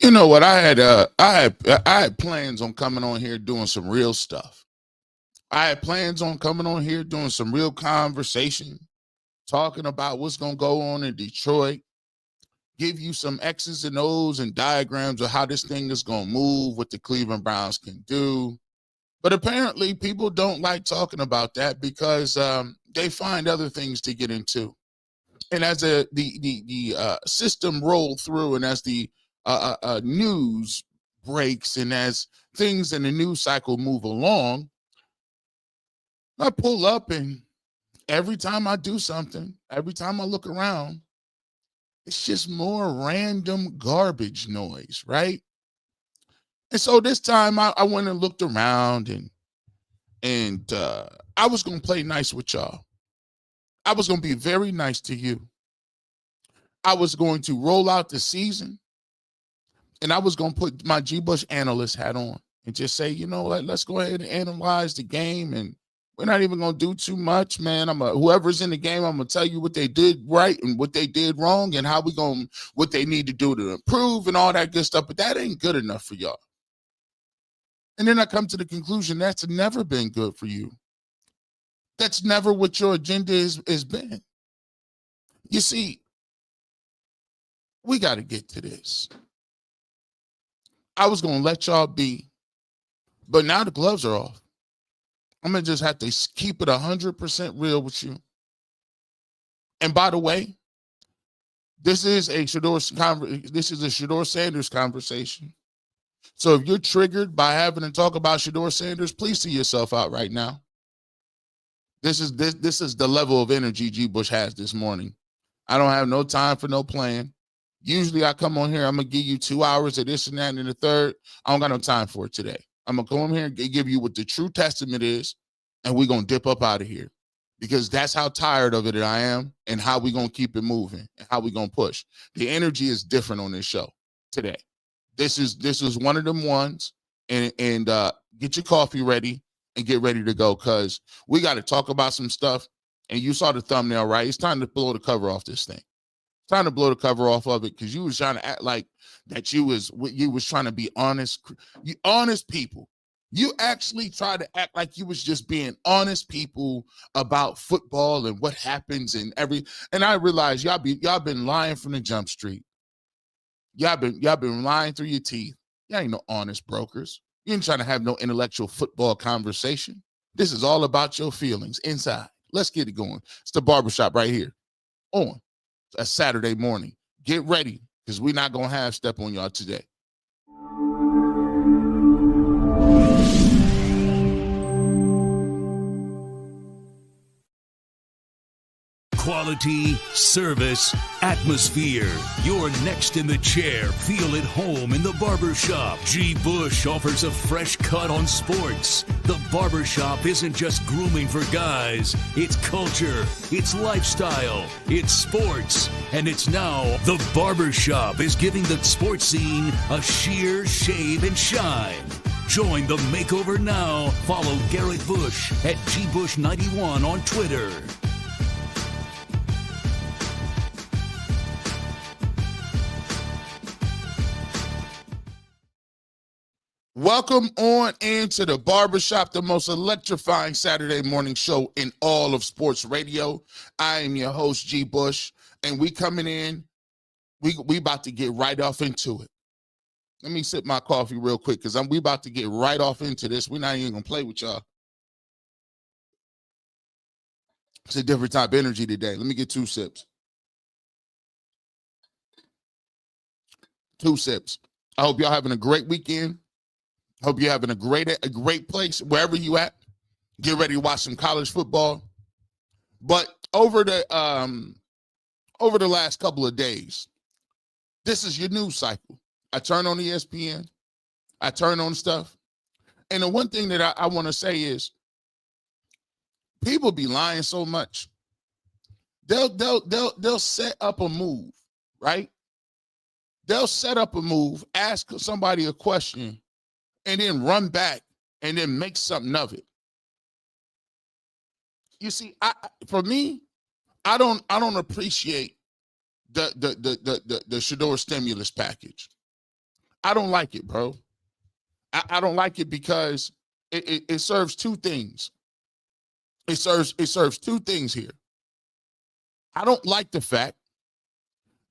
You know what? I had plans on coming on here doing some real stuff. I had plans on coming on here doing some real conversation, talking about what's gonna go on in Detroit, give you some X's and O's and diagrams of how this thing is gonna move, what the Cleveland Browns can do. But apparently, people don't like talking about that because they find other things to get into. And as the system rolled through, and as the news breaks, and as things in the news cycle move along, I pull up, and every time I do something, every time I look around, it's just more random garbage noise, right? And so this time I went and looked around, and I was gonna play nice with y'all. I was gonna be very nice to you. I was going to roll out the season, and I was going to put my G. Bush analyst hat on and just say, you know, let's go ahead and analyze the game, and we're not even going to do too much, man. Whoever's in the game, I'm going to tell you what they did right and what they did wrong and what they need to do to improve and all that good stuff. But that ain't good enough for y'all. And then I come to the conclusion that's never been good for you. That's never what your agenda has been. You see, we got to get to this. I was going to let y'all be, but now the gloves are off. I'm going to just have to keep it 100% real with you. And by the way, this is a Shedeur Sanders conversation. So if you're triggered by having to talk about Shedeur Sanders, please see yourself out right now. This is the level of energy G. Bush has this morning. I don't have no time for no plan. Usually I come on here, I'm going to give you 2 hours of this and that and the third. I don't got no time for it today. I'm going to come here and give you what the true testament is, and we're going to dip up out of here because that's how tired of it I am and how we're going to keep it moving and how we're going to push. The energy is different on this show today. This is one of them ones, and get your coffee ready and get ready to go because we got to talk about some stuff, and you saw the thumbnail, right? It's time to blow the cover off this thing. Trying to blow the cover off of it because you was trying to act like that you was trying to be honest. You honest people. You actually try to act like you was just being honest people about football and what happens and I realize y'all been lying from the jump street. Y'all been lying through your teeth. Y'all ain't no honest brokers. You ain't trying to have no intellectual football conversation. This is all about your feelings inside. Let's get it going. It's the Barbershop right here on a Saturday morning. Get ready because we're not going to have step on y'all today. Quality, service, atmosphere. You're next in the chair. Feel at home in the Barbershop. G. Bush offers a fresh cut on sports. The Barbershop isn't just grooming for guys. It's culture, it's lifestyle, it's sports. And it's now the Barbershop is giving the sports scene a sheer shave and shine. Join the makeover now. Follow Garrett Bush at GBush91 on Twitter. Welcome on into the Barbershop, the most electrifying Saturday morning show in all of sports radio. I am your host, G. Bush, and we coming in, we about to get right off into it. Let me sip my coffee real quick because we about to get right off into this. We're not even going to play with y'all. It's a different type of energy today. Let me get 2 sips. 2 sips. I hope y'all having a great weekend. Hope you're having a great place wherever you at. Get ready to watch some college football. But over the last couple of days, this is your news cycle. I turn on ESPN. I turn on stuff. And the one thing that I want to say is people be lying so much. They'll set up a move, right? They'll set up a move, ask somebody a question, and then run back and then make something of it. You see, for me, I don't appreciate the Shador stimulus package. I don't like it, bro. I don't like it because it serves two things. It serves two things here. I don't like the fact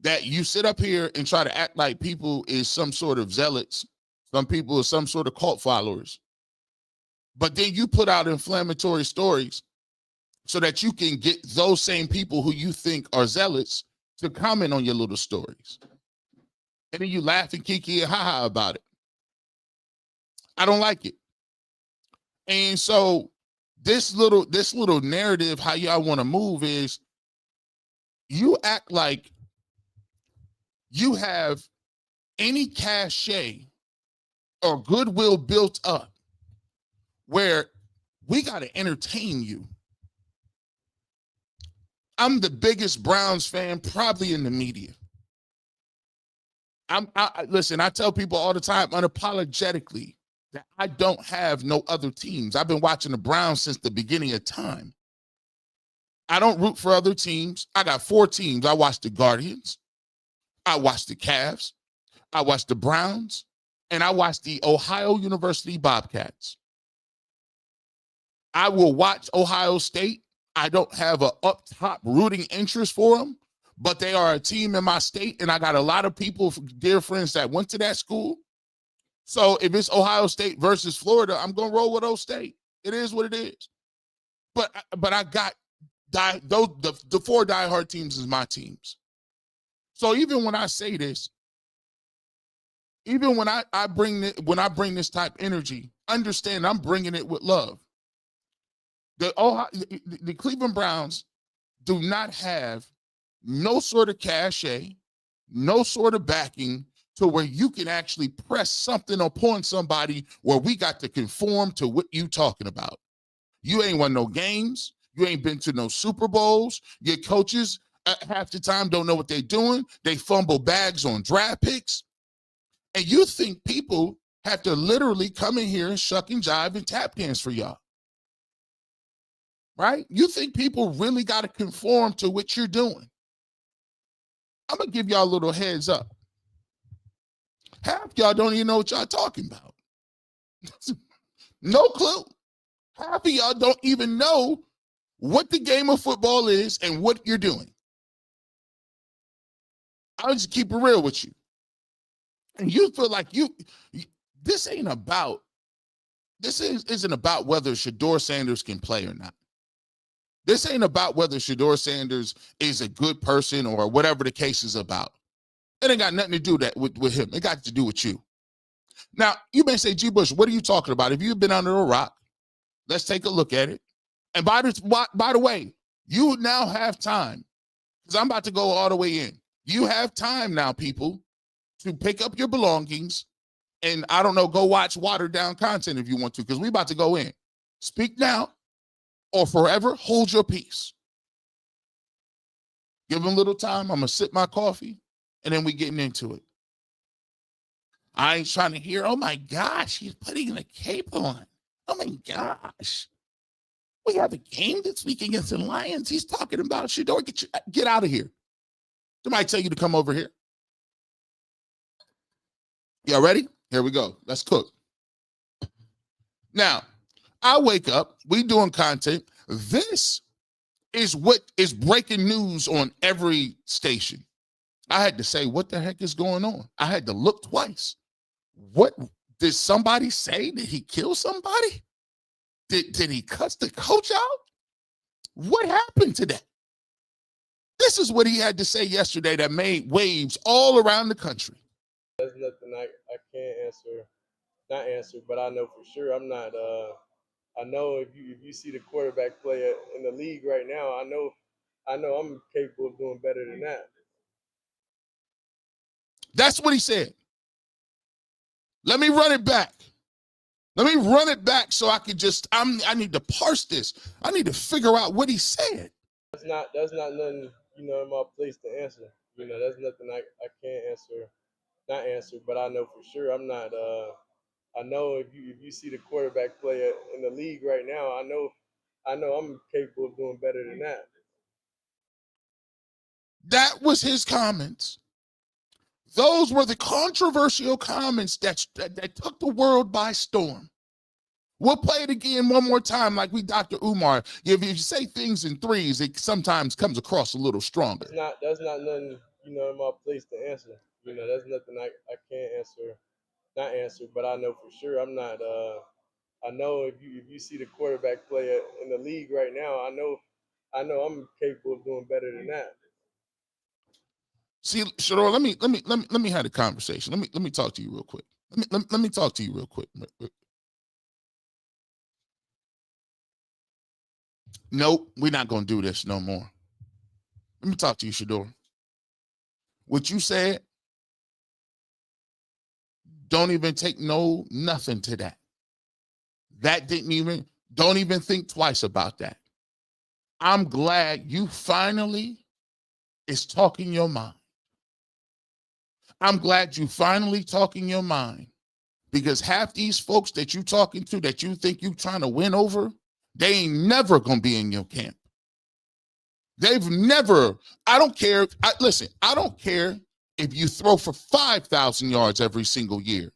that you sit up here and try to act like people is some sort of zealots, some people are some sort of cult followers, but then you put out inflammatory stories so that you can get those same people who you think are zealots to comment on your little stories. And then you laugh and kiki and haha about it. I don't like it. And so this little narrative, how y'all want to move is you act like you have any cachet or goodwill built up where we got to entertain you. I'm the biggest Browns fan probably in the media. Listen, I tell people all the time unapologetically that I don't have no other teams. I've been watching the Browns since the beginning of time. I don't root for other teams. I got 4 teams. I watch the Guardians. I watch the Cavs. I watch the Browns. And I watch the Ohio University Bobcats. I will watch Ohio State. I don't have an up top rooting interest for them, but they are a team in my state, and I got a lot of people, dear friends, that went to that school. So if it's Ohio State versus Florida, I'm going to roll with Ohio State. It is what it is. But I got the 4 diehard teams is my teams. So even when I say this, even when I bring this type energy, understand I'm bringing it with love. The Cleveland Browns do not have no sort of cachet, no sort of backing to where you can actually press something upon somebody where we got to conform to what you talking about. You ain't won no games. You ain't been to no Super Bowls. Your coaches half the time don't know what they're doing. They fumble bags on draft picks. And you think people have to literally come in here and shuck and jive and tap dance for y'all. Right? You think people really got to conform to what you're doing. I'm going to give y'all a little heads up. Half y'all don't even know what y'all talking about. No clue. Half of y'all don't even know what the game of football is and what you're doing. I'll just keep it real with you. And you feel like this isn't about whether Shedeur Sanders can play or not. This ain't about whether Shedeur Sanders is a good person or whatever the case is about. It ain't got nothing to do with him. It got to do with you. Now, you may say, G. Bush, what are you talking about? If you've been under a rock, let's take a look at it. And by the way, you now have time, because I'm about to go all the way in. You have time now, people, to pick up your belongings and, I don't know, go watch watered down content if you want to, because we about to go in. Speak now or forever hold your peace. Give them a little time. I'm going to sip my coffee, and then we getting into it. I ain't trying to hear, oh, my gosh, he's putting a cape on. Oh, my gosh. We have a game this week against the Lions. He's talking about Shador. Get out of here. Somebody tell you to come over here. Y'all ready? Here we go. Let's cook. Now, I wake up. We doing content. This is what is breaking news on every station. I had to say, what the heck is going on? I had to look twice. What did somebody say? Did he kill somebody? Did he cuss the coach out? What happened to that? This is what he had to say yesterday that made waves all around the country. That's nothing I can't not answer, but I know for sure I'm not. I know if you see the quarterback play in the league right now, I know I'm capable of doing better than that. That's what he said. Let me run it back. Let me run it back so I can I need to parse this. I need to figure out what he said. That's not nothing, in my place to answer. That's nothing I can't not answer, but I know for sure I'm not. I know if you see the quarterback play in the league right now, I know I'm capable of doing better than that. That was his comments. Those were the controversial comments that took the world by storm. We'll play it again one more time like we Dr. Umar. If you say things in threes, it sometimes comes across a little stronger. That's not nothing, in my place to answer. That's nothing I can't answer. Not answer, but I know for sure I'm not I know if you see the quarterback play in the league right now, I know I'm capable of doing better than that. See, Shador, let me have a conversation. Let me talk to you real quick. Let me talk to you real quick. Nope, we're not gonna do this no more. Let me talk to you, Shador. What you said, don't even take nothing to that. Don't even think twice about that. I'm glad you finally is talking your mind. I'm glad you finally talking your mind, because half these folks that you talking to that you think you trying to win over, they ain't never gonna be in your camp. They've never, I don't care. Listen, I don't care if you throw for 5,000 yards every single year.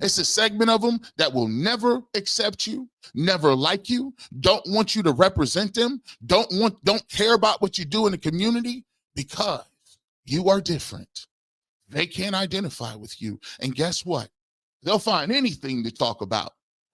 It's a segment of them that will never accept you, never like you, don't want you to represent them, don't care about what you do in the community because you are different. They can't identify with you. And guess what? They'll find anything to talk about.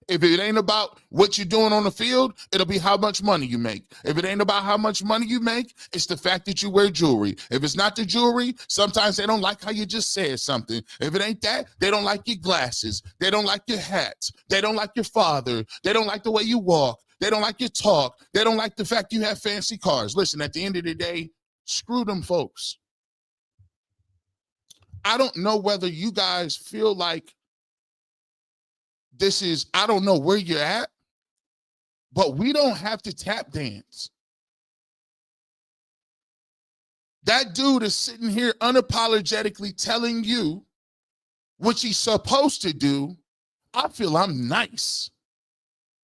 If it ain't about what you're doing on the field, it'll be how much money you make. If it ain't about how much money you make, it's the fact that you wear jewelry. If it's not the jewelry, sometimes they don't like how you just said something. If it ain't that, they don't like your glasses. They don't like your hats. They don't like your father. They don't like the way you walk. They don't like your talk. They don't like the fact you have fancy cars. Listen, at the end of the day, screw them folks. I don't know whether you guys feel like this is, I don't know where you're at, but we don't have to tap dance. That dude is sitting here unapologetically telling you what he's supposed to do. I feel I'm nice.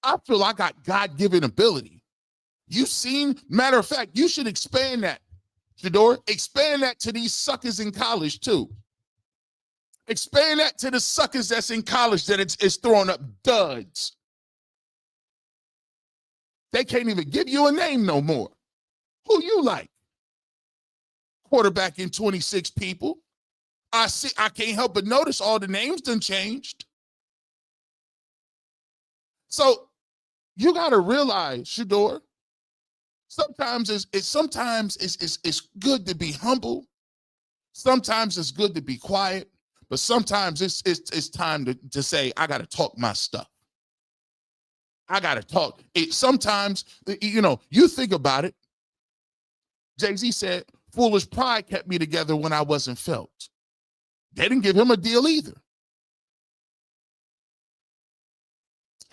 I feel I got God-given ability. You seen, matter of fact, you should expand that, Shador. Expand that to these suckers in college too. Expand that to the suckers that's in college that it's throwing up duds. They can't even give you a name no more. Who you like? Quarterback in 26 people. I can't help but notice all the names done changed. So you got to realize, Shador, sometimes it's good to be humble. Sometimes it's good to be quiet. But sometimes it's time to say, I got to talk my stuff. I got to talk. Sometimes, you think about it. Jay-Z said, foolish pride kept me together when I wasn't felt. They didn't give him a deal either.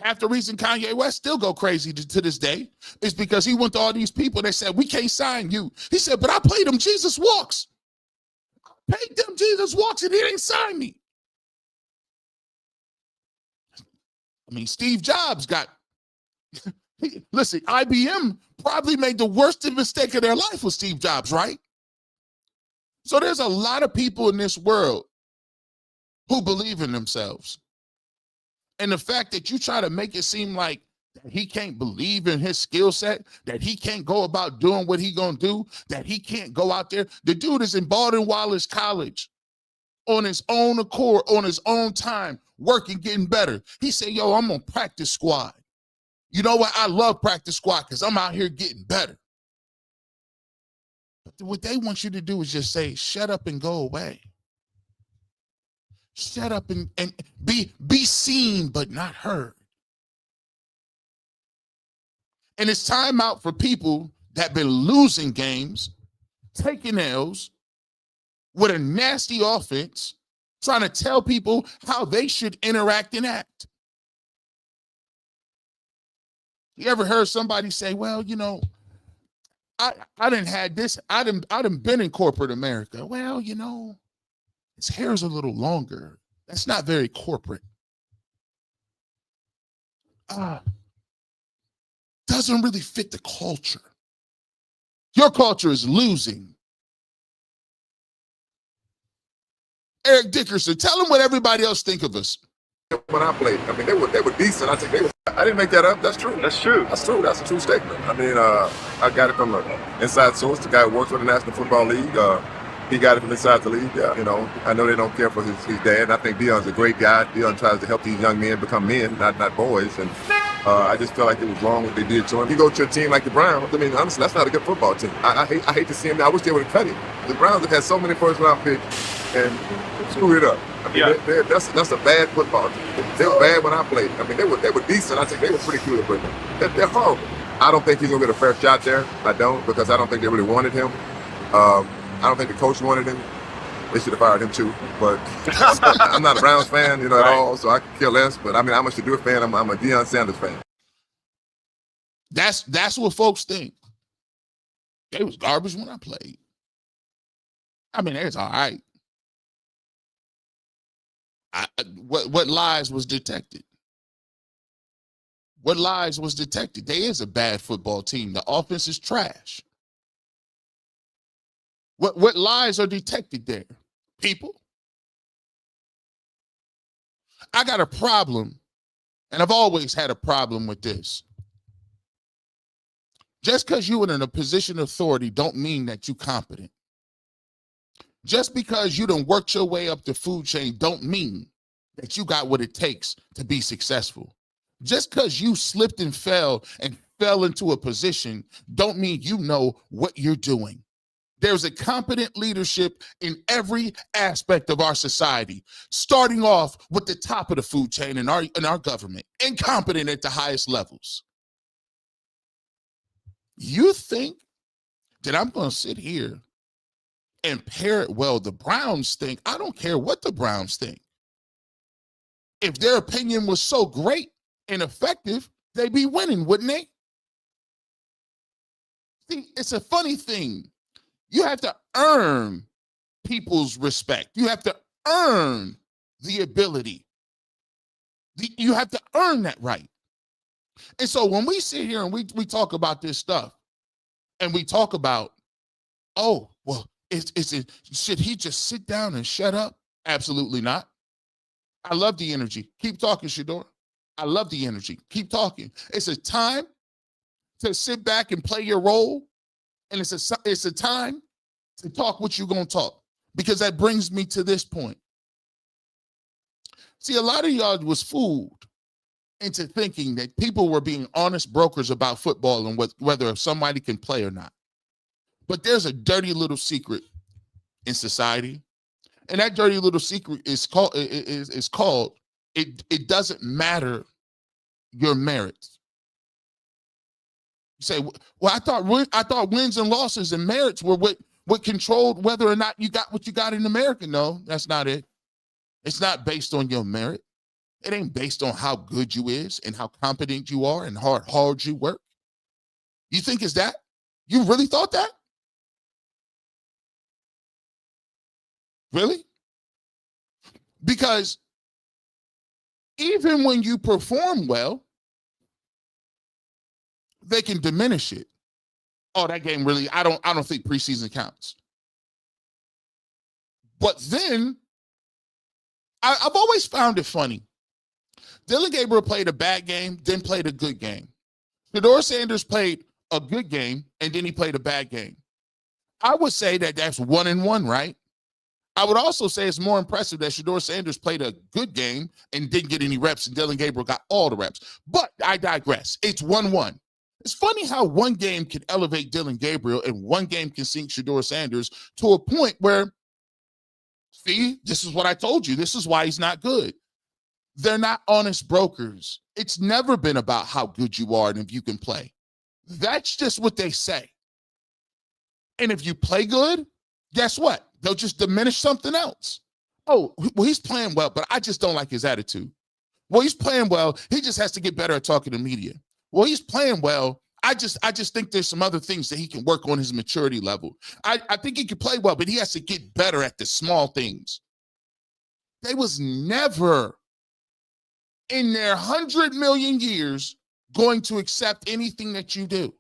Half the reason Kanye West still go crazy to this day is because he went to all these people that said, we can't sign you. He said, but I played them Jesus Walks. Paid them Jesus Walks and he didn't sign me. I mean, Steve Jobs listen, IBM probably made the worst mistake of their life with Steve Jobs, right? So there's a lot of people in this world who believe in themselves. And the fact that you try to make it seem like he can't believe in his skill set, that he can't go about doing what he gonna do, that he can't go out there. The dude is in Baldwin-Wallace College on his own accord, on his own time, working, getting better. He said, yo, I'm on practice squad. You know what? I love practice squad because I'm out here getting better. But what they want you to do is just say, shut up and go away. Shut up and be seen but not heard. And it's time out for people that been losing games, taking L's with a nasty offense, trying to tell people how they should interact and act. You ever heard somebody say, well, I done had this, I done been in corporate America. Well, his hair's a little longer. That's not very corporate. Doesn't really fit the culture. Your culture is losing. Eric Dickerson, tell him what everybody else think of us. When I played, I mean, they were decent. I think they were. I didn't make that up. That's true. That's true. That's true. That's a true statement. I mean, I got it from an inside source. The guy who works for the National Football League. He got it from inside the league. You know, I know they don't care for his dad. I think Deion's a great guy. Deion tries to help these young men become men, not boys. And I just felt like it was wrong what they did to him. You go to a team like the Browns. I mean, honestly, that's not a good football team. I hate to see him. I wish they would have cut him. The Browns have had so many first-round picks and screwed it up. I mean, that's a bad football team. They were bad when I played. I mean, they were decent. I think they were pretty good, but they're horrible. I don't think he's gonna get a fair shot there. I don't, because I don't think they really wanted him. I don't think the coach wanted him. They should have fired him too. But I'm not a Browns fan, at all, so I could care less. But I mean, I'm a Shedeur fan. I'm a Deion Sanders fan. That's what folks think. They was garbage when I played. I mean, it's all right. What lies was detected? What lies was detected? They is a bad football team. The offense is trash. What lies are detected there? People. I got a problem, and I've always had a problem with this. Just because you're in a position of authority don't mean that you're competent. Just because you done worked your way up the food chain don't mean that you got what it takes to be successful. Just because you slipped and fell into a position don't mean you know what you're doing. There's a competent leadership in every aspect of our society, starting off with the top of the food chain in our government, incompetent at the highest levels. You think that I'm going to sit here and parrot, well, the Browns think? I don't care what the Browns think. If their opinion was so great and effective, they'd be winning, wouldn't they? See, it's a funny thing. You have to earn people's respect. You have to earn the ability. You have to earn that right. And so when we sit here and we talk about this stuff, and we talk about, oh, well, should he just sit down and shut up? Absolutely not. I love the energy. Keep talking, Shador. I love the energy. Keep talking. It's a time to sit back and play your role, and it's a time to talk what you're going to talk, because that brings me to this point. See, a lot of y'all was fooled into thinking that people were being honest brokers about football and whether somebody can play or not. But there's a dirty little secret in society, and that dirty little secret is called it doesn't matter your merits. You say, well, I thought wins and losses and merits were what controlled whether or not you got what you got in America. No, that's not it. It's not based on your merit. It ain't based on how good you is and how competent you are and how hard you work. You think it's that? You really thought that? Really? Because even when you perform well, they can diminish it. Oh, that game really, I don't think preseason counts. But then, I've always found it funny. Dillon Gabriel played a bad game, then played a good game. Shedeur Sanders played a good game, and then he played a bad game. I would say that that's 1-1, right? I would also say it's more impressive that Shedeur Sanders played a good game and didn't get any reps, and Dillon Gabriel got all the reps. But I digress. It's 1-1. It's funny how one game can elevate Dillon Gabriel and one game can sink Shedeur Sanders to a point where, see, this is what I told you. This is why he's not good. They're not honest brokers. It's never been about how good you are and if you can play. That's just what they say. And if you play good, guess what? They'll just diminish something else. Oh, well, he's playing well, but I just don't like his attitude. Well, he's playing well. He just has to get better at talking to media. Well, he's playing well. I just think there's some other things that he can work on his maturity level. I think he can play well, but he has to get better at the small things. They was never in their 100 million years going to accept anything that you do.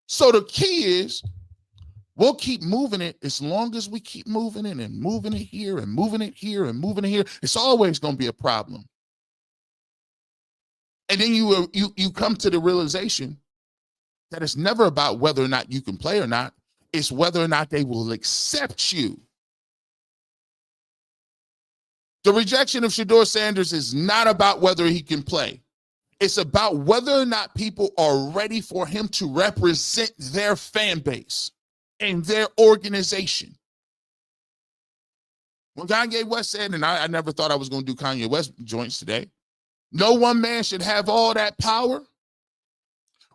So the key is, We'll keep moving it as long as we keep moving it and moving it here and moving it here and moving it here. It's always going to be a problem. And then you come to the realization that it's never about whether or not you can play or not. It's whether or not they will accept you. The rejection of Shedeur Sanders is not about whether he can play. It's about whether or not people are ready for him to represent their fan base and their organization. When Kanye West said, and I never thought I was going to do Kanye West joints today, no one man should have all that power.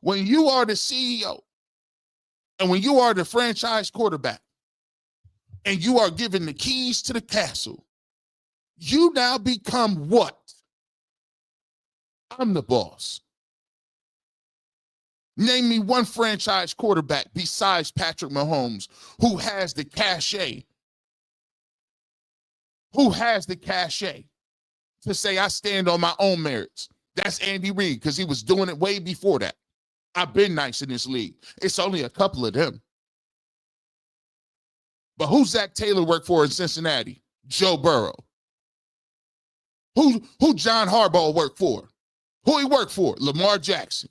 When you are the CEO and when you are the franchise quarterback and you are given the keys to the castle, you now become what? I'm the boss. Name me one franchise quarterback besides Patrick Mahomes who has the cachet. Who has the cachet to say I stand on my own merits? That's Andy Reid, because he was doing it way before that. I've been nice in this league. It's only a couple of them. But who Zach Taylor worked for in Cincinnati? Joe Burrow. Who John Harbaugh worked for? Who he worked for? Lamar Jackson.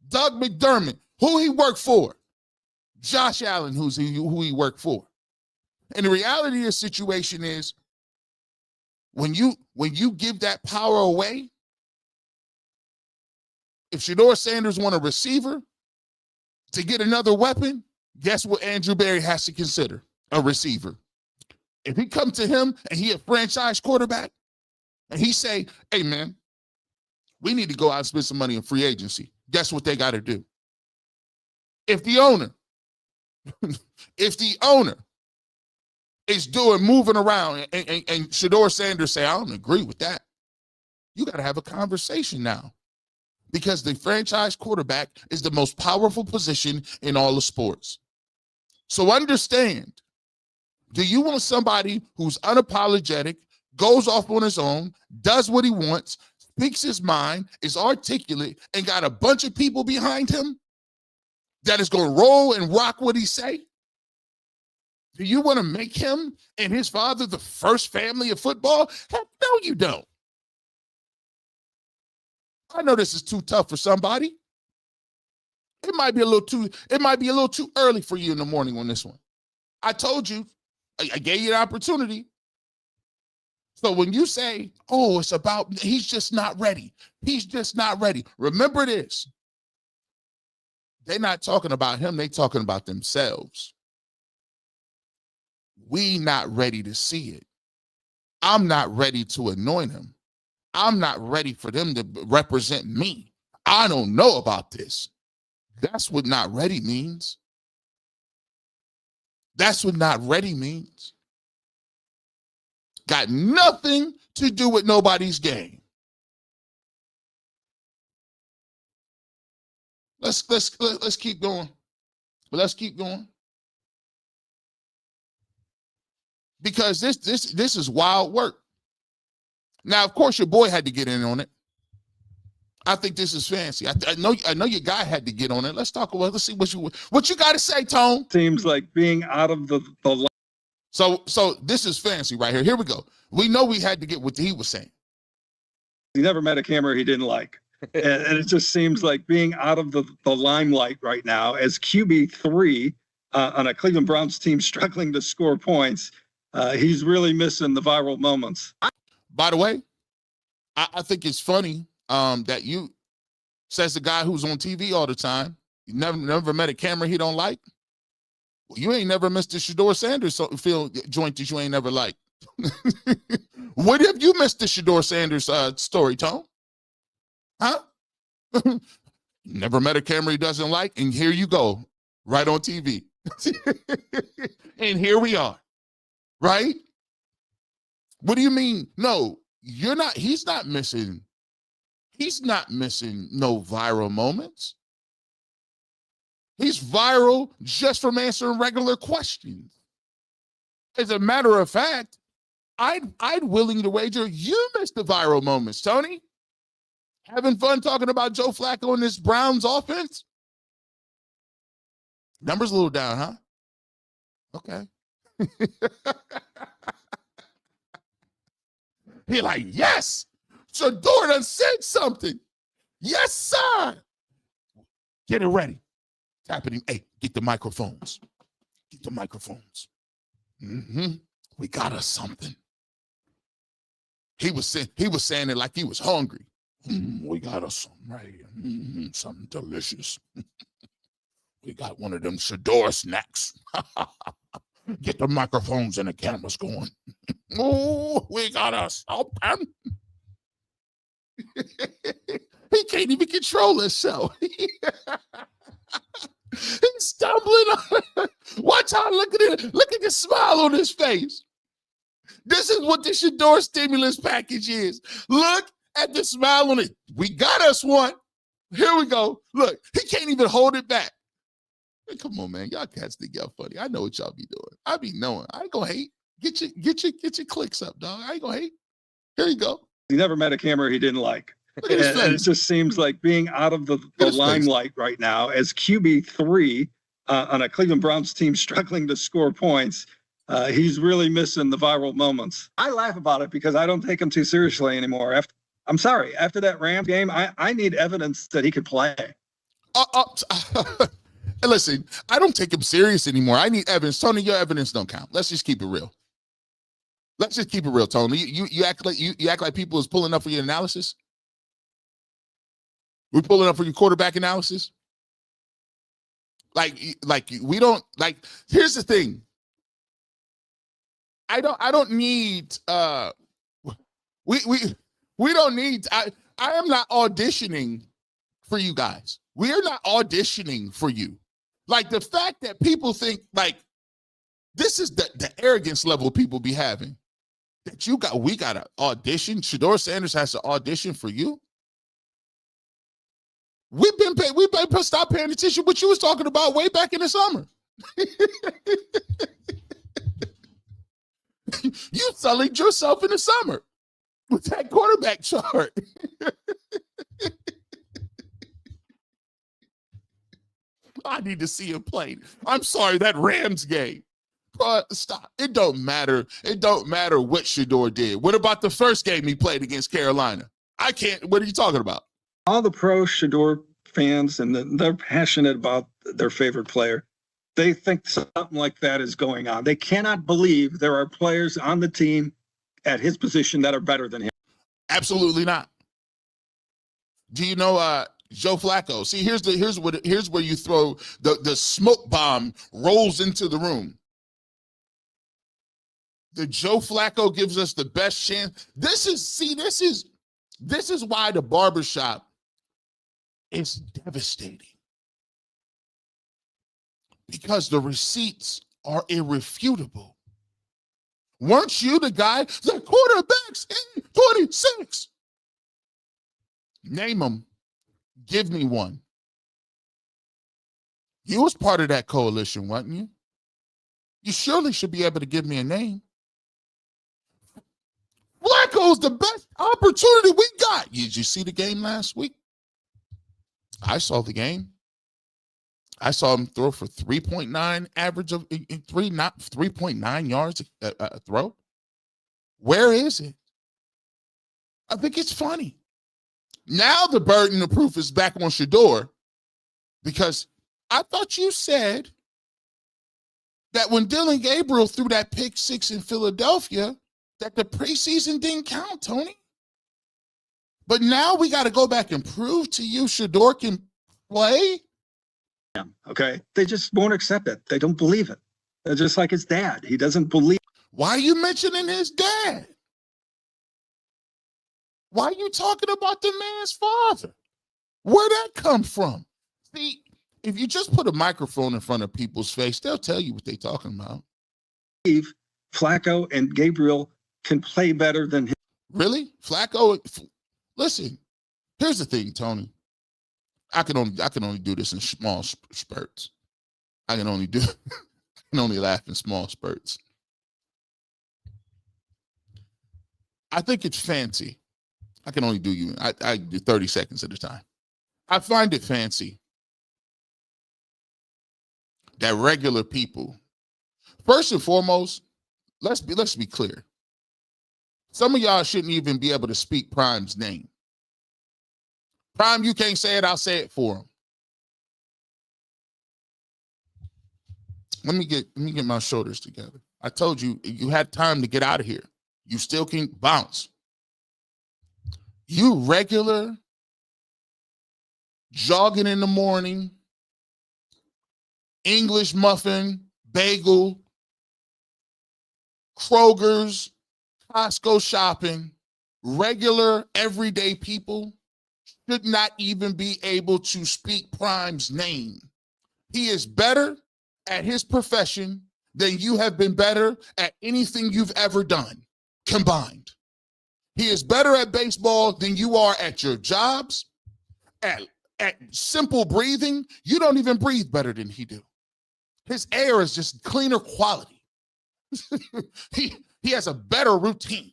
Doug McDermott. Who he worked for? Josh Allen, who he worked for. And the reality of the situation is, when you give that power away, if Shedeur Sanders want a receiver to get another weapon, guess what Andrew Berry has to consider? A receiver. If he come to him and he a franchise quarterback and he say, hey man, we need to go out and spend some money in free agency, guess what they got to do? If the owner is moving around and Shedeur Sanders say, I don't agree with that, you got to have a conversation now, because the franchise quarterback is the most powerful position in all of sports. So understand, do you want somebody who's unapologetic, goes off on his own, does what he wants, speaks his mind, is articulate, and got a bunch of people behind him that is going to roll and rock what he say? Do you want to make him and his father the first family of football? Heck no, you don't. I know this is too tough for somebody. It might be a little too early for you in the morning on this one. I told you, I gave you the opportunity. So when you say, oh, it's about, he's just not ready. He's just not ready. Remember this. They're not talking about him. They're talking about themselves. We not ready to see it. I'm not ready to anoint him. I'm not ready for them to represent me. I don't know about this. That's what not ready means. That's what not ready means. Got nothing to do with nobody's game. Let's keep going. But let's keep going. Because this is wild work. Now, of course, your boy had to get in on it. I think this is fancy. I know your guy had to get on it. Let's talk about. Let's see what you got to say, Tone. Seems like being out of the So this is fancy right here. Here we go. We know we had to get what he was saying. He never met a camera he didn't like. And it just seems like being out of the limelight right now as QB3 on a Cleveland Browns team struggling to score points. He's really missing the viral moments. By the way, I think it's funny that you, says the guy who's on TV all the time, you never met a camera he don't like. Well, you ain't never missed a Shedeur Sanders joint that you ain't never liked. What have you missed the Shedeur Sanders story, Tone? Huh? Never met a camera he doesn't like, and here you go, right on TV. And here we are, right? What do you mean? No, you're not. He's not missing no viral moments. He's viral just from answering regular questions. As a matter of fact, I'd willing to wager you missed the viral moments, Tony. Having fun talking about Joe Flacco and this Browns offense? Numbers a little down, huh? Okay. He like, yes, Shador done said something. Yes, sir. Get it ready. Tapping him. Hey, get the microphones. Get the microphones. We got us something. He was saying it like he was hungry. We got us something right here. Something delicious. We got one of them Shedeur snacks. Get the microphones and the cameras going. Oh, we got us something. He can't even control himself. He's stumbling. Watch out. Look at it. Look at the smile on his face. This is what the Shedeur stimulus package is. Look at the smile on it. We got us one. Here we go. Look, he can't even hold it back. Hey, come on, man. Y'all cats think y'all funny. I know what y'all be doing. I be knowing. I ain't gonna hate. Get your clicks up, dog. I ain't gonna hate. Here you go. He never met a camera he didn't like. Look at his face. And it just seems like being out of the limelight right now as QB3 on a Cleveland Browns team struggling to score points. He's really missing the viral moments. I laugh about it because I don't take him too seriously anymore. I'm sorry. After that Rams game, I need evidence that he could play. Listen, I don't take him serious anymore. I need evidence. Tony, your evidence don't count. Let's just keep it real. Let's just keep it real, Tony. You act like people is pulling up for your analysis. We pulling up for your quarterback analysis. Like we don't like. Here's the thing. I don't need. We don't need. I am not auditioning for you guys. We are not auditioning for you. Like the fact that people think like this is the arrogance level people be having. That we got to audition. Shedeur Sanders has to audition for you. We better stop paying attention to what you was talking about way back in the summer. You sullied yourself in the summer with that quarterback chart. I need to see him play. I'm sorry, that Rams game. Stop. It don't matter. It don't matter what Shador did. What about the first game he played against Carolina? I can't. What are you talking about? All the pro Shador fans, and they're passionate about their favorite player. They think something like that is going on. They cannot believe there are players on the team at his position that are better than him. Absolutely not. Do you know Joe Flacco? See, here's where you throw the smoke bomb rolls into the room. The Joe Flacco gives us the best chance. This is why the barbershop is devastating. Because the receipts are irrefutable. Weren't you the guy? The quarterback's in 26. Name them. Give me one. You was part of that coalition, wasn't you? You surely should be able to give me a name. Flacco's the best opportunity we got. Did you see the game last week? I saw the game. I saw him throw for 3.9 average of 3.9 yards a throw. Where is it? I think it's funny. Now the burden of proof is back on Shador because I thought you said that when Dylan Gabriel threw that pick six in Philadelphia, that the preseason didn't count, Tony. But now we got to go back and prove to you Shador can play. Yeah, okay. They just won't accept it. They don't believe it. They're just like his dad. He doesn't believe. Why are you mentioning his dad? Why are you talking about the man's father? Where'd that come from? See, if you just put a microphone in front of people's face, they'll tell you what they're talking about. Flacco and Gabriel can play better than him. Really? Flacco? Listen, here's the thing, Tony. I can only do this in small spurts. I can only laugh in small spurts. I think it's fancy. I can only do I do 30 seconds at a time. I find it fancy that regular people, first and foremost, let's be clear. Some of y'all shouldn't even be able to speak Prime's name. Prime, you can't say it, I'll say it for him. Let me get my shoulders together. I told you, you had time to get out of here. You still can bounce. You regular, jogging in the morning, English muffin, bagel, Kroger's, Costco shopping, regular, everyday people should not even be able to speak Prime's name. He is better at his profession than you have been better at anything you've ever done combined. He is better at baseball than you are at your jobs, at simple breathing. You don't even breathe better than he do. His air is just cleaner quality. He has a better routine.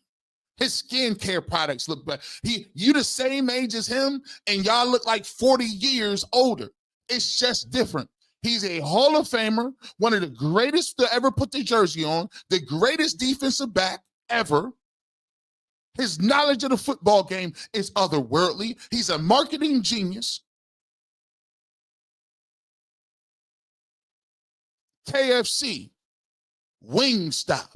His skincare products look better. You the same age as him, and y'all look like 40 years older. It's just different. He's a Hall of Famer, one of the greatest to ever put the jersey on, the greatest defensive back ever. His knowledge of the football game is otherworldly. He's a marketing genius. KFC, Wingstop,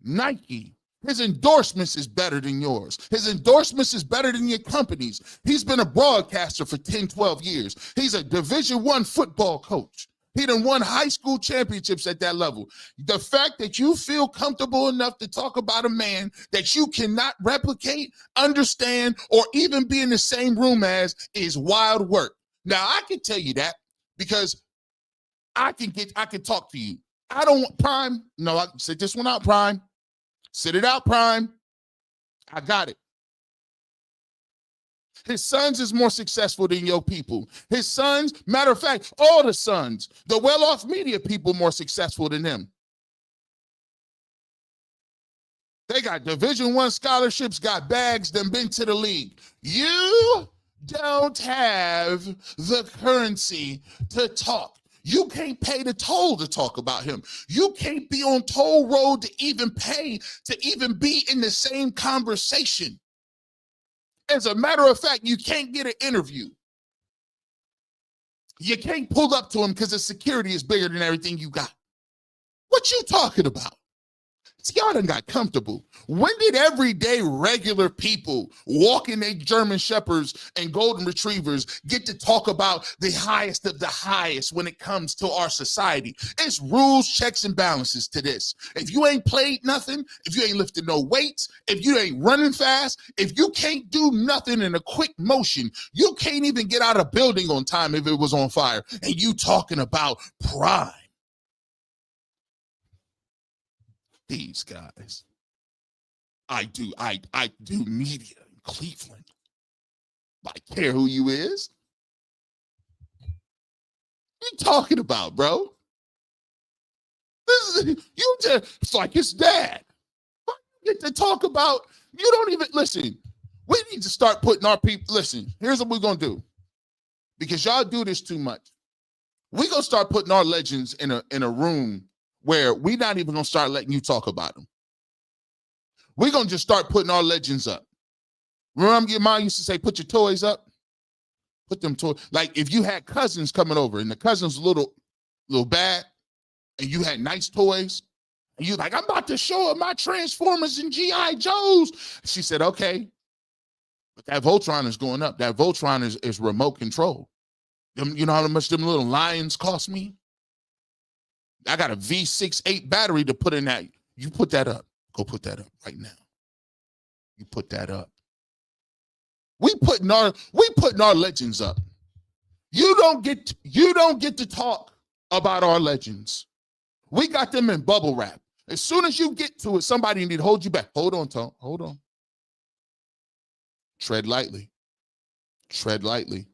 Nike. His endorsements is better than yours. His endorsements is better than your company's. He's been a broadcaster for 10, 12 years. He's a Division I football coach. He done won high school championships at that level. The fact that you feel comfortable enough to talk about a man that you cannot replicate, understand, or even be in the same room as is wild work. Now, I can tell you that because I can talk to you. I don't want Prime. No, I sit this one out, Prime. Sit it out, Prime. I got it. His sons is more successful than your people. His sons, matter of fact, all the sons, the well-off media people more successful than him. They got Division I scholarships, got bags, then been to the league. You don't have the currency to talk. You can't pay the toll to talk about him. You can't be on toll road to even pay to even be in the same conversation. As a matter of fact, you can't get an interview. You can't pull up to him because the security is bigger than everything you got. What you talking about? See, y'all done got comfortable. When did everyday regular people walking their German Shepherds and Golden Retrievers get to talk about the highest of the highest when it comes to our society? It's rules, checks, and balances to this. If you ain't played nothing, if you ain't lifted no weights, if you ain't running fast, if you can't do nothing in a quick motion, you can't even get out of a building on time if it was on fire, and you talking about Prime. These guys. I do media in Cleveland. I care who you is. What you talking about, bro? It's like his dad. You get to talk about, you don't even, listen, we need to start putting our people, listen, here's what we're going to do. Because y'all do this too much. We're going to start putting our legends in a room where we're not even going to start letting you talk about them. We're going to just start putting our legends up. Remember your mom used to say, put your toys up? Put them toys. Like if you had cousins coming over and the cousins a little bad and you had nice toys and you like, I'm about to show her my Transformers and G.I. Joes. She said, okay, but that Voltron is going up. That Voltron is remote control. You know how much them little lions cost me? I got a V68 battery to put in that. You put that up. Go put that up right now. You put that up. We putting our legends up. You don't get to talk about our legends. We got them in bubble wrap. As soon as you get to it, somebody need to hold you back. Hold on, Tom. Hold on. Tread lightly. Tread lightly.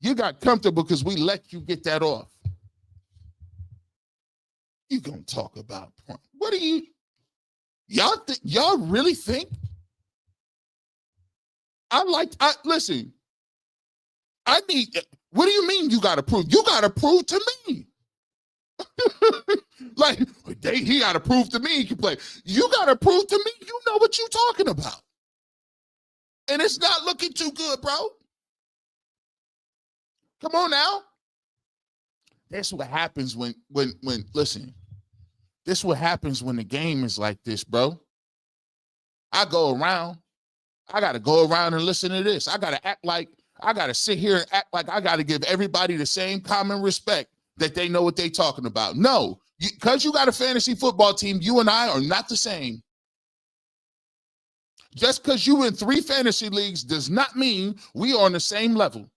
You got comfortable because we let you get that off. You gonna talk about porn? What are you? Y'all really think? Listen. What do you mean you got to prove? You got to prove to me. Like, he got to prove to me he can play. You got to prove to me you know what you're talking about. And it's not looking too good, bro. Come on now. That's what happens when listen, this is what happens when the game is like this, bro. I go around. I got to go around and listen to this. I got to sit here and act like I got to give everybody the same common respect that they know what they talking about. No, because you got a fantasy football team, you and I are not the same. Just because you in 3 fantasy leagues does not mean we are on the same level.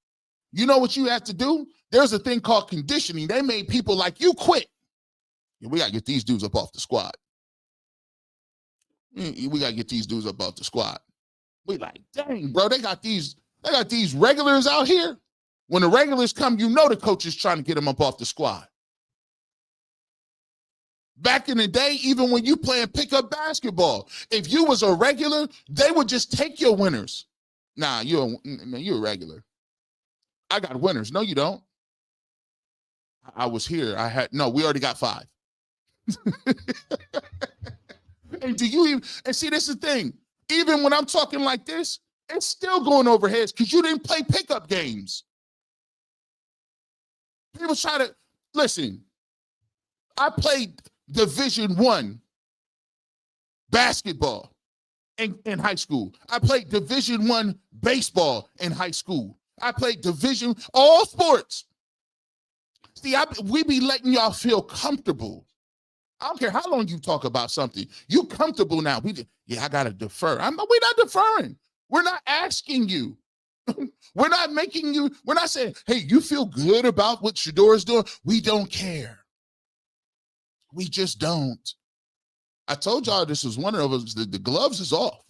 You know what you have to do? There's a thing called conditioning. They made people like you quit. We got to get these dudes up off the squad. We got to get these dudes up off the squad. We like, dang, bro, they got these regulars out here. When the regulars come, you know the coach is trying to get them up off the squad. Back in the day, even when you playing pickup basketball, if you was a regular, they would just take your winners. Nah, you're a regular. I got winners. No, you don't. I was here. We already got 5. And see, this is the thing. Even when I'm talking like this, it's still going over heads because you didn't play pickup games. People try to, listen, I played Division I basketball in high school. I played Division I baseball in high school. I played all sports. See, we be letting y'all feel comfortable. I don't care how long you talk about something. You comfortable now. I got to defer. We're not deferring. We're not asking you. We're not saying, hey, you feel good about what Shedeur is doing? We don't care. We just don't. I told y'all this was one of those, the gloves is off.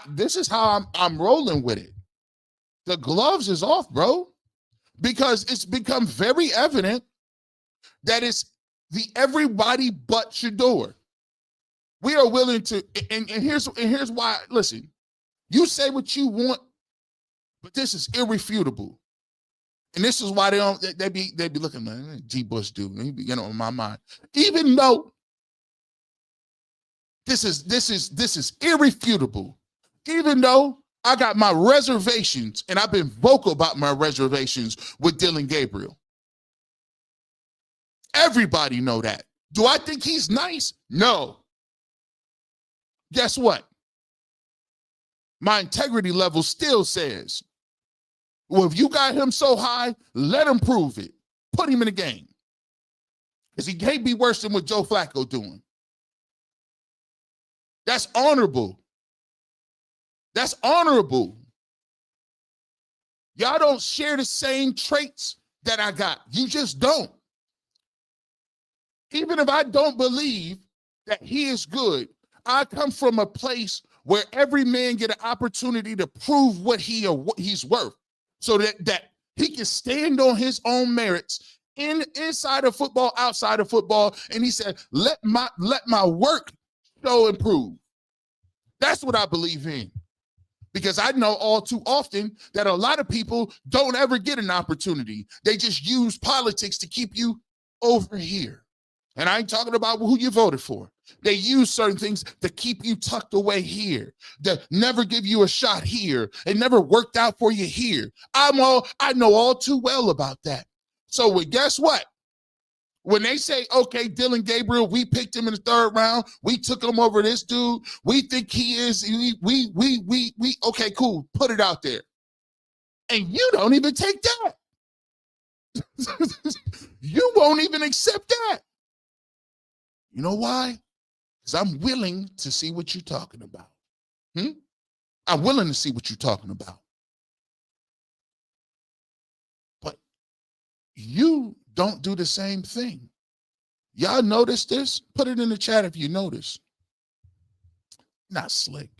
This is how I'm rolling with it. The gloves is off, bro. Because it's become very evident that it's the everybody but Shedeur. We are willing to, and here's why. Listen, you say what you want, but this is irrefutable, and this is why they be looking like G. Bush dude. In my mind, even though this is irrefutable, even though I got my reservations, and I've been vocal about my reservations with Dylan Gabriel. Everybody know that. Do I think he's nice? No. Guess what? My integrity level still says, well, if you got him so high, let him prove it. Put him in the game. Because he can't be worse than what Joe Flacco doing. That's honorable. That's honorable. Y'all don't share the same traits that I got. You just don't. Even if I don't believe that he is good, I come from a place where every man get an opportunity to prove what he's worth, so that he can stand on his own merits inside of football, outside of football. And he said, let my work show and prove. That's what I believe in. Because I know all too often that a lot of people don't ever get an opportunity. They just use politics to keep you over here. And I ain't talking about who you voted for. They use certain things to keep you tucked away here, that never give you a shot here. It never worked out for you here. I know all too well about that. So guess what? When they say, okay, Dylan Gabriel, we picked him in the 3rd round. We took him over this dude. We think he is, okay, cool. Put it out there. And you don't even take that. You won't even accept that. You know why? Because I'm willing to see what you're talking about. I'm willing to see what you're talking about. But you don't do the same thing. Y'all notice this? Put it in the chat if you notice. Not slick.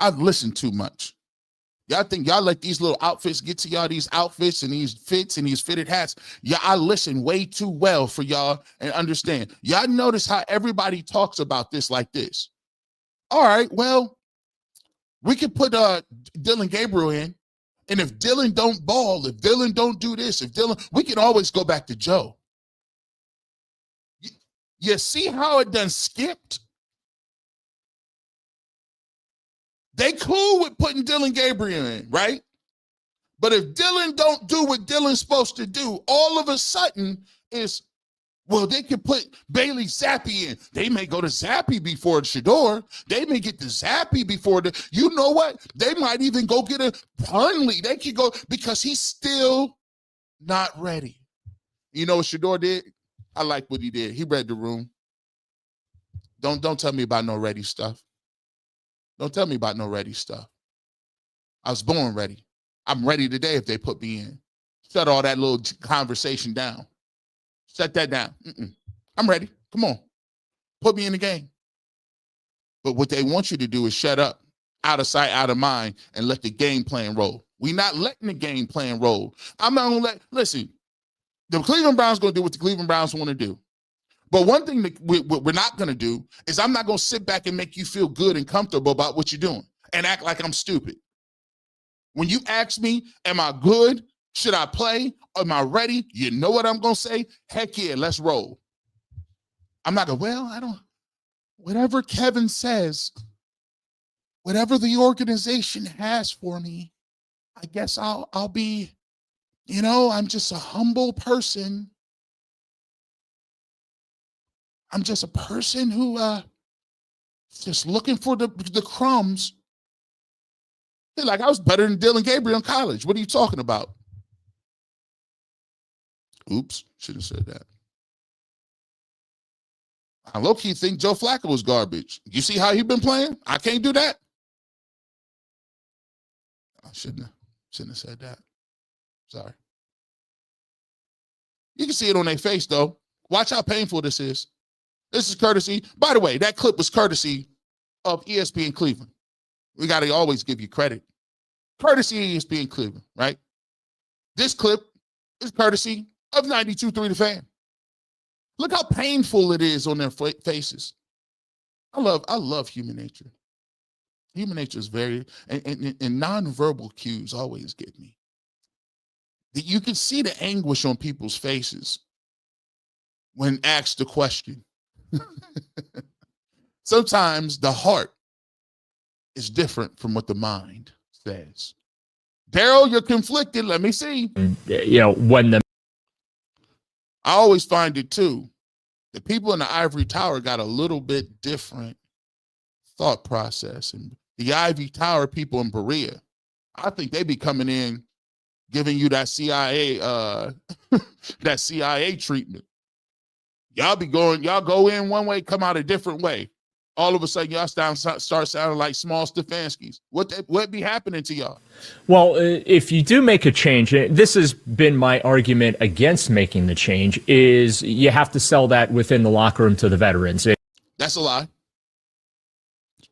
I've listened too much. Y'all think y'all let these little outfits get to y'all, these outfits and these fits and these fitted hats. Yeah, I listen way too well for y'all and understand. Y'all notice how everybody talks about this like this. All right, well, we could put Dylan Gabriel in, And if Dylan don't ball, if Dylan don't do this, if Dylan, we can always go back to Joe. You see how it done skipped? They cool with putting Dylan Gabriel in, right? But if Dylan don't do what Dylan's supposed to do, all of a sudden is, well, they can put Bailey Zappi in. They may go to Zappi before Shador. They may get to Zappi before the, you know what? They might even go get a Hunley. They could go, because he's still not ready. You know what Shador did? I like what he did. He read the room. Don't tell me about no ready stuff. Don't tell me about no ready stuff. I was born ready. I'm ready today if they put me in. Shut all that little conversation down. Shut that down. I'm ready. Come on. Put me in the game. But what they want you to do is shut up, out of sight, out of mind, and let the game plan roll. We're not letting the game plan roll. I'm not going to listen, the Cleveland Browns going to do what the Cleveland Browns want to do. But one thing that we're not going to do is I'm not going to sit back and make you feel good and comfortable about what you're doing and act like I'm stupid. When you ask me, am I good? Should I play? Am I ready? You know what I'm going to say? Heck yeah, let's roll. I'm not going, well, I don't, whatever Kevin says, whatever the organization has for me, I guess I'll be, you know, I'm just a humble person. I'm just a person who just looking for the crumbs. They're like, I was better than Dylan Gabriel in college. What are you talking about? Oops, should have said that. I low-key think Joe Flacco was garbage. You see how he been playing? I can't do that. I shouldn't have said that. Sorry. You can see it on their face, though. Watch how painful this is. This is courtesy. By the way, that clip was courtesy of ESPN Cleveland. We got to always give you credit. Courtesy of ESPN Cleveland, right? This clip is courtesy of 92.3 The Fan. Look how painful it is on their faces. I love human nature. Human nature is very, and nonverbal cues always get me. You can see the anguish on people's faces when asked a question. Sometimes the heart is different from what the mind says. Daryl, you're conflicted. Let me see. You know, when the I always find it too. The people in the ivory tower got a little bit different thought process. And the ivory tower people in Berea, I think they be coming in giving you that CIA that CIA treatment. Y'all go in one way, come out a different way. All of a sudden, y'all start sounding like small Stefanskis. What be happening to y'all? Well, if you do make a change, this has been my argument against making the change, is you have to sell that within the locker room to the veterans. That's a lie.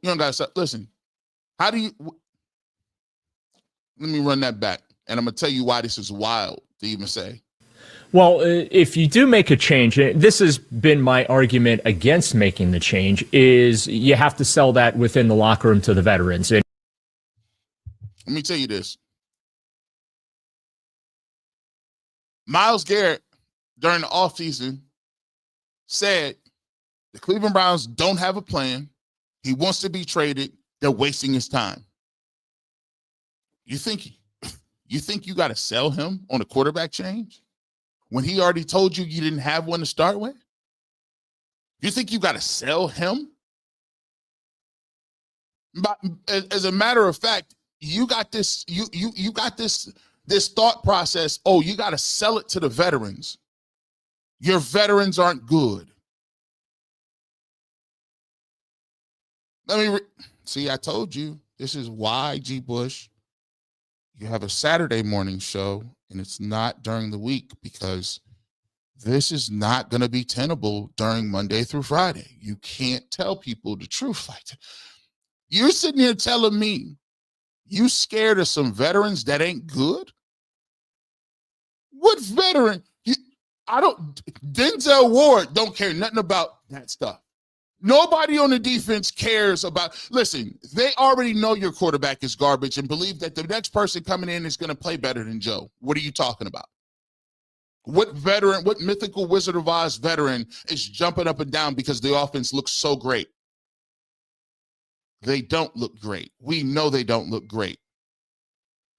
You don't got to listen. How do you? Let me run that back, and I'm gonna tell you why this is wild to even say. Well, if you do make a change, this has been my argument against making the change, is you have to sell that within the locker room to the veterans. Let me tell you this. Myles Garrett, during the offseason, said the Cleveland Browns don't have a plan. He wants to be traded. They're wasting his time. You think you got to sell him on a quarterback change when he already told you you didn't have one to start with? You think you got to sell him? But as a matter of fact, you got this. You got this thought process. Oh, you got to sell it to the veterans. Your veterans aren't good. Let me see. I told you this is why, G. Bush, you have a Saturday morning show, and it's not during the week, because this is not going to be tenable during Monday through Friday. You can't tell people the truth like that. You're sitting here telling me you scared of some veterans that ain't good? What veteran? Denzel Ward don't care nothing about that stuff. Nobody on the defense cares about. Listen, they already know your quarterback is garbage and believe that the next person coming in is going to play better than Joe. What are you talking about? What veteran, what mythical Wizard of Oz veteran is jumping up and down because the offense looks so great? They don't look great. We know they don't look great.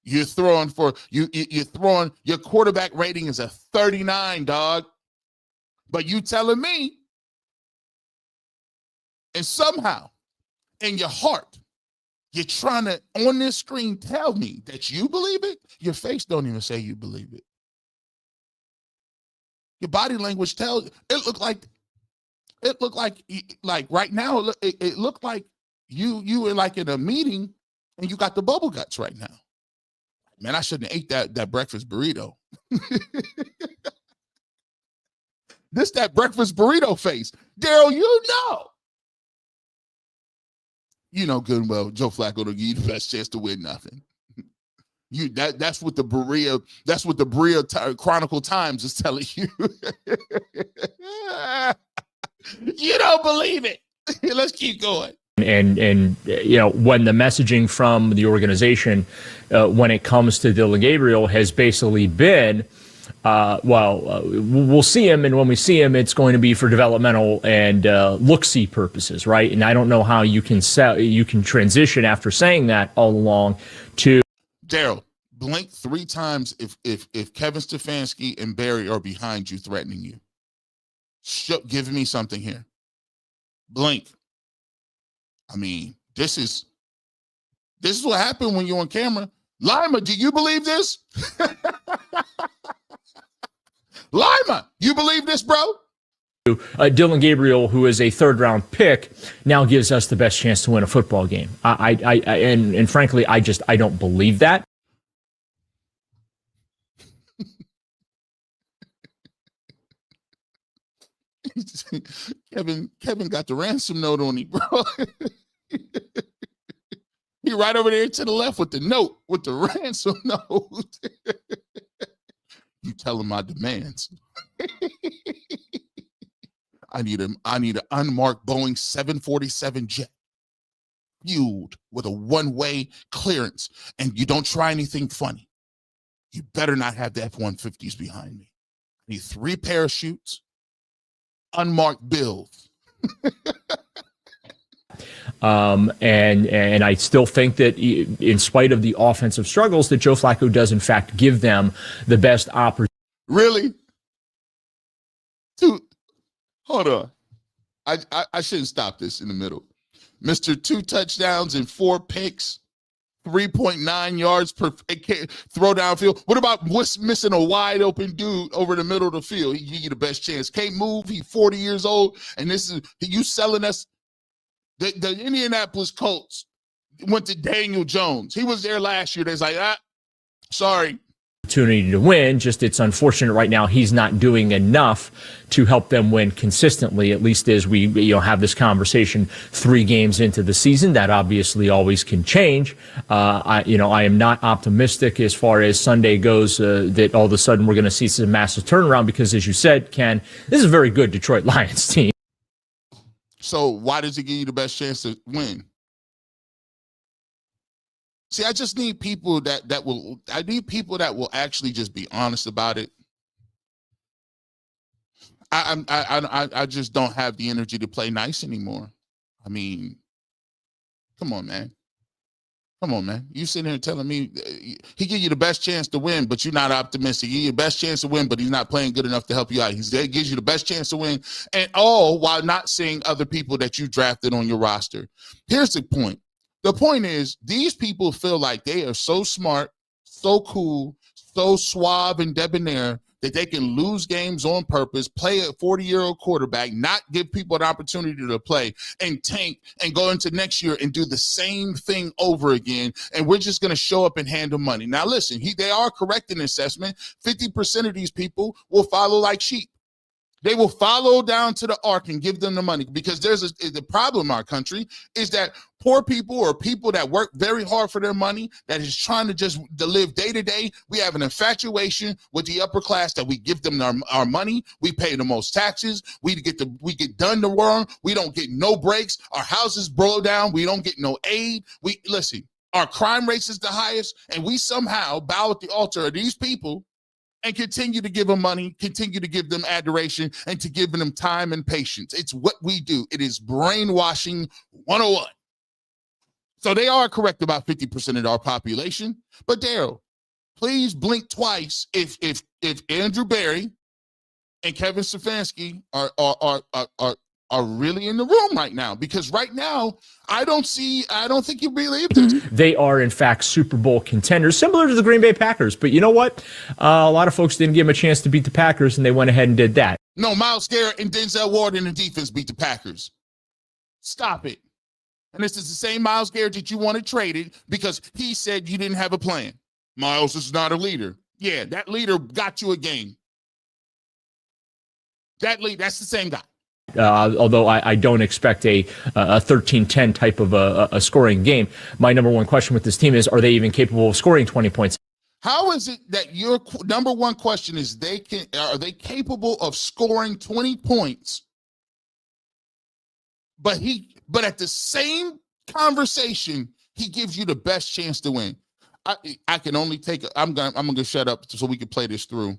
You're throwing for you're throwing, your quarterback rating is a 39, dog. But you telling me, and somehow in your heart, you're trying to on this screen tell me that you believe it? Your face don't even say you believe it. Your body language tells it looked like right now it looked like you were like in a meeting and you got the bubble guts right now. Man, I shouldn't have ate that breakfast burrito. That breakfast burrito face. Daryl, you know good and well Joe Flacco don't give you the best chance to win nothing. That's what the Berea Chronicle Times is telling you. You don't believe it. Let's keep going. And you know, when the messaging from the organization when it comes to Dylan Gabriel has basically been, we'll see him, and when we see him, it's going to be for developmental and look-see purposes, right? And I don't know how you can transition after saying that all along to Daryl, blink 3 times if Kevin Stefanski and Barry are behind you threatening you. Give me something here. Blink. I mean, this is what happened when you're on camera. Lima, do you believe this? Lima, you believe this, bro? Dylan Gabriel, who is a 3rd-round pick, now gives us the best chance to win a football game. And frankly, I don't believe that. Kevin got the ransom note on him, bro. He right over there to the left with the note, with the ransom note. You tell him my demands. I need an unmarked Boeing 747 jet, fueled with a one-way clearance, and you don't try anything funny. You better not have the F-150s behind me. I need 3 parachutes, unmarked bills. And I still think that in spite of the offensive struggles, that Joe Flacco does in fact give them the best opportunity. Really? Dude, hold on. I shouldn't stop this in the middle. Mr. 2 touchdowns and 4 picks, 3.9 yards per throw downfield. What about missing a wide open dude over the middle of the field? He give you the best chance. Can't move. He's 40 years old, and this is you selling us. The Indianapolis Colts went to Daniel Jones. He was there last year. They're like, sorry. Opportunity to win. Just it's unfortunate right now he's not doing enough to help them win consistently, at least as we have this conversation 3 games into the season. That obviously always can change. I am not optimistic as far as Sunday goes that all of a sudden we're going to see some massive turnaround because, as you said, Ken, this is a very good Detroit Lions team. So why does it give you the best chance to win? See, I just need people that will actually just be honest about it. I just don't have the energy to play nice anymore. I mean, come on, man. Come on, man. You sitting here telling me he give you the best chance to win, but you're not optimistic. He give you the best chance to win, but he's not playing good enough to help you out. He gives you the best chance to win, and all while not seeing other people that you drafted on your roster. Here's the point. The point is, these people feel like they are so smart, so cool, so suave and debonair that they can lose games on purpose, play a 40-year-old quarterback, not give people an opportunity to play, and tank and go into next year and do the same thing over again, and we're just going to show up and handle money. Now, listen, they are correct in assessment. 50% of these people will follow like sheep. They will follow down to the ark and give them the money, because the problem in our country is that poor people or people that work very hard for their money, that is trying to live day to day, we have an infatuation with the upper class that we give them our money. We pay the most taxes. We get done the wrong. We don't get no breaks. Our houses blow down. We don't get no aid. Listen, our crime rate is the highest, and we somehow bow at the altar of these people and continue to give them money, continue to give them adoration, and to give them time and patience. It's what we do. It is brainwashing 101. So they are correct about 50% of our population. But Daryl, please blink twice if Andrew Barry and Kevin Stefanski are really in the room right now, because right now I don't think you believe this. They are, in fact, Super Bowl contenders, similar to the Green Bay Packers. But you know what? A lot of folks didn't give them a chance to beat the Packers, and they went ahead and did that. No, Myles Garrett and Denzel Ward in the defense beat the Packers. Stop it. And this is the same Myles Garrett that you wanted traded because he said you didn't have a plan. Myles is not a leader. Yeah, that leader got you a game. That's the same guy. Although I don't expect a 13-10 type of a scoring game. My number one question with this team is, are they even capable of scoring 20 points? How is it that your number one question is are they capable of scoring 20 points? But at the same conversation, he gives you the best chance to win. I can only take. I'm gonna shut up so we can play this through,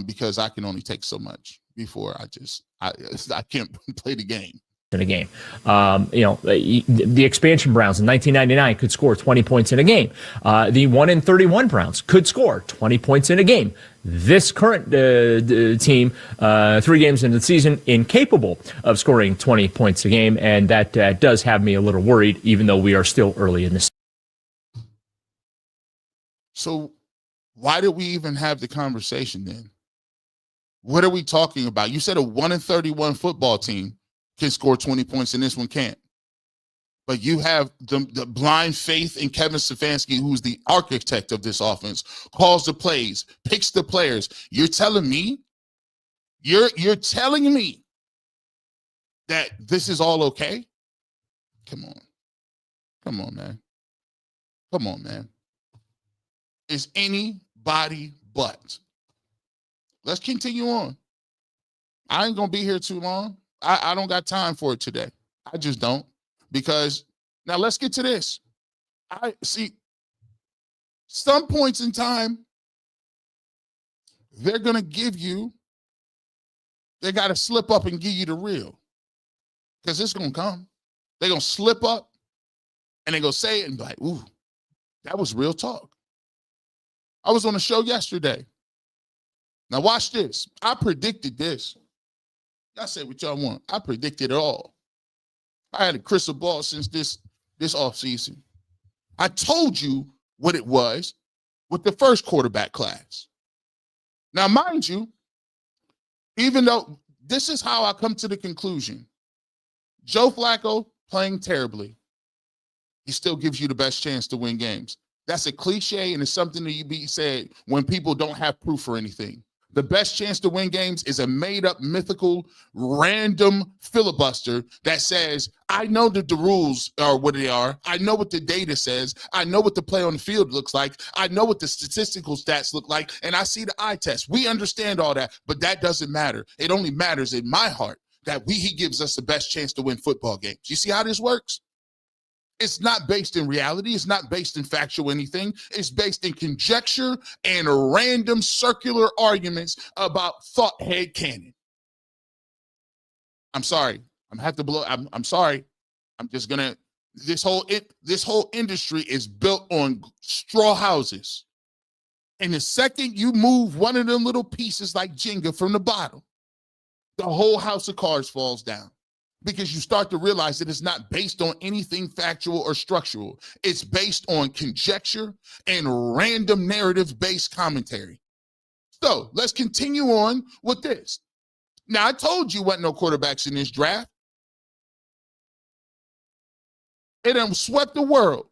because I can only take so much before I can't play the game. In a game, the expansion Browns in 1999 could score 20 points in a game. The 1-31 Browns could score 20 points in a game. This current team, 3 games into the season, incapable of scoring 20 points a game, and that does have me a little worried, even though we are still early in this. So why did we even have the conversation then? What are we talking about? You said a 1-31 football team can score 20 points and this one can't. But you have the blind faith in Kevin Stefanski, who's the architect of this offense, calls the plays, picks the players. You're telling me that this is all okay? Come on, man. Is anybody but. Let's continue on. I ain't going to be here too long. I don't got time for it today. I just don't. Because now let's get to this. I see some points in time, they're going to they got to slip up and give you the real. Because it's going to come. They're going to slip up and they're going to say it and be like, ooh, that was real talk. I was on a show yesterday. Now watch this. I predicted this. Y'all say what y'all want. I predicted it all. I had a crystal ball since this offseason. I told you what it was with the first quarterback class. Now, mind you, even though this is how I come to the conclusion, Joe Flacco playing terribly, he still gives you the best chance to win games. That's a cliche, and it's something that you be said when people don't have proof for anything. The best chance to win games is a made-up, mythical, random filibuster that says, I know that the rules are what they are. I know what the data says. I know what the play on the field looks like. I know what the statistical stats look like, and I see the eye test. We understand all that, but that doesn't matter. It only matters in my heart that he gives us the best chance to win football games. You see how this works? It's not based in reality. It's not based in factual anything. It's based in conjecture and random circular arguments about thought head canon. I'm sorry. I'm sorry. I'm just gonna. This whole industry is built on straw houses. And the second you move one of them little pieces like Jenga from the bottom, the whole house of cards falls down. Because you start to realize that it's not based on anything factual or structural. It's based on conjecture and random narrative-based commentary. So let's continue on with this. Now, I told you wasn't no quarterbacks in this draft. It done swept the world.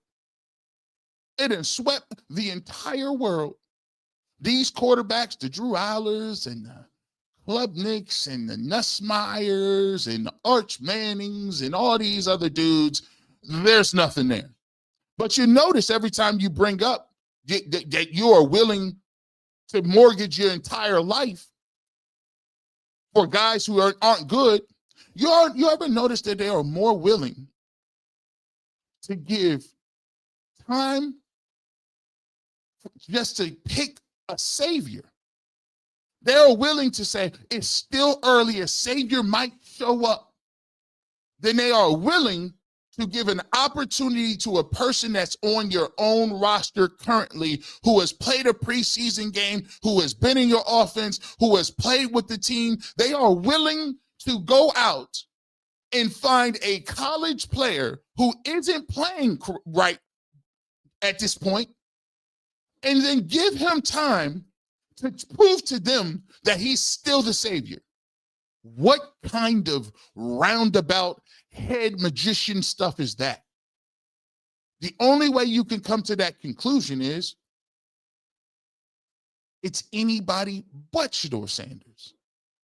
It done swept the entire world. These quarterbacks, the Drew Allers and Klubniks and the Nussmeyers and the Arch Mannings and all these other dudes, there's nothing there. But you notice every time you bring up that you are willing to mortgage your entire life for guys who aren't good, you ever notice that they are more willing to give time just to pick a savior? They're willing to say, it's still early, a savior might show up. Then they are willing to give an opportunity to a person that's on your own roster currently, who has played a preseason game, who has been in your offense, who has played with the team. They are willing to go out and find a college player who isn't playing right at this point, and then give him time to prove to them that he's still the savior. What kind of roundabout head magician stuff is that? The only way you can come to that conclusion is it's anybody but Shedeur Sanders.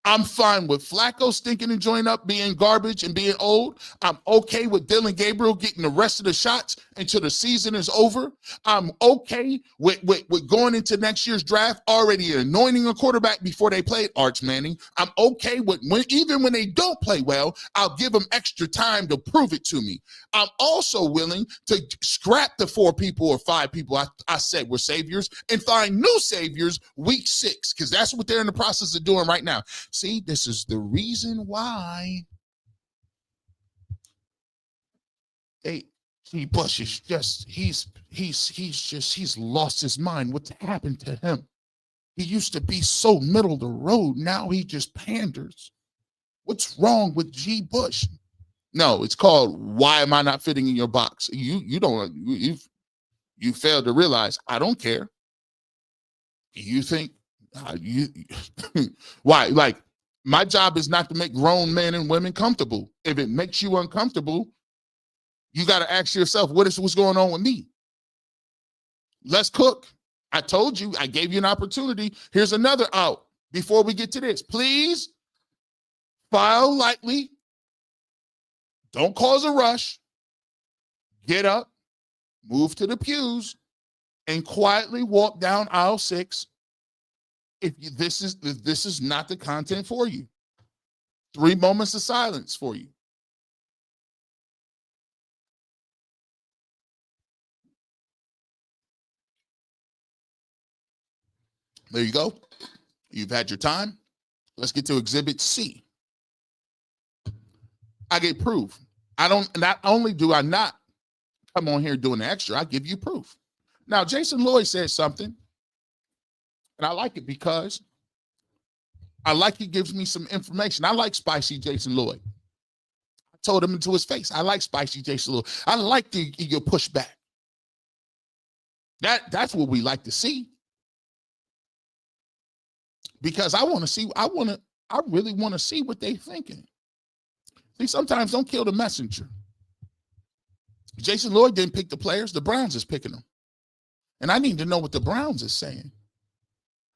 I'm fine with Flacco stinking and joining up, being garbage and being old. I'm okay with Dylan Gabriel getting the rest of the shots until the season is over. I'm okay with going into next year's draft already anointing a quarterback before they played Arch Manning. I'm okay with even when they don't play well, I'll give them extra time to prove it to me. I'm also willing to scrap the 4 people or 5 people I said were saviors and find new saviors week 6, because that's what they're in the process of doing right now. See, this is the reason why G. Bush is just, he's lost his mind. What's happened to him? He used to be so middle of the road. Now he just panders. What's wrong with G. Bush? No, it's called, why am I not fitting in your box? You failed to realize, I don't care. You think, why? Like, my job is not to make grown men and women comfortable. If it makes you uncomfortable, you got to ask yourself, what's going on with me? Let's cook. I told you, I gave you an opportunity. Here's another out before we get to this. Please file lightly. Don't cause a rush. Get up, move to the pews, and quietly walk down aisle 6. If this is not the content for you. 3 moments of silence for you. There you go. You've had your time. Let's get to Exhibit C. I get proof. Not only do I not come on here doing the extra, I give you proof. Now, Jason Lloyd said something, and I like it because I like he gives me some information. I like spicy Jason Lloyd. I told him into his face, I like spicy Jason Lloyd. I like your pushback. That's what we like to see. Because I really want to see what they're thinking. See, sometimes don't kill the messenger. Jason Lloyd didn't pick the players. The Browns is picking them. And I need to know what the Browns is saying.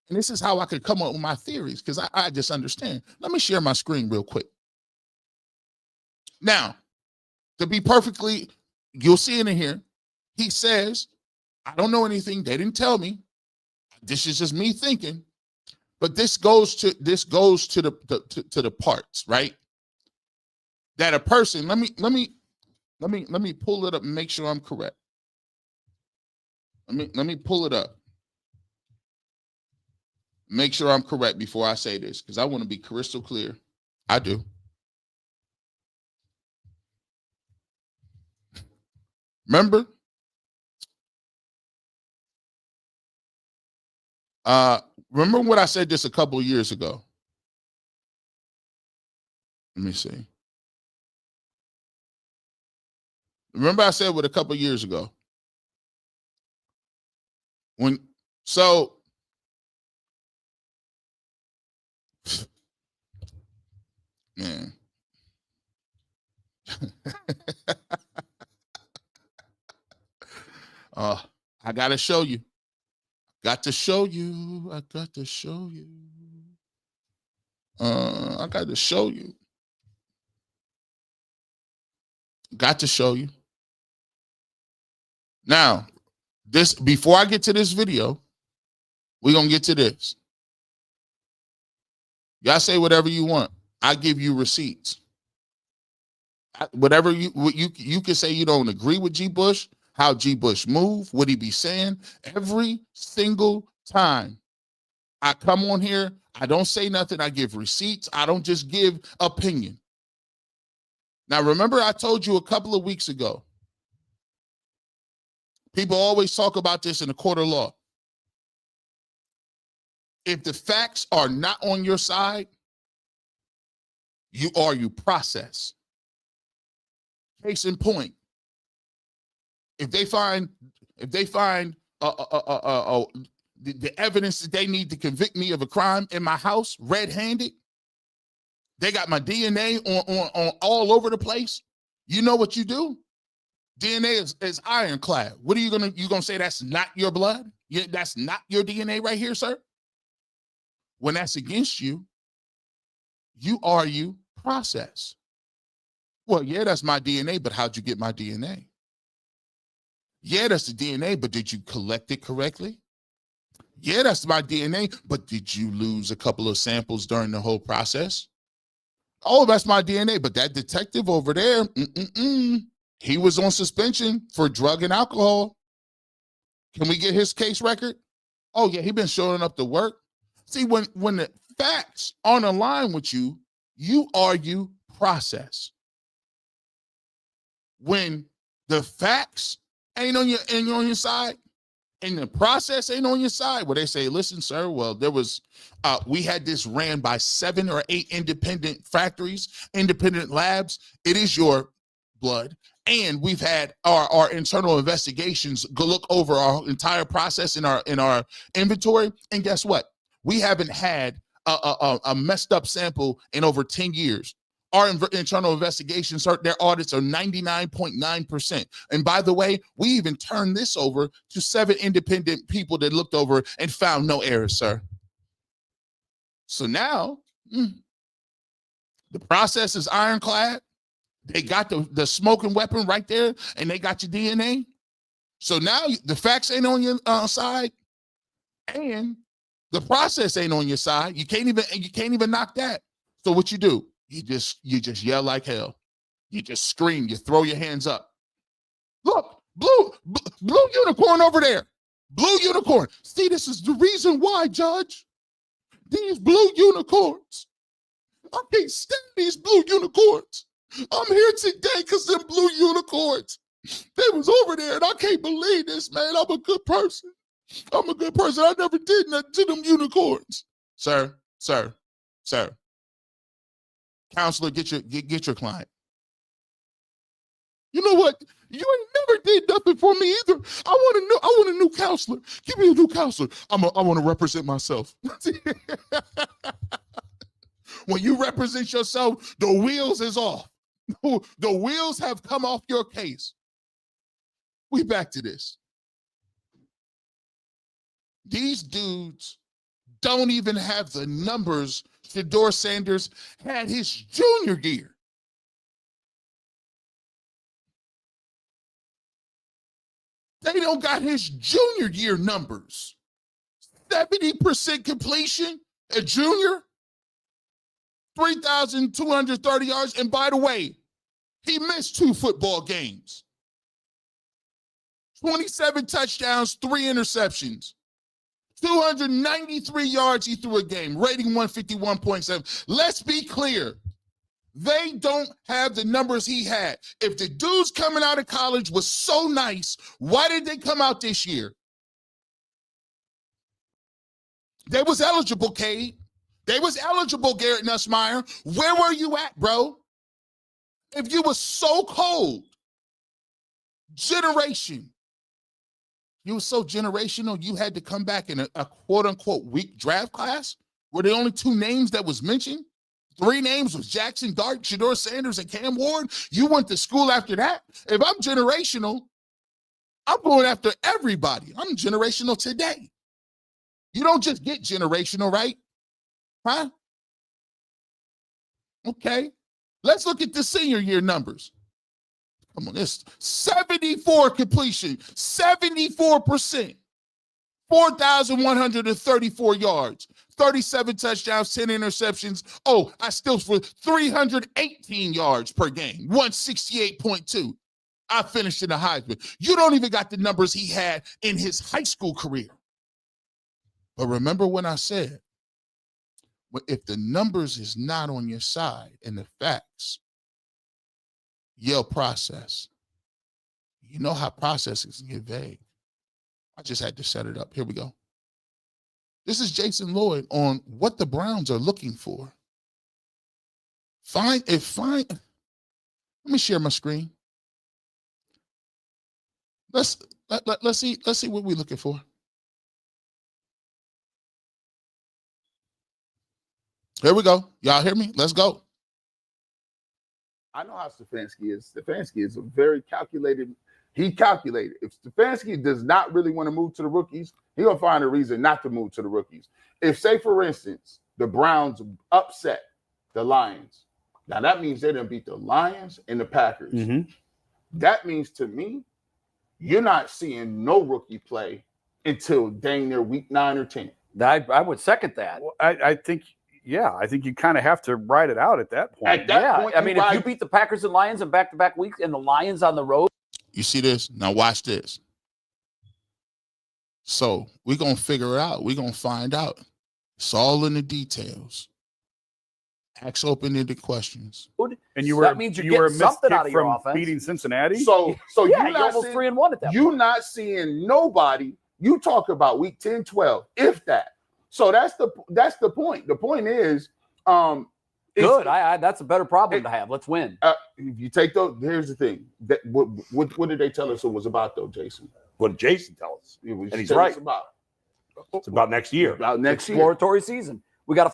And this is how I could come up with my theories, because I just understand. Let me share my screen real quick. Now, to be perfectly, you'll see it in here. He says, I don't know anything. They didn't tell me. This is just me thinking. But this goes to the parts, right? That a person, let me pull it up and make sure I'm correct. Let me pull it up. Make sure I'm correct before I say this, because I want to be crystal clear. I do. Remember? Remember what I said just a couple of years ago? Let me see. Remember I said what a couple of years ago? Man. I got to show you. I got to show you. I got to show you. Got to show you. Now, this before I get to this video, we're going to get to this. Y'all say whatever you want. I give you receipts. Whatever you can say you don't agree with G. Bush, how G. Bush move, what he be saying. Every single time I come on here, I don't say nothing. I give receipts. I don't just give opinion. Now, remember I told you a couple of weeks ago, people always talk about this in the court of law. If the facts are not on your side, you process. Case in point, if they find the evidence that they need to convict me of a crime in my house, red-handed, they got my DNA on all over the place. You know what you do? DNA is ironclad. What are you gonna say? That's not your blood? That's not your DNA right here, sir? When that's against you, you argue, process. Well, yeah, that's my DNA, but how'd you get my DNA? Yeah, that's the DNA, but did you collect it correctly? Yeah, that's my DNA, but did you lose a couple of samples during the whole process? Oh, that's my DNA, but that detective over there, he was on suspension for drug and alcohol. Can we get his case record? Oh, yeah, he been showing up to work. See, when the facts aren't aligned with you, you argue, process. When the facts ain't on your side, and the process ain't on your side, where they say, listen, sir, well, there was, we had this ran by 7 or 8 independent factories, independent labs. It is your blood. And we've had our internal investigations go look over our entire process in our inventory. And guess what? We haven't had a messed up sample in over 10 years. Our internal investigations, their audits are 99.9%. And by the way, we even turned this over to 7 independent people that looked over and found no errors, sir. So now, the process is ironclad. They got the smoking weapon right there, and they got your DNA. So now the facts ain't on your side, and the process ain't on your side. You can't even knock that. So what you do? You just yell like hell. You just scream. You throw your hands up. Look, blue unicorn over there. Blue unicorn. See, this is the reason why, Judge. These blue unicorns. I can't stand these blue unicorns. I'm here today because them blue unicorns. They was over there, and I can't believe this, man. I'm a good person. I never did nothing to them unicorns. Sir. Counselor, get your client. You know what? You ain't never did nothing for me either. I want a new counselor. Give me a new counselor. I want to represent myself. When you represent yourself, the wheels is off. The wheels have come off your case. We back to this. These dudes don't even have the numbers Shedeur Sanders had his junior year. They don't got his junior year numbers. 70% completion at junior, 3,230 yards. And by the way, he missed 2 football games. 27 touchdowns, 3 interceptions. 293 yards he threw a game, rating 151.7. Let's be clear. They don't have the numbers he had. If the dudes coming out of college was so nice, why did they come out this year? They was eligible, Cade. They was eligible, Garrett Nussmeier. Where were you at, bro? If you were so cold, generation, you were so generational, you had to come back in a quote-unquote weak draft class where the only 2 names that was mentioned, 3 names was Jackson Dart, Shedeur Sanders, and Cam Ward. You went to school after that. If I'm generational, I'm going after everybody. I'm generational today. You don't just get generational, right? Huh? Okay. Let's look at the senior year numbers. Come on, this 74 completion, 74%, 4,134 yards, 37 touchdowns, 10 interceptions. Oh, I still for 318 yards per game, 168.2. I finished in the Heisman. You don't even got the numbers he had in his high school career. But remember when I said, if the numbers is not on your side and the facts, Yale process. You know how processes get vague. I just had to set it up. Here we go. This is Jason Lloyd on what the Browns are looking for. Let me share my screen. Let's see what we're looking for. Here we go. Y'all hear me? Let's go. I know how Stefanski is. Stefanski is a very calculated. He calculated. If Stefanski does not really want to move to the rookies, he's going to find a reason not to move to the rookies. If, say, for instance, the Browns upset the Lions, now that means they didn't beat the Lions and the Packers. Mm-hmm. That means to me, you're not seeing no rookie play until dang near week 9 or 10. I would second that. Well, I think you kind of have to ride it out at that point. At that point, I mean, if you beat the Packers and Lions in back-to-back weeks and the Lions on the road. You see this? Now watch this. So we're going to figure it out. We're going to find out. It's all in the details. Ask open-ended questions. And you were that means you were something out of your offense. Beating Cincinnati. So yeah, you're almost 3-1 at that point. You're not seeing nobody. You talk about week 10, 12, if that. So that's the point. The point is, good. That's a better problem to have. Let's win. If you take those, here's the thing. What did they tell us it was about, though, Jason? What did Jason tell us? And he's right. It's about next year. About next exploratory season. We got to.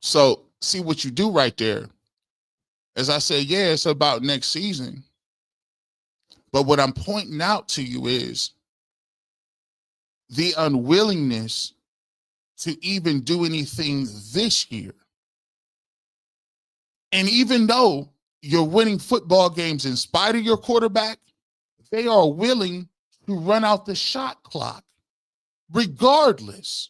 So see what you do right there. As I say, yeah, it's about next season. But what I'm pointing out to you is the unwillingness to even do anything this year. And even though you're winning football games in spite of your quarterback, they are willing to run out the shot clock regardless.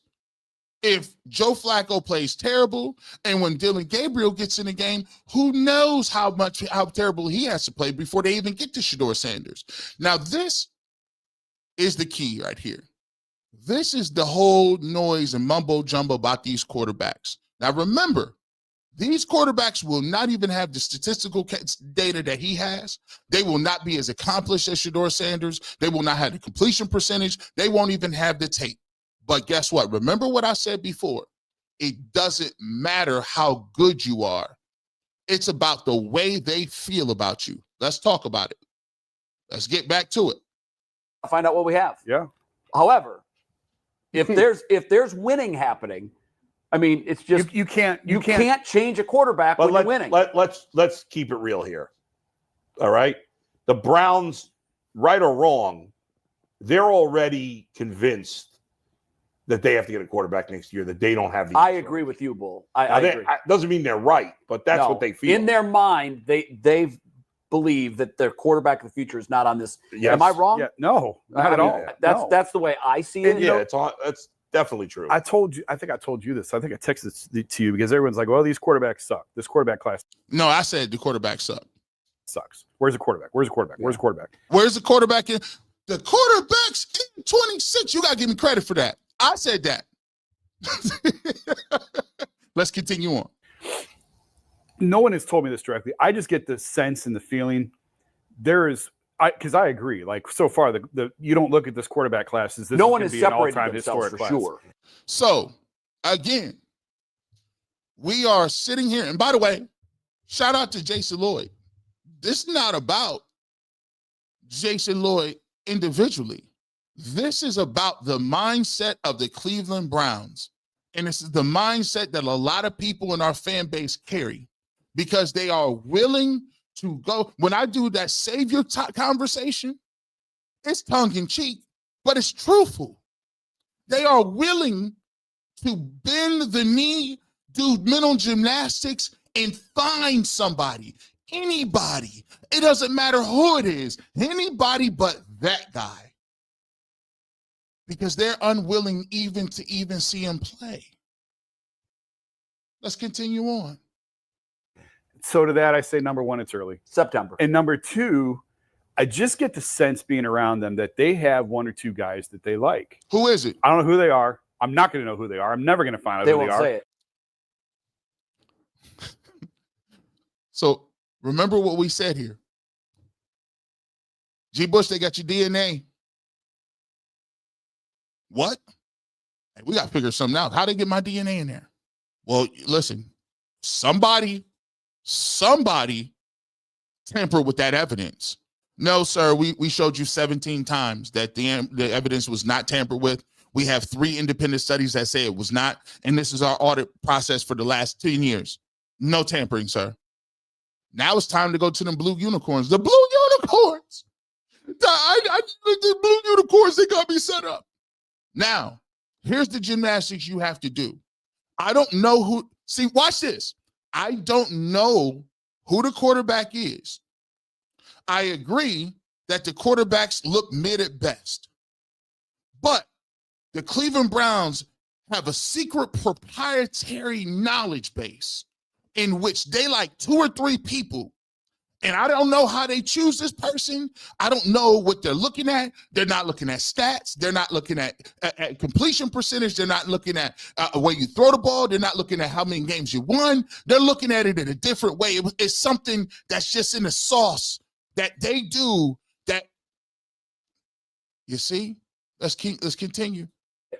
If Joe Flacco plays terrible and when Dylan Gabriel gets in the game, who knows how terrible he has to play before they even get to Shedeur Sanders. Now, this is the key right here. This is the whole noise and mumbo jumbo about these quarterbacks. Now, remember, these quarterbacks will not even have the statistical data that he has. They will not be as accomplished as Shedeur Sanders. They will not have the completion percentage. They won't even have the tape. But guess what? Remember what I said before. It doesn't matter how good you are. It's about the way they feel about you. Let's talk about it. Let's get back to it. I'll find out what we have. Yeah. However, if there's winning happening, I mean, it's just you can't change a quarterback when you're winning. Let's keep it real here. All right. The Browns, right or wrong, they're already convinced that they have to get a quarterback next year, that they don't have the I agree with you, Bull. I agree. Doesn't mean they're right, but that's what they feel. In their mind, they believe that their quarterback of the future is not on this. Yes. Am I wrong? Yeah, no, not at all. That's the way I see it. Yeah, it's definitely true. I think I told you this. I think I texted it to you because everyone's like, well, these quarterbacks suck. This quarterback class. No, I said the quarterback sucks. Where's the quarterback? Where's the quarterback? Where's the quarterback? Where's the quarterback? The quarterback's in 26. You got to give me credit for that. I said that. Let's continue on. No one has told me this directly. I just get the sense and the feeling because I agree. Like so far, the you don't look at this quarterback class as this. No one has separated all-time themselves historic for class. sure. So again, we are sitting here, and by the way, shout out to Jason Lloyd. This is not about Jason Lloyd individually. This is about the mindset of the Cleveland Browns. And this is the mindset that a lot of people in our fan base carry because they are willing to go. When I do that savior conversation, it's tongue in cheek, but it's truthful. They are willing to bend the knee, do mental gymnastics and find somebody, anybody. It doesn't matter who it is, anybody but that guy. Because they're unwilling even to see him play. Let's continue on. So to that, I say number one, it's early. September. And number two, I just get the sense being around them that they have one or two guys that they like. Who is it? I don't know who they are. I'm not going to know who they are. I'm never going to find out They who they won't are. say it. So remember what we said here. G. Bush, they got your DNA. What? Hey, we got to figure something out. How they get my DNA in there? Well, listen, somebody tampered with that evidence. No, sir, we showed you 17 times that the evidence was not tampered with. We have 3 independent studies that say it was not, and this is our audit process for the last 10 years. No tampering, sir. Now it's time to go to them blue unicorns. The blue unicorns. The blue unicorns, they got me set up. Now, here's the gymnastics you have to do. I don't know who. See, watch this. I don't know who the quarterback is. I agree that the quarterbacks look mid at best. But the Cleveland Browns have a secret proprietary knowledge base in which they like 2 or 3 people. And I don't know how they choose this person. I don't know what they're looking at. They're not looking at stats. They're not looking at completion percentage. They're not looking at where you throw the ball. They're not looking at how many games you won. They're looking at it in a different way. It's something that's just in the sauce that they do that, you see? Let's continue.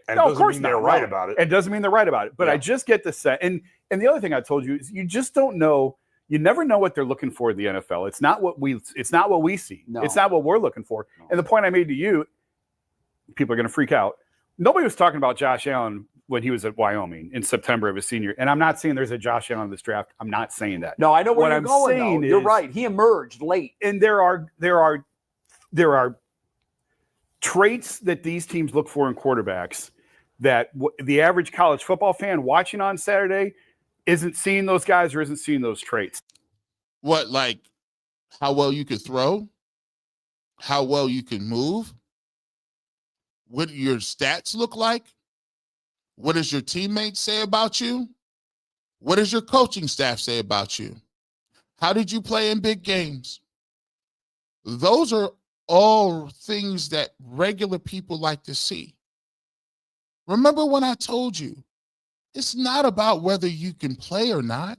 And No, it of doesn't course mean not. they're right about it. It doesn't mean they're right about it. But Yeah. I just get the set. And the other thing I told you is you just don't know. You never know what they're looking for in the NFL. It's not what we see. No. It's not what we're looking for. No. And the point I made to you, people are going to freak out. Nobody was talking about Josh Allen when he was at Wyoming in September of his senior. And I'm not saying there's a Josh Allen in this draft. I'm not saying that. No, I know where What you're I'm going, saying though. You're is- right. He emerged late. And there are traits that these teams look for in quarterbacks that the average college football fan watching on Saturday isn't seeing those guys or isn't seeing those traits. What, like how well you can throw? How well you can move? What do your stats look like? What does your teammates say about you? What does your coaching staff say about you? How did you play in big games? Those are all things that regular people like to see. Remember when I told you, it's not about whether you can play or not.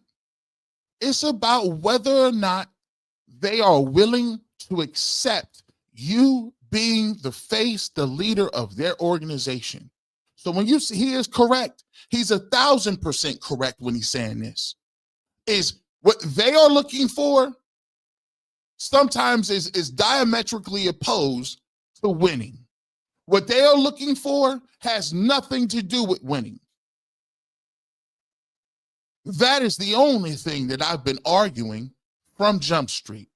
It's about whether or not they are willing to accept you being the face, the leader of their organization. So when you see, he is correct. He's 1,000% correct when he's saying this. Is what they are looking for sometimes is diametrically opposed to winning. What they are looking for has nothing to do with winning. That is the only thing that I've been arguing from Jump Street.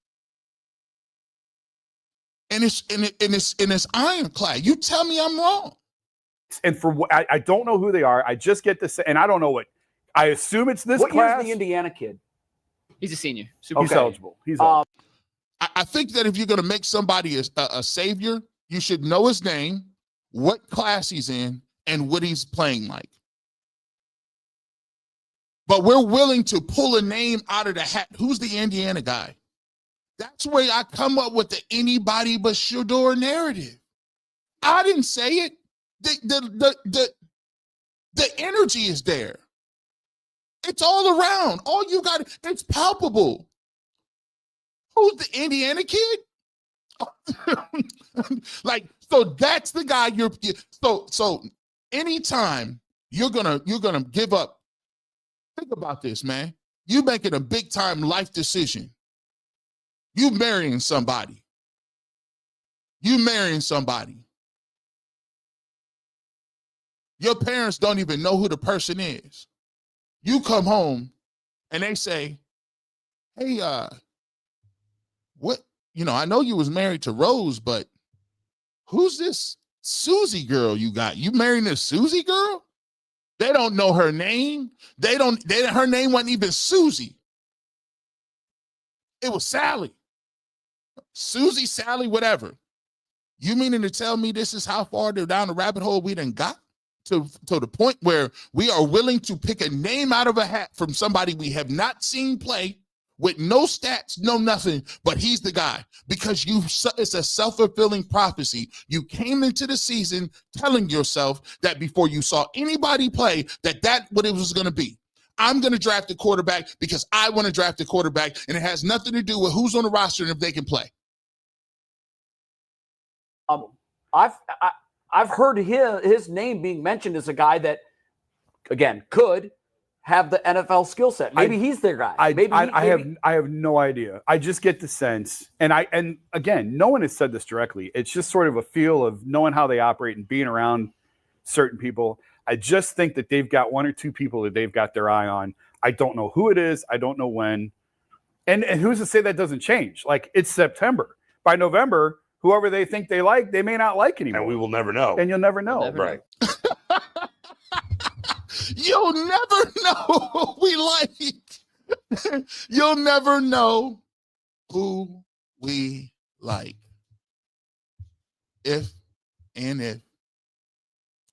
And it's ironclad. You tell me I'm wrong. And I don't know who they are. I just get this, and I don't know what. I assume it's this What class. year's the Indiana kid? He's a senior. He's Okay. eligible. He's eligible. I think that if you're going to make somebody a savior, you should know his name, what class he's in, and what he's playing like. But we're willing to pull a name out of the hat. Who's the Indiana guy? That's where I come up with the anybody but Shador narrative. I didn't say it. The energy is there. It's all around. All you got, it's palpable. Who's the Indiana kid? So that's the guy so anytime you're gonna give up. Think about this, man. You making a big time life decision. You marrying somebody. Your parents don't even know who the person is. You come home and they say, hey, what, I know you was married to Rose, but who's this Susie girl you got? You marrying this Susie girl? They don't know her name. Her name wasn't even Susie. It was Sally. Susie, Sally, whatever. You meaning to tell me this is how far down the rabbit hole we done got? To the point where we are willing to pick a name out of a hat from somebody we have not seen play with no stats, no nothing, but he's the guy. Because it's a self-fulfilling prophecy. You came into the season telling yourself that before you saw anybody play, that what it was going to be. I'm going to draft a quarterback because I want to draft a quarterback, and it has nothing to do with who's on the roster and if they can play. I've heard his name being mentioned as a guy that, again, could have the NFL skill set. Maybe he's their guy. I have no idea. I just get the sense, and again, no one has said this directly. It's just sort of a feel of knowing how they operate and being around certain people. I just think that they've got one or two people that they've got their eye on. I don't know who it is. I don't know when. And who's to say that doesn't change? Like, it's September. By November, whoever they think they like, they may not like anymore. And we will never know. And you'll never know. Right. You'll never know who we like. You'll never know who we like. If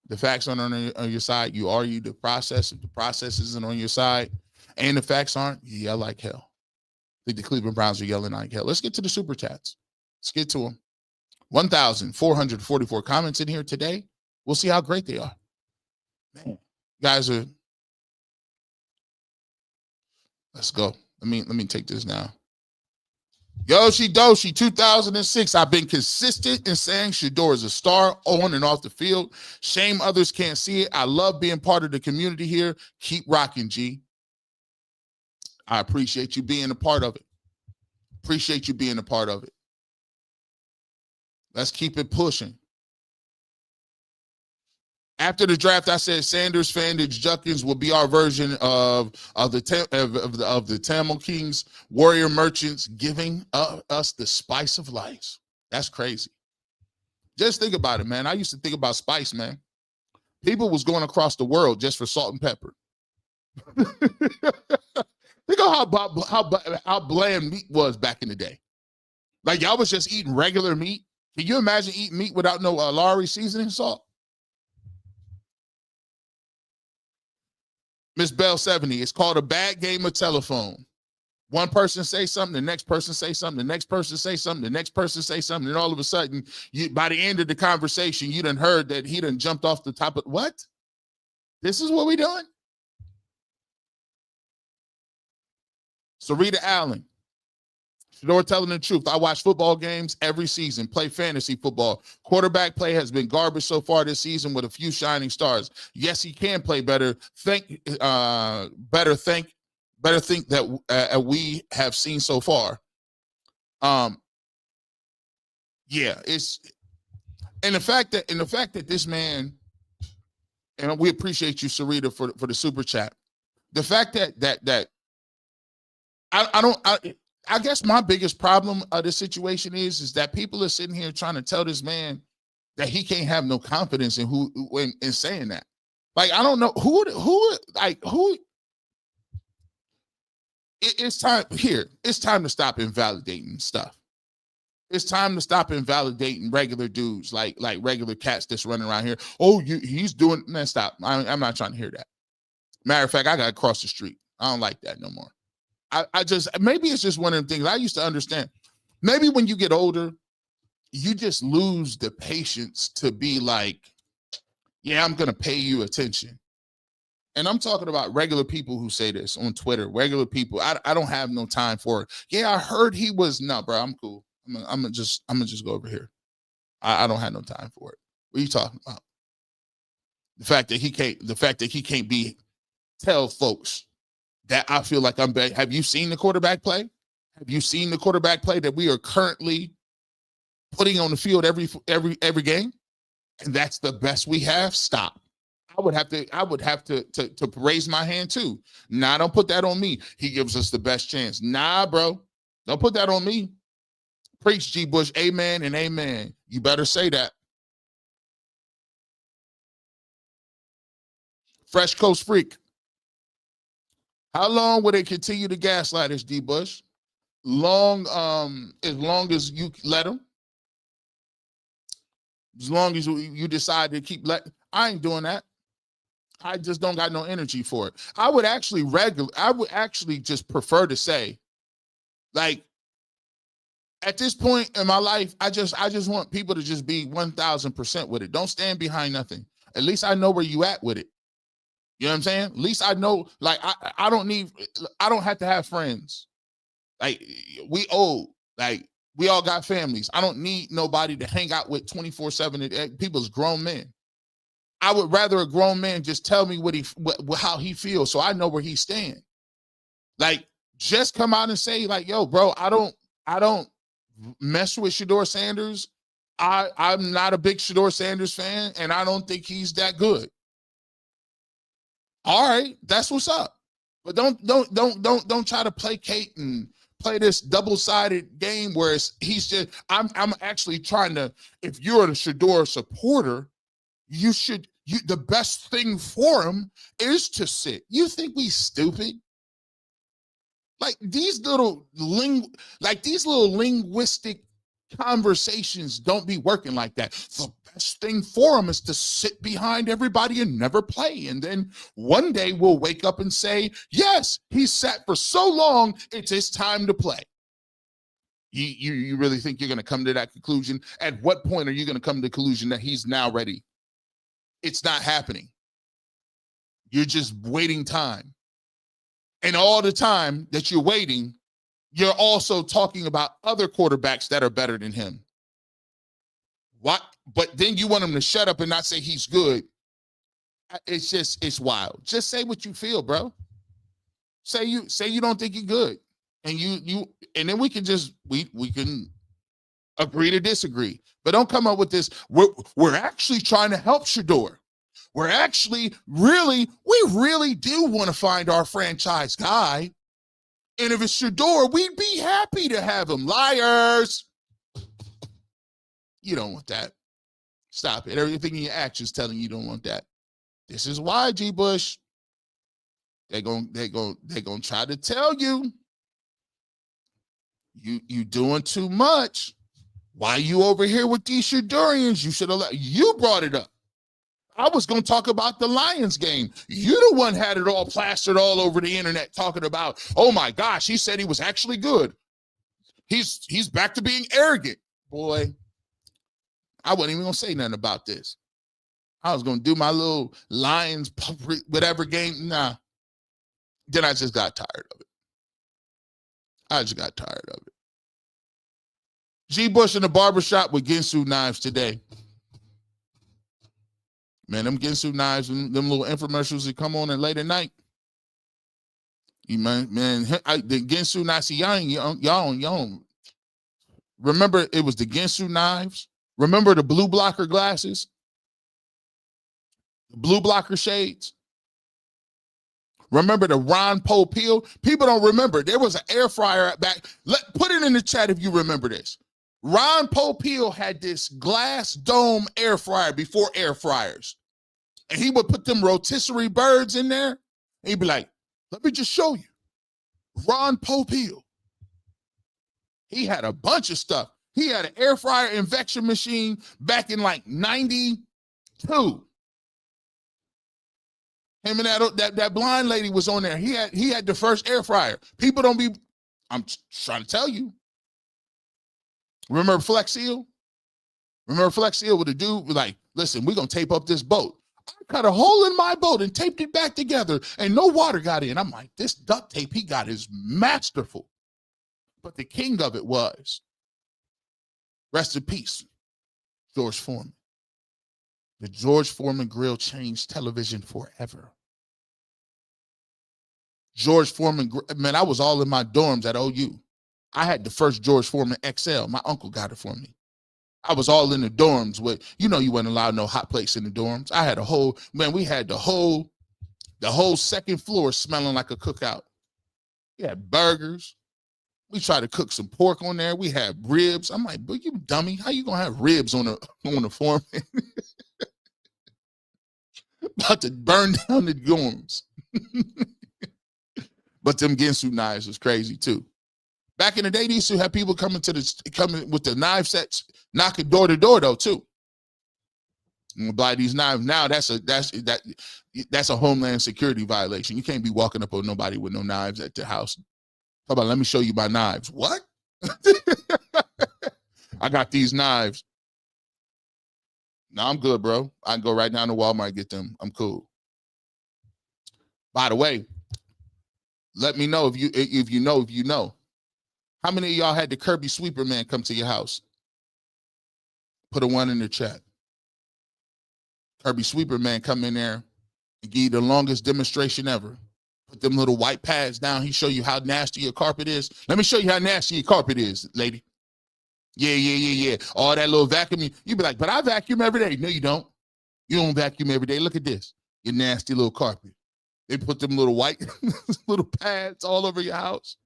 the facts aren't on your side, you argue the process. If the process isn't on your side and the facts aren't, you yell like hell. I think the Cleveland Browns are yelling like hell. Let's get to the super chats. Let's get to them. 1,444 comments in here today. We'll see how great they are. Man, guys are. Let's go. Let me take this now. Yoshi Doshi 2006. I've been consistent in saying Shador is a star on and off the field. Shame others can't see it. I love being part of the community here. Keep rocking, G. I appreciate you being a part of it. Appreciate you being a part of it. Let's keep it pushing. After the draft, I said Sanders, Fandage, Juckins will be our version of the Tamil Kings, warrior merchants, giving us the spice of life. That's crazy. Just think about it, man. I used to think about spice, man. People was going across the world just for salt and pepper. Think of how bland meat was back in the day. Like, y'all was just eating regular meat. Can you imagine eating meat without no Lowry seasoning salt? Miss Bell 70, it's called a bad game of telephone. One person say something, the next person say something, the next person say something, the next person say something, and all of a sudden, by the end of the conversation, you done heard that he done jumped off the top of, what? This is what we doing? Sarita Allen, Shador telling the truth. I watch football games every season, play fantasy football. Quarterback play has been garbage so far this season with a few shining stars. Yes, he can play better. Better think that we have seen so far. Yeah, it's and the fact that this man, and we appreciate you, Sarita, for the super chat. The fact that I guess my biggest problem of this situation is that people are sitting here trying to tell this man that he can't have no confidence in in saying that. Like, I don't know who it's time here. It's time to stop invalidating stuff. It's time to stop invalidating regular dudes like regular cats that's running around here. Oh, he's doing, man, stop. I'm not trying to hear that. Matter of fact, I got to cross the street. I don't like that no more. I just, maybe it's just one of them things I used to understand. Maybe when you get older, you just lose the patience to be like, yeah, I'm going to pay you attention. And I'm talking about regular people who say this on Twitter, regular people. I don't have no time for it. Yeah, I heard he was, no, bro, I'm cool. I'm gonna just go over here. I don't have no time for it. What are you talking about? The fact that he can't tell folks that I feel like I'm bad. Have you seen the quarterback play? Have you seen the quarterback play that we are currently putting on the field every game? And that's the best we have? Stop. I would have to raise my hand too. Nah, don't put that on me. He gives us the best chance. Nah, bro. Don't put that on me. Preach, G. Bush. Amen and amen. You better say that. Fresh Coast Freak. How long will they continue to gaslight us, D. Bush? As long as you let them. As long as you decide to keep I ain't doing that. I just don't got no energy for it. I would actually just prefer to say, like, at this point in my life, I just want people to just be 1,000% with it. Don't stand behind nothing. At least I know where you at with it. You know what I'm saying? At least I know, like, I don't have to have friends. Like, we old, like, we all got families. I don't need nobody to hang out with 24/7. People's grown men. I would rather a grown man just tell me how he feels, so I know where he stands. Like, just come out and say, like, yo, bro, I don't mess with Shedeur Sanders. I'm not a big Shedeur Sanders fan, and I don't think he's that good. All right, that's what's up. But don't try to placate and play this double-sided game where I'm actually trying to, if you're a Shedeur supporter, the best thing for him is to sit. You think we stupid? Like these little linguistic conversations don't be working like that. The best thing for him is to sit behind everybody and never play. And then one day we'll wake up and say, yes, he sat for so long, it's his time to play. You really think you're going to come to that conclusion? At what point are you going to come to the conclusion that he's now ready? It's not happening. You're just waiting time. And all the time that you're waiting, you're also talking about other quarterbacks that are better than him. What? But then you want him to shut up and not say he's good. It's wild. Just say what you feel, bro. Say you don't think you're good. And and then we can we can agree to disagree. But don't come up with this. We're actually trying to help Shador. We're actually we really do want to find our franchise guy. And if it's Shador, we'd be happy to have him. Liars. You don't want that. Stop it. Everything in your actions telling you don't want that. This is why, G. Bush. They're gonna try to tell you. You doing too much. Why you over here with these Shadorians? You should have you brought it up. I was going to talk about the Lions game. You the one had it all plastered all over the internet talking about, oh my gosh, he said he was actually good. He's back to being arrogant. Boy, I wasn't even going to say nothing about this. I was going to do my little Lions whatever game. Nah. Then I just got tired of it. G. Bush in the barbershop with Ginsu knives today. Man, them Ginsu knives and them little infomercials that come on at late at night. The Ginsu knives, y'all. Remember, it was the Ginsu knives. Remember the blue blocker glasses? The blue blocker shades? Remember the Ron Poe peel? People don't remember. There was an air fryer back. Put it in the chat if you remember this. Ron Popeil had this glass dome air fryer before air fryers. And he would put them rotisserie birds in there. And he'd be like, let me just show you. Ron Popeil. He had a bunch of stuff. He had an air fryer injection machine back in like 92. Him and that blind lady was on there. He had the first air fryer. People don't be, I'm trying to tell you. Remember Flex Seal? Remember Flex Seal with the dude was like, listen, we're going to tape up this boat. I cut a hole in my boat and taped it back together and no water got in. I'm like, this duct tape he got is masterful. But the king of it was, rest in peace, George Foreman. The George Foreman grill changed television forever. George Foreman, man, I was all in my dorms at OU. I had the first George Foreman XL. My uncle got it for me. I was all in the dorms with, you wasn't allowed no hot plates in the dorms. I had we had the whole second floor smelling like a cookout. We had burgers. We tried to cook some pork on there. We had ribs. I'm like, but you dummy, how you gonna have ribs on the Foreman? about to burn down the dorms. But them Ginsu knives was crazy too. Back in the day, they used to have people coming with the knife sets, knocking door to door though too. And buy these knives now. That's a homeland security violation. You can't be walking up on nobody with no knives at their house. How about let me show you my knives? What? I got these knives. No, I'm good, bro. I can go right down to Walmart and get them. I'm cool. By the way, let me know if you know. How many of y'all had the Kirby Sweeper man come to your house? Put a 1 in the chat. Kirby Sweeper man come in there and give you the longest demonstration ever. Put them little white pads down. He show you how nasty your carpet is. Let me show you how nasty your carpet is, lady. Yeah. All that little vacuuming. You be like, but I vacuum every day. No, you don't. You don't vacuum every day. Look at this. Your nasty little carpet. They put them little white little pads all over your house.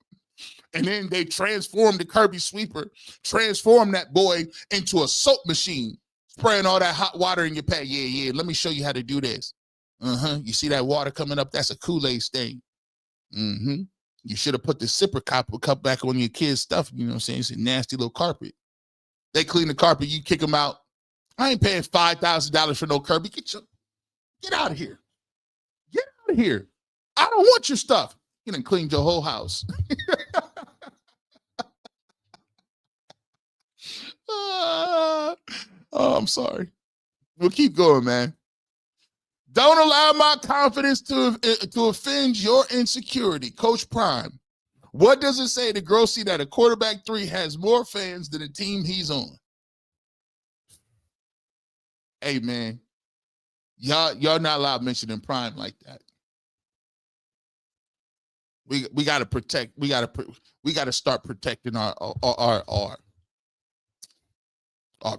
And then they transform the Kirby Sweeper, transform that boy into a soap machine, spraying all that hot water in your pad. Yeah. Let me show you how to do this. You see that water coming up? That's a Kool-Aid stain. You should have put the zipper cup back on your kid's stuff. You know what I'm saying? It's a nasty little carpet. They clean the carpet, you kick them out. I ain't paying $5,000 for no Kirby. Get out of here. Get out of here. I don't want your stuff. You done cleaned your whole house. I'm sorry. We'll keep going, man. Don't allow my confidence to offend your insecurity. Coach Prime. What does it say to Grossy that a quarterback 3 has more fans than the team he's on? Hey, man. Y'all not allowed mentioning Prime like that. We got to protect. We got to start protecting our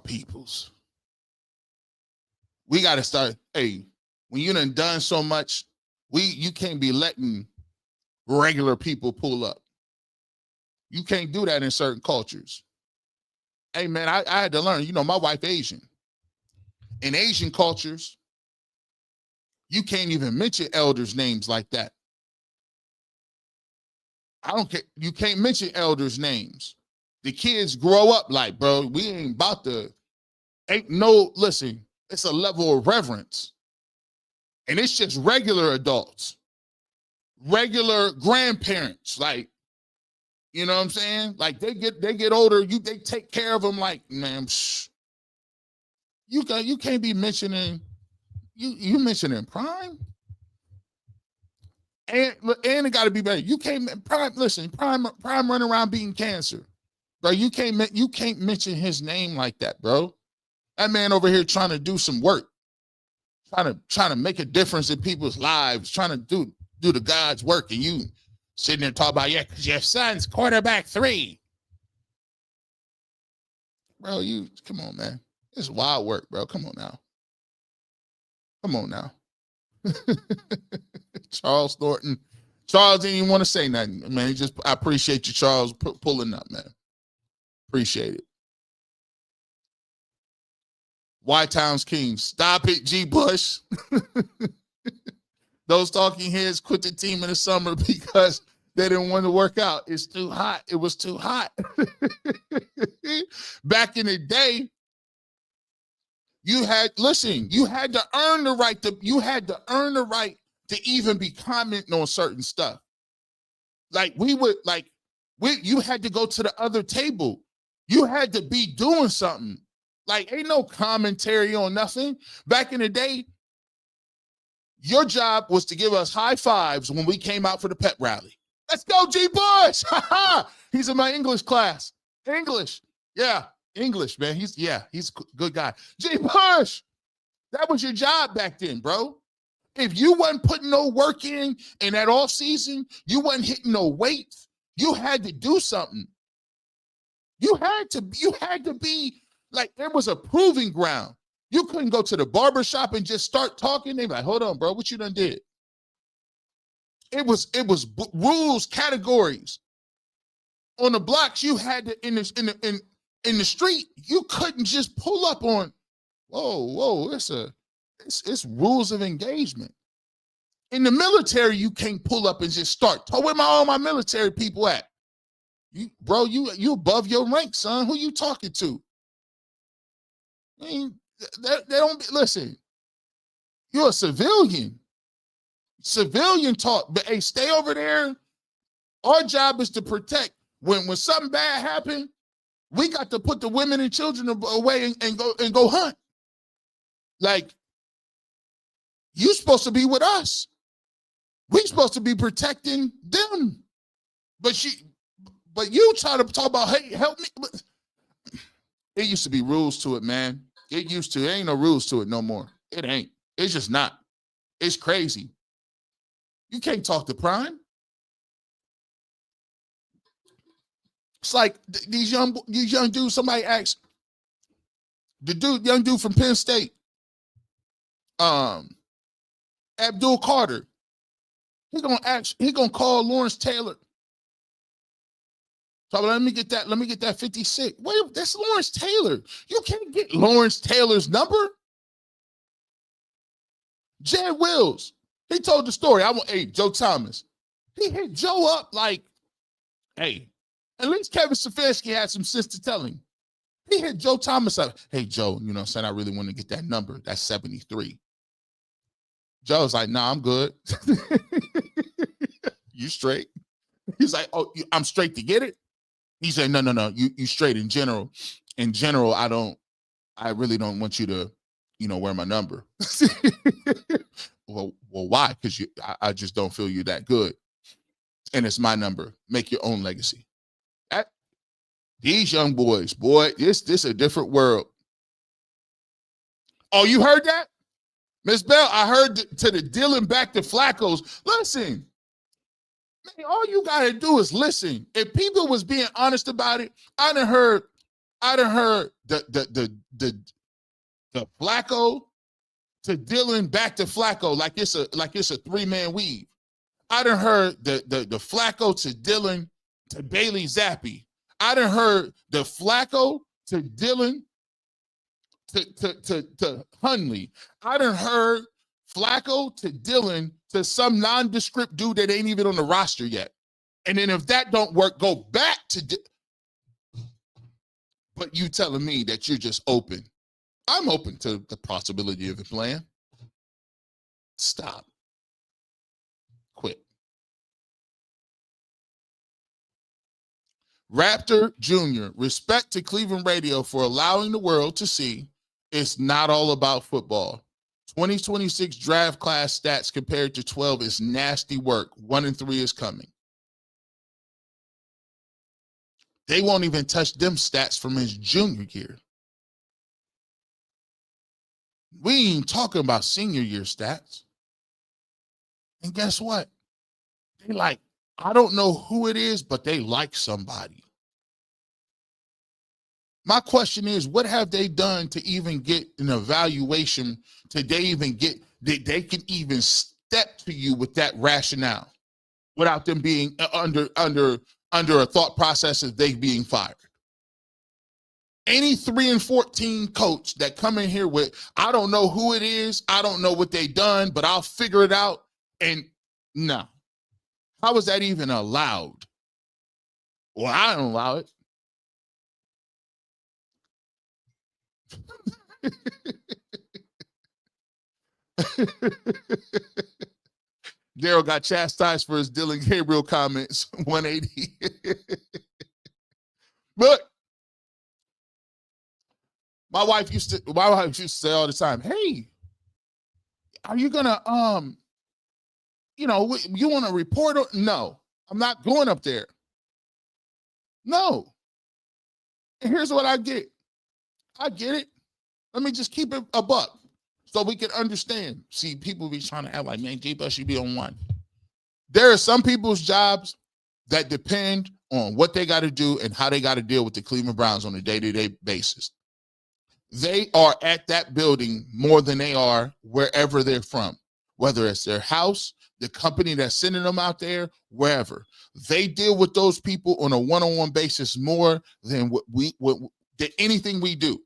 peoples. We got to start. Hey, when you done so much, you can't be letting regular people pull up. You can't do that in certain cultures. Hey, man, I had to learn. You know, my wife Asian. In Asian cultures, you can't even mention elders' names like that. I don't care. You can't mention elders' names. The kids grow up like, bro, we ain't about to, listen, it's a level of reverence. And it's just regular adults, regular grandparents, like, you know what I'm saying? Like they get older, they take care of them like, man, you can't be mentioning, you mentioning Prime? And it got to be better. You can't Prime. Listen, Prime running around beating cancer, bro. You can't mention his name like that, bro. That man over here trying to do some work, trying to make a difference in people's lives, trying to do the God's work, and you sitting there talking about because your son's quarterback 3, bro. You come on, man. It's wild work, bro. Come on now. Charles Thornton. Charles didn't even want to say nothing, man. I appreciate you, Charles, pulling up, man. Appreciate it. White Town's King. Stop it, G. Bush. Those talking heads quit the team in the summer because they didn't want to work out. It's too hot. It was too hot. Back in the day, you had to earn the right to even be commenting on certain stuff. Like you had to go to the other table. You had to be doing something. Like ain't no commentary on nothing. Back in the day, your job was to give us high fives when we came out for the pep rally. Let's go, G. Bush. He's in my English class. English. Yeah. English, man. He's a good guy. G. Bush, that was your job back then, bro. If you wasn't putting no work in that off season, you wasn't hitting no weights, you had to do something. You had to be like, there was a proving ground. You couldn't go to the barbershop and just start talking. They be like, hold on, bro, what you done did? It was rules, categories. On the blocks, you had to, in the street, you couldn't just pull up on, whoa, it's a It's rules of engagement. In the military, you can't pull up and just start. Where all my military people at? You above your rank, son. Who you talking to? I mean, they don't listen. You're a civilian. Civilian talk, but hey, stay over there. Our job is to protect. When something bad happens, we got to put the women and children away and go hunt. Like, you supposed to be with us. We supposed to be protecting them. But you try to talk about, hey, help me. It used to be rules to it, man. It used to. There ain't no rules to it no more. It ain't. It's just not. It's crazy. You can't talk to Prime. It's like these young dudes. Somebody asked young dude from Penn State, Abdul Carter. He gonna call Lawrence Taylor. So let me get that 56. Wait, that's Lawrence Taylor. You can't get Lawrence Taylor's number. Jed Wills, he told the story. Joe Thomas. He hit Joe up like, hey, at least Kevin Stefanski had some sense to tell him. He hit Joe Thomas up. Hey, Joe, you know what I'm saying? I really want to get that number. That's 73. Joe's like, nah, I'm good. You straight? He's like, oh, I'm straight to get it? He said, no, you straight in general. In general, I really don't want you to, wear my number. Well, why? Because I just don't feel you that good. And it's my number. Make your own legacy. These young boys, boy, this a different world. Oh, you heard that? Miss Bell, I heard to the Dylan back to Flacco's. Listen, man, all you got to do is listen. If people was being honest about it, I done heard the Flacco to Dylan back to Flacco like it's a three-man weave. I done heard the Flacco to Dylan to Bailey Zappi. I done heard the Flacco to Dylan to Hundley. I done heard Flacco to Dylan to some nondescript dude that ain't even on the roster yet. And then if that don't work, go back to but you telling me that you're just open. I'm open to the possibility of it playing. Stop. Quit. Raptor Jr., respect to Cleveland radio for allowing the world to see it's not all about football. 2026 draft class stats compared to 12 is nasty work. 1 and 3 is coming. They won't even touch them stats from his junior year. We ain't talking about senior year stats. And guess what? They like, I don't know who it is, but they like somebody. My question is, what have they done to even get an evaluation? To they can even step to you with that rationale without them being under a thought process of they being fired? Any 3-14 coach that come in here with, I don't know who it is, I don't know what they done, but I'll figure it out. And no. How is that even allowed? Well, I don't allow it. Daryl got chastised for his Dylan Gabriel comments. 180. But my wife used to say all the time, hey, are you gonna you want to report? No, I'm not going up there. No. And here's what I get. I get it. Let me just keep it a buck so we can understand. See, people be trying to act like, man, J-Bus should be on one. There are some people's jobs that depend on what they got to do and how they got to deal with the Cleveland Browns on a day-to-day basis. They are at that building more than they are wherever they're from, whether it's their house, the company that's sending them out there, wherever. They deal with those people on a one-on-one basis more than than anything we do.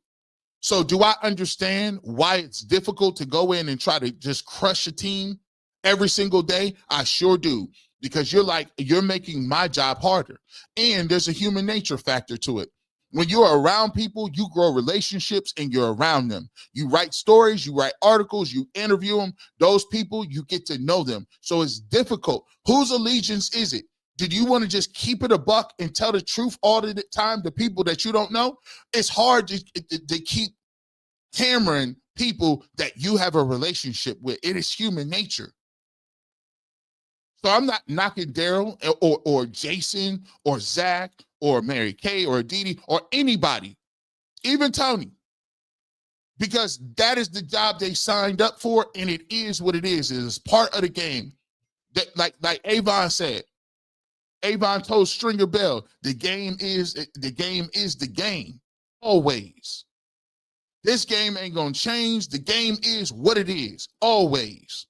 So do I understand why it's difficult to go in and try to just crush a team every single day? I sure do, because you're making my job harder. And there's a human nature factor to it. When you're around people, you grow relationships and you're around them. You write stories, you write articles, you interview them. Those people, you get to know them. So it's difficult. Whose allegiance is it? Did you want to just keep it a buck and tell the truth all the time to people that you don't know? It's hard to keep hammering people that you have a relationship with. It is human nature. So I'm not knocking Daryl or Jason or Zach or Mary Kay or Aditi or anybody, even Tony, because that is the job they signed up for, and it is what it is. It is part of the game. That, like Avon said, Avon told Stringer Bell, the game is the game, always. This game ain't gonna change. The game is what it is, always.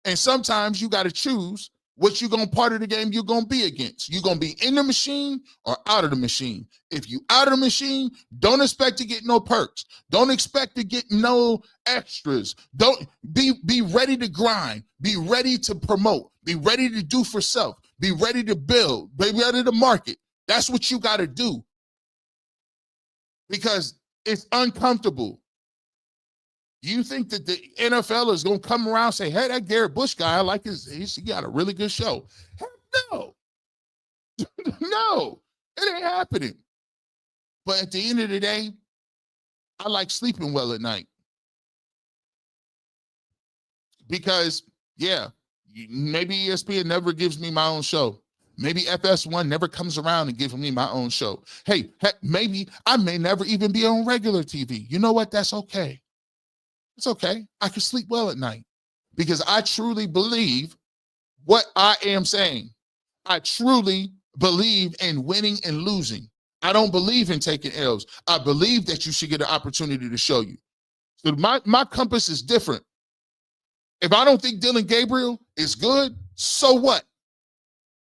And sometimes you got to choose what you're going to part of the game you're going to be against. You're going to be in the machine or out of the machine. If you out of the machine, don't expect to get no perks. Don't expect to get no extras. Don't be ready to grind. Be ready to promote. Be ready to do for self. Be ready to build. Be ready to market. That's what you got to do, because it's uncomfortable. You think that the NFL is going to come around and say, hey, that Garrett Bush guy, I like he got a really good show. Heck no. No, it ain't happening. But at the end of the day, I like sleeping well at night. Because, yeah, maybe ESPN never gives me my own show. Maybe FS1 never comes around and gives me my own show. Hey, heck, maybe I may never even be on regular TV. You know what? That's okay. It's okay. I can sleep well at night because I truly believe what I am saying. I truly believe in winning and losing. I don't believe in taking L's. I believe that you should get an opportunity to show you. So my compass is different. If I don't think Dylan Gabriel is good, so what?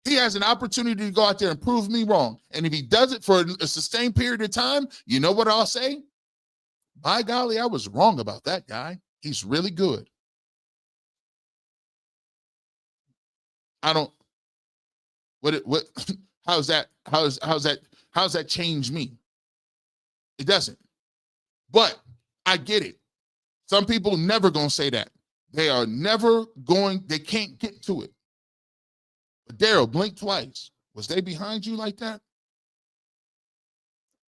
He has an opportunity to go out there and prove me wrong. And if he does it for a sustained period of time, you know what I'll say? By golly, I was wrong about that guy. He's really good. How's that change me? It doesn't. But I get it. Some people never gonna say that. They can't get to it. But Daryl, blink twice. Was they behind you like that?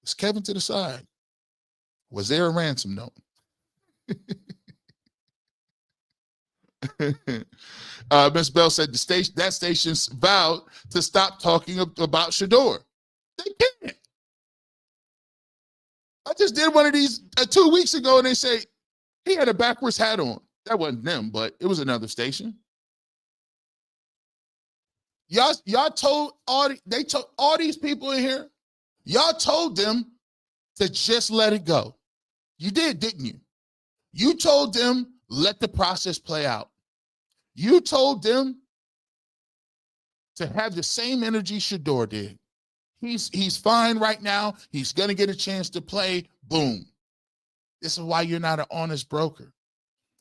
Was Kevin to the side? Was there a ransom note? Miss Bell said that station's vowed to stop talking about Shador. They can't. I just did one of these 2 weeks ago, and they say he had a backwards hat on. That wasn't them, but it was another station. Y'all told all these people in here, y'all told them to just let it go. You did, didn't you? You told them, let the process play out. You told them to have the same energy Shador did. He's fine right now. He's going to get a chance to play. Boom. This is why you're not an honest broker.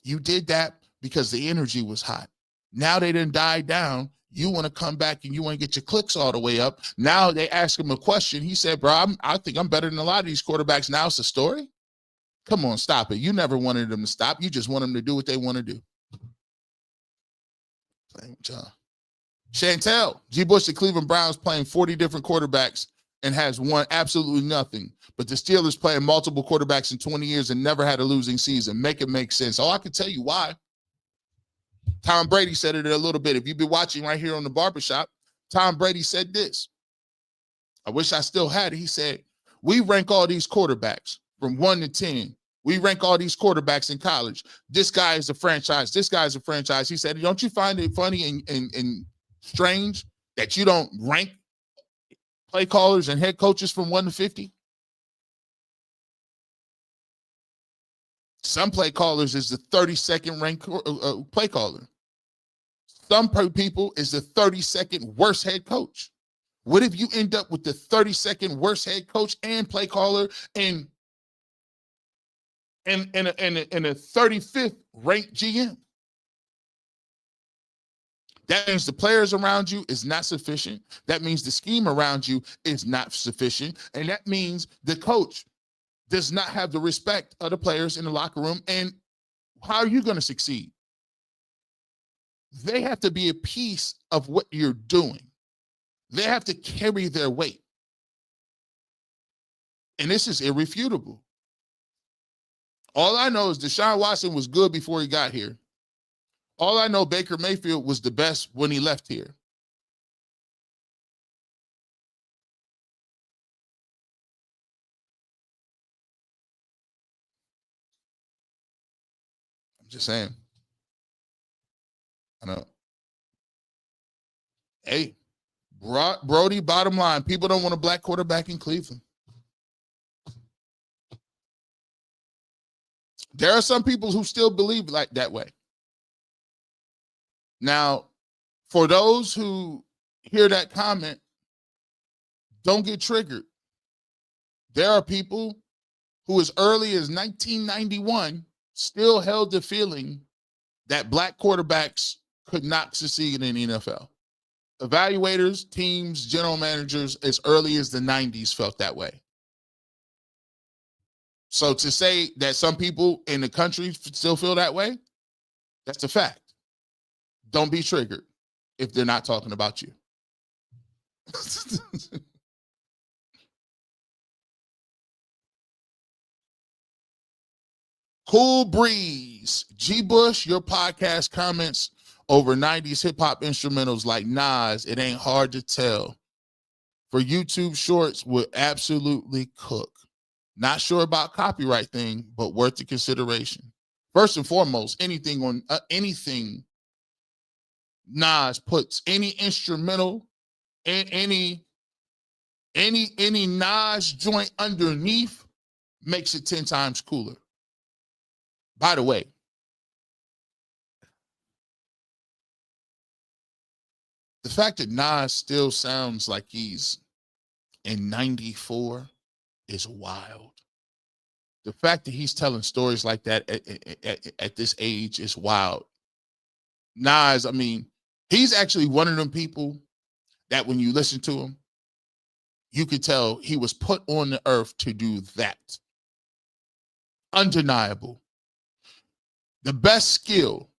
You did that because the energy was hot. Now they didn't die down. You want to come back and you want to get your clicks all the way up. Now they ask him a question. He said, bro, I think I'm better than a lot of these quarterbacks. Now it's a story. Come on, stop it. You never wanted them to stop. You just want them to do what they want to do. Playing with y'all. Chantel, G. Bush, the Cleveland Browns playing 40 different quarterbacks and has won absolutely nothing. But the Steelers playing multiple quarterbacks in 20 years and never had a losing season. Make it make sense. Oh, I can tell you why. Tom Brady said it a little bit. If you've been watching right here on the Barbershop, Tom Brady said this. I wish I still had it. He said, we rank all these quarterbacks from 1 to 10. We rank all these quarterbacks in college. This guy is a franchise. This guy is a franchise. He said, don't you find it funny and strange that you don't rank play callers and head coaches from 1 to 50? Some play callers is the 32nd ranked play caller. Some people is the 32nd worst head coach. What if you end up with the 32nd worst head coach and play caller and and a 35th ranked GM. That means the players around you is not sufficient. That means the scheme around you is not sufficient. And that means the coach does not have the respect of the players in the locker room. And how are you going to succeed? They have to be a piece of what you're doing. They have to carry their weight. And this is irrefutable. All I know is Deshaun Watson was good before he got here. All I know, Baker Mayfield was the best when he left here. I'm just saying. I know. Hey, Brody, bottom line, people don't want a black quarterback in Cleveland. There are some people who still believe like that way. Now, for those who hear that comment, don't get triggered. There are people who as early as 1991 still held the feeling that black quarterbacks could not succeed in the NFL. Evaluators, teams, general managers as early as the 90s felt that way. So to say that some people in the country still feel that way, that's a fact. Don't be triggered if they're not talking about you. Cool Breeze. G. Bush, your podcast comments over 90s hip-hop instrumentals like Nas, it ain't hard to tell. For YouTube shorts would absolutely cook. Not sure about copyright thing, but worth the consideration. First and foremost, anything Nas puts, any instrumental, any Nas joint underneath makes it 10 times cooler. By the way, the fact that Nas still sounds like he's in 94 is wild. The fact that he's telling stories like that at this age is wild. Nas, I mean, he's actually one of them people that when you listen to him, you could tell he was put on the earth to do that. Undeniable. The best skill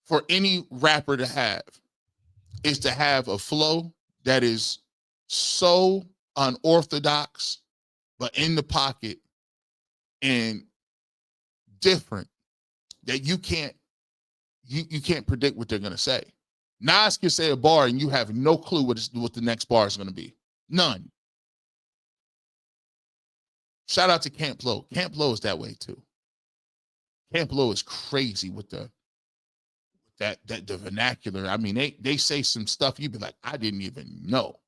for any rapper to have is to have a flow that is so unorthodox, but in the pocket and different that you can't predict what they're going to say. Nas can say a bar and you have no clue what the next bar is going to be. None. Shout out to Camp Lo. Camp Lo is that way too. Camp Lo is crazy with the vernacular. I mean, they say some stuff you'd be like, I didn't even know.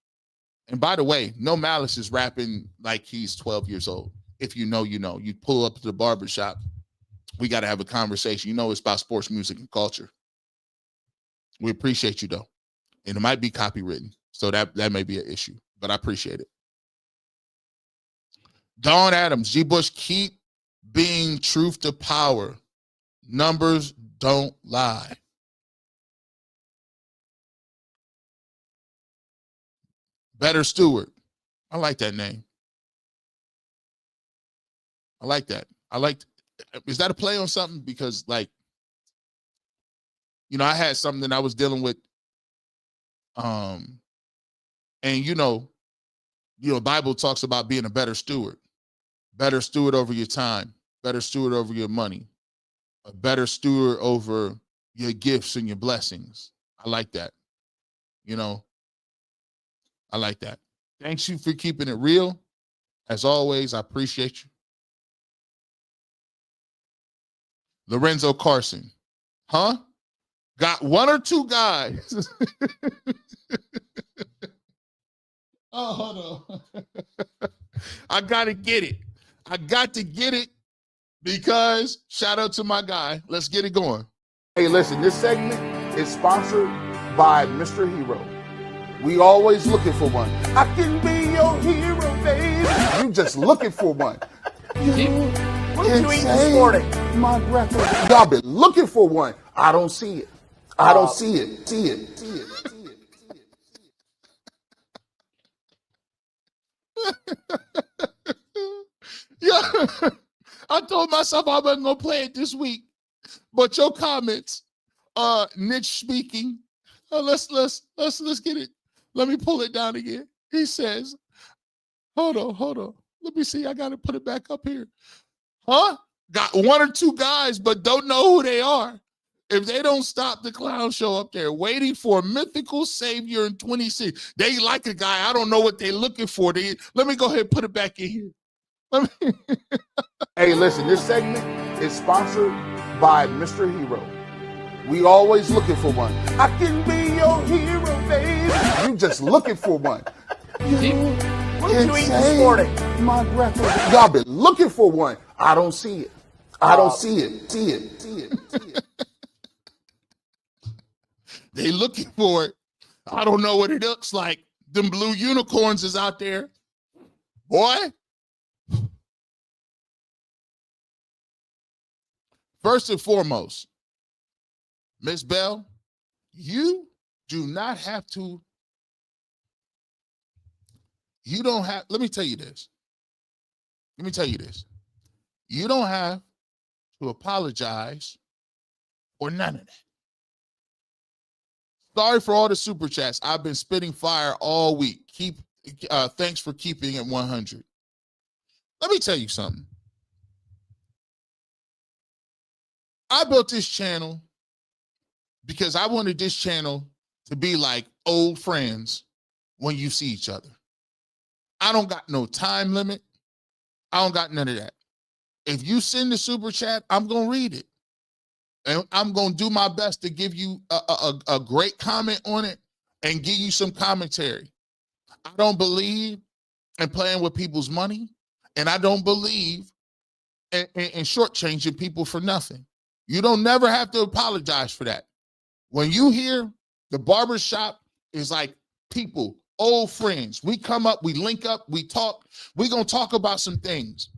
And by the way, No Malice is rapping like he's 12 years old. If you know, you know. You pull up to the barbershop, we got to have a conversation. You know it's about sports, music, and culture. We appreciate you, though. And it might be copywritten, so that may be an issue, but I appreciate it. Dawn Adams, G. Bush, keep being truth to power. Numbers don't lie. Better Stewart. I like that name. I like that. Is that a play on something? Because like, you know, I had something that I was dealing with. And you know, the Bible talks about being a better steward over your time, better steward over your money, a better steward over your gifts and your blessings. I like that. You know, I like that. Thanks you for keeping it real. As always, I appreciate you. Lorenzo Carson. Huh? Got one or two guys. Oh, hold on. I got to get it. I got to get it because shout out to my guy. Let's get it going. Hey, listen, this segment is sponsored by Mr. Hero. We always looking for one. I can be your hero, baby. You just looking for one. You What are you eating this morning? My breakfast. Y'all been looking for one. I don't see it. I don't see it. See it. See it. See it. Yeah, I told myself I wasn't gonna play it this week, but your comments, niche speaking. Let's get it. Let me pull it down again. He says, hold on. Let me see. I gotta put it back up here. Huh? Got one or two guys, but don't know who they are. If they don't stop the clown show up there, waiting for a mythical savior in 26, they like a guy. I don't know what they're looking for. Let me go ahead and put it back in here. Hey, listen, this segment is sponsored by Mr. Hero. We always looking for one. I can be your hero, baby. You just looking for one. What are you eating this morning? My breakfast. Y'all been looking for one. I don't see it. I don't see it. See it. See it. See it. They looking for it. I don't know what it looks like. Them blue unicorns is out there. Boy. First and foremost, Miss Bell, you do not have to. You don't have, let me tell you this. You don't have to apologize for none of that. Sorry for all the super chats. I've been spitting fire all week. Thanks for keeping it 100. Let me tell you something. I built this channel because I wanted this channel to be like old friends when you see each other. I don't got no time limit. I don't got none of that. If you send the super chat, I'm going to read it. And I'm going to do my best to give you a great comment on it and give you some commentary. I don't believe in playing with people's money, and I don't believe in shortchanging people for nothing. You don't never have to apologize for that. When you hear the barbershop is like people, old friends. We come up, we link up, we talk. We're going to talk about some things.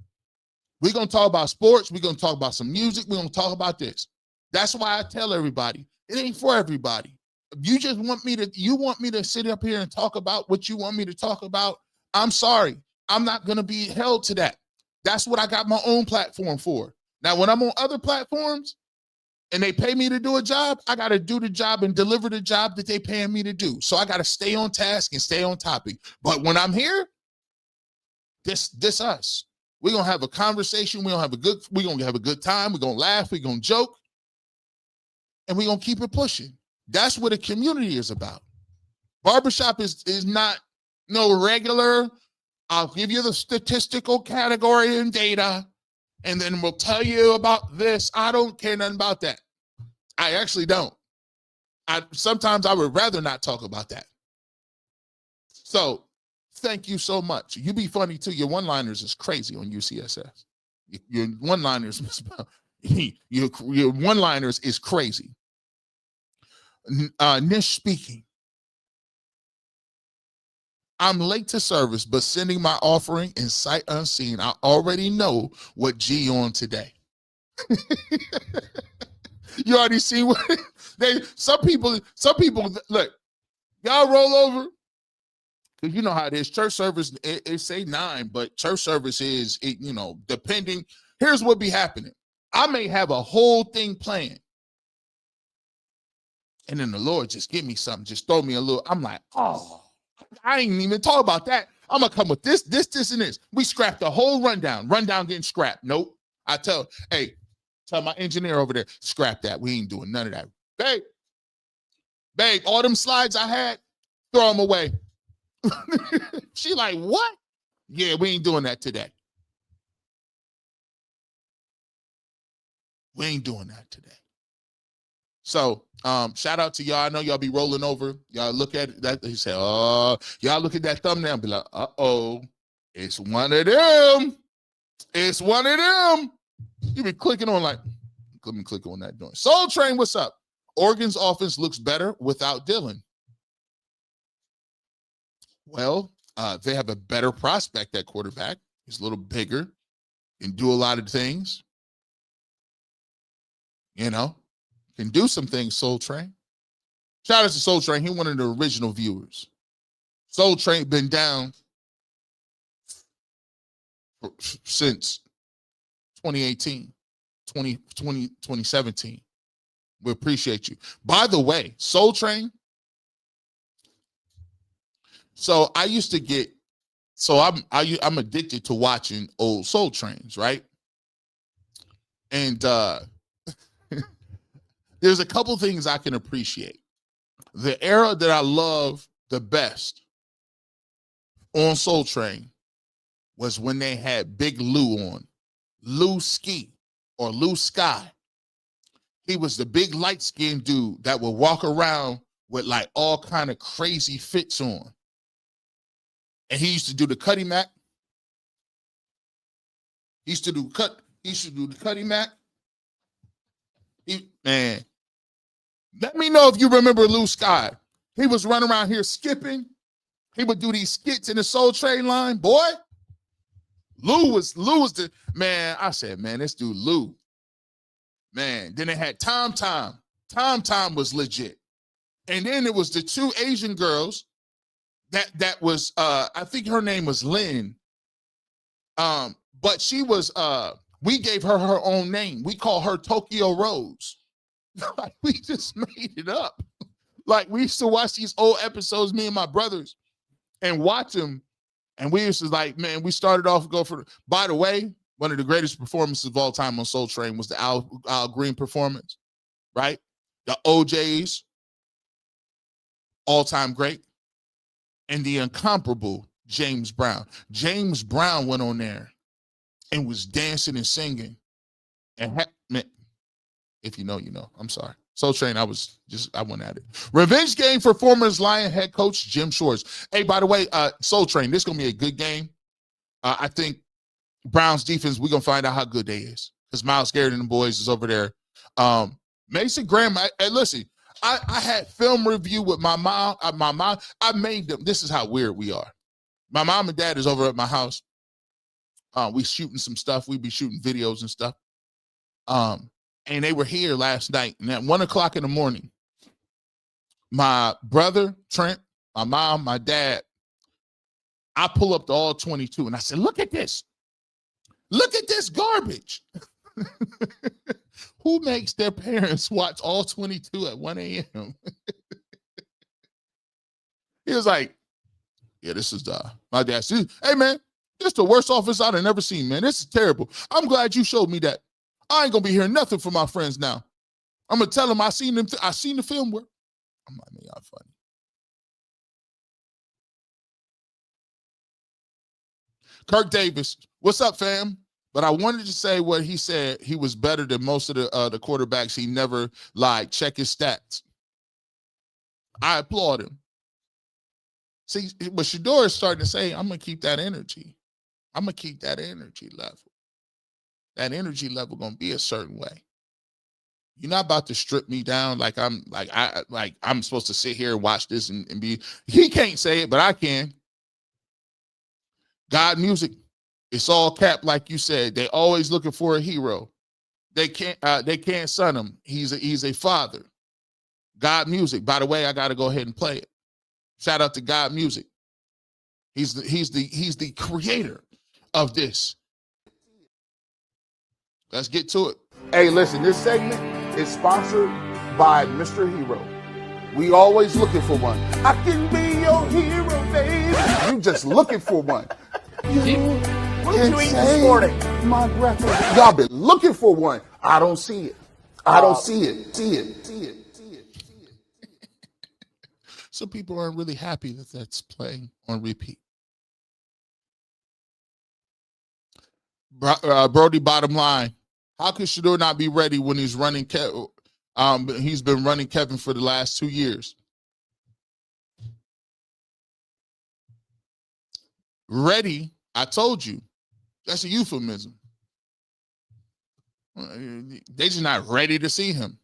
We're going to talk about sports. We're going to talk about some music. We're going to talk about this. That's why I tell everybody, it ain't for everybody. If you just want me to sit up here and talk about what you want me to talk about, I'm sorry. I'm not going to be held to that. That's what I got my own platform for. Now, when I'm on other platforms and they pay me to do a job, I got to do the job and deliver the job that they paying me to do. So I got to stay on task and stay on topic. But when I'm here, this us. We're going to have a conversation. We're going to have a good time. We're going to laugh. We're going to joke. And we're going to keep it pushing. That's what a community is about. Barbershop is not no regular, I'll give you the statistical category and data, and then we'll tell you about this. I don't care nothing about that. I actually don't. Sometimes I would rather not talk about that. So thank you so much. You be funny too. Your one-liners is crazy on UCSS. Your one-liners, your one-liners is crazy. Niche speaking. I'm late to service, but sending my offering in sight unseen. I already know what G on today. You already see what some people look, y'all roll over. Because you know how it is. Church service, it say 9, but church service is, depending. Here's what be happening. I may have a whole thing planned. And then the Lord just give me something, just throw me a little. I'm like, oh, I ain't even talk about that. I'm going to come with this, and this. We scrapped the whole rundown. Rundown getting scrapped. Nope. I tell my engineer over there, scrap that. We ain't doing none of that. Babe, all them slides I had, throw them away. She like, what? Yeah, we ain't doing that today. We ain't doing that today. So shout out to y'all. I know y'all be rolling over. Y'all look at that. He said, oh, y'all look at that thumbnail and be like, uh-oh, it's one of them. It's one of them. You be clicking on like, let me click on that joint. Soul Train, what's up? Oregon's offense looks better without Dylan. Well, they have a better prospect at quarterback. He's a little bigger. can do a lot of things. You know, can do some things, Soul Train. Shout out to Soul Train. He one of the original viewers. Soul Train been down since 2018, 2017. We appreciate you. By the way, Soul Train. So I used to get, so I'm addicted to watching old Soul Trains, right? And there's a couple things I can appreciate. The era that I love the best on Soul Train was when they had Big Lou on. Lou Ski or Lou Sky. He was the big light-skinned dude that would walk around with like all kind of crazy fits on. And he used to do the Cuddy Mac. He used to do the Cuddy Mac. Man, let me know if you remember Lou Sky. He was running around here skipping. He would do these skits in the Soul Train line. Boy, Lou was the man. I said, man, this dude Lou. Man, then they had Tom Tom. Tom Tom was legit. And then it was the two Asian girls that was I think her name was Lynn. But she was we gave her her own name. We call her Tokyo Rose. Like we just made it up. Like we used to watch these old episodes, me and my brothers, and watch them. And we used to like, man, we started off by the way, one of the greatest performances of all time on Soul Train was the Al Green performance, right? The OJ's, all-time great, and the incomparable James Brown. James Brown went on there and was dancing and singing. And man, if you know, you know. I'm sorry. Soul Train, I went at it. Revenge game for former Lion head coach Jim Shores. Hey, by the way, Soul Train, this is going to be a good game. I think Browns defense, we're going to find out how good they is. Because Myles Garrett and the boys is over there. Mason Graham, hey, listen, I had film review with my mom. I made them. This is how weird we are. My mom and dad is over at my house. We shooting some stuff. We be shooting videos and stuff. And they were here last night. And at 1 o'clock in the morning, my brother, Trent, my mom, my dad, I pull up the all 22 and I said, look at this. Look at this garbage. Who makes their parents watch all 22 at 1 a.m.? He was like, yeah, this is my dad said, hey, man, this is the worst office I've ever seen, man. This is terrible. I'm glad you showed me that. I ain't going to be hearing nothing from my friends now. I'm going to tell them I seen the film where. I'm like, man, y'all funny. Kirk Davis, what's up, fam? But I wanted to say what he said. He was better than most of the quarterbacks. He never lied. Check his stats. I applaud him. See, but Shedeur is starting to say, I'm going to keep that energy. I'm going to keep that energy level. That energy level going to be a certain way. You're not about to strip me down like I'm supposed to sit here and watch this and be. He can't say it, but I can. God music. It's all cap, like you said. They always looking for a hero. They can't son him. He's a father. God music. By the way, I got to go ahead and play it. Shout out to God music. He's the creator of this. Let's get to it. Hey, listen, this segment is sponsored by Mr. Hero. We always looking for one. I can be your hero, baby. You just looking for one. What did you eat this morning? My breath. Y'all been looking for one. I don't see it. I don't see it. See it. Some people aren't really happy that that's playing on repeat. Brody, bottom line. How could Shador not be ready when he's running? He's been running Kevin for the last 2 years. Ready, I told you. That's a euphemism. They just not ready to see him.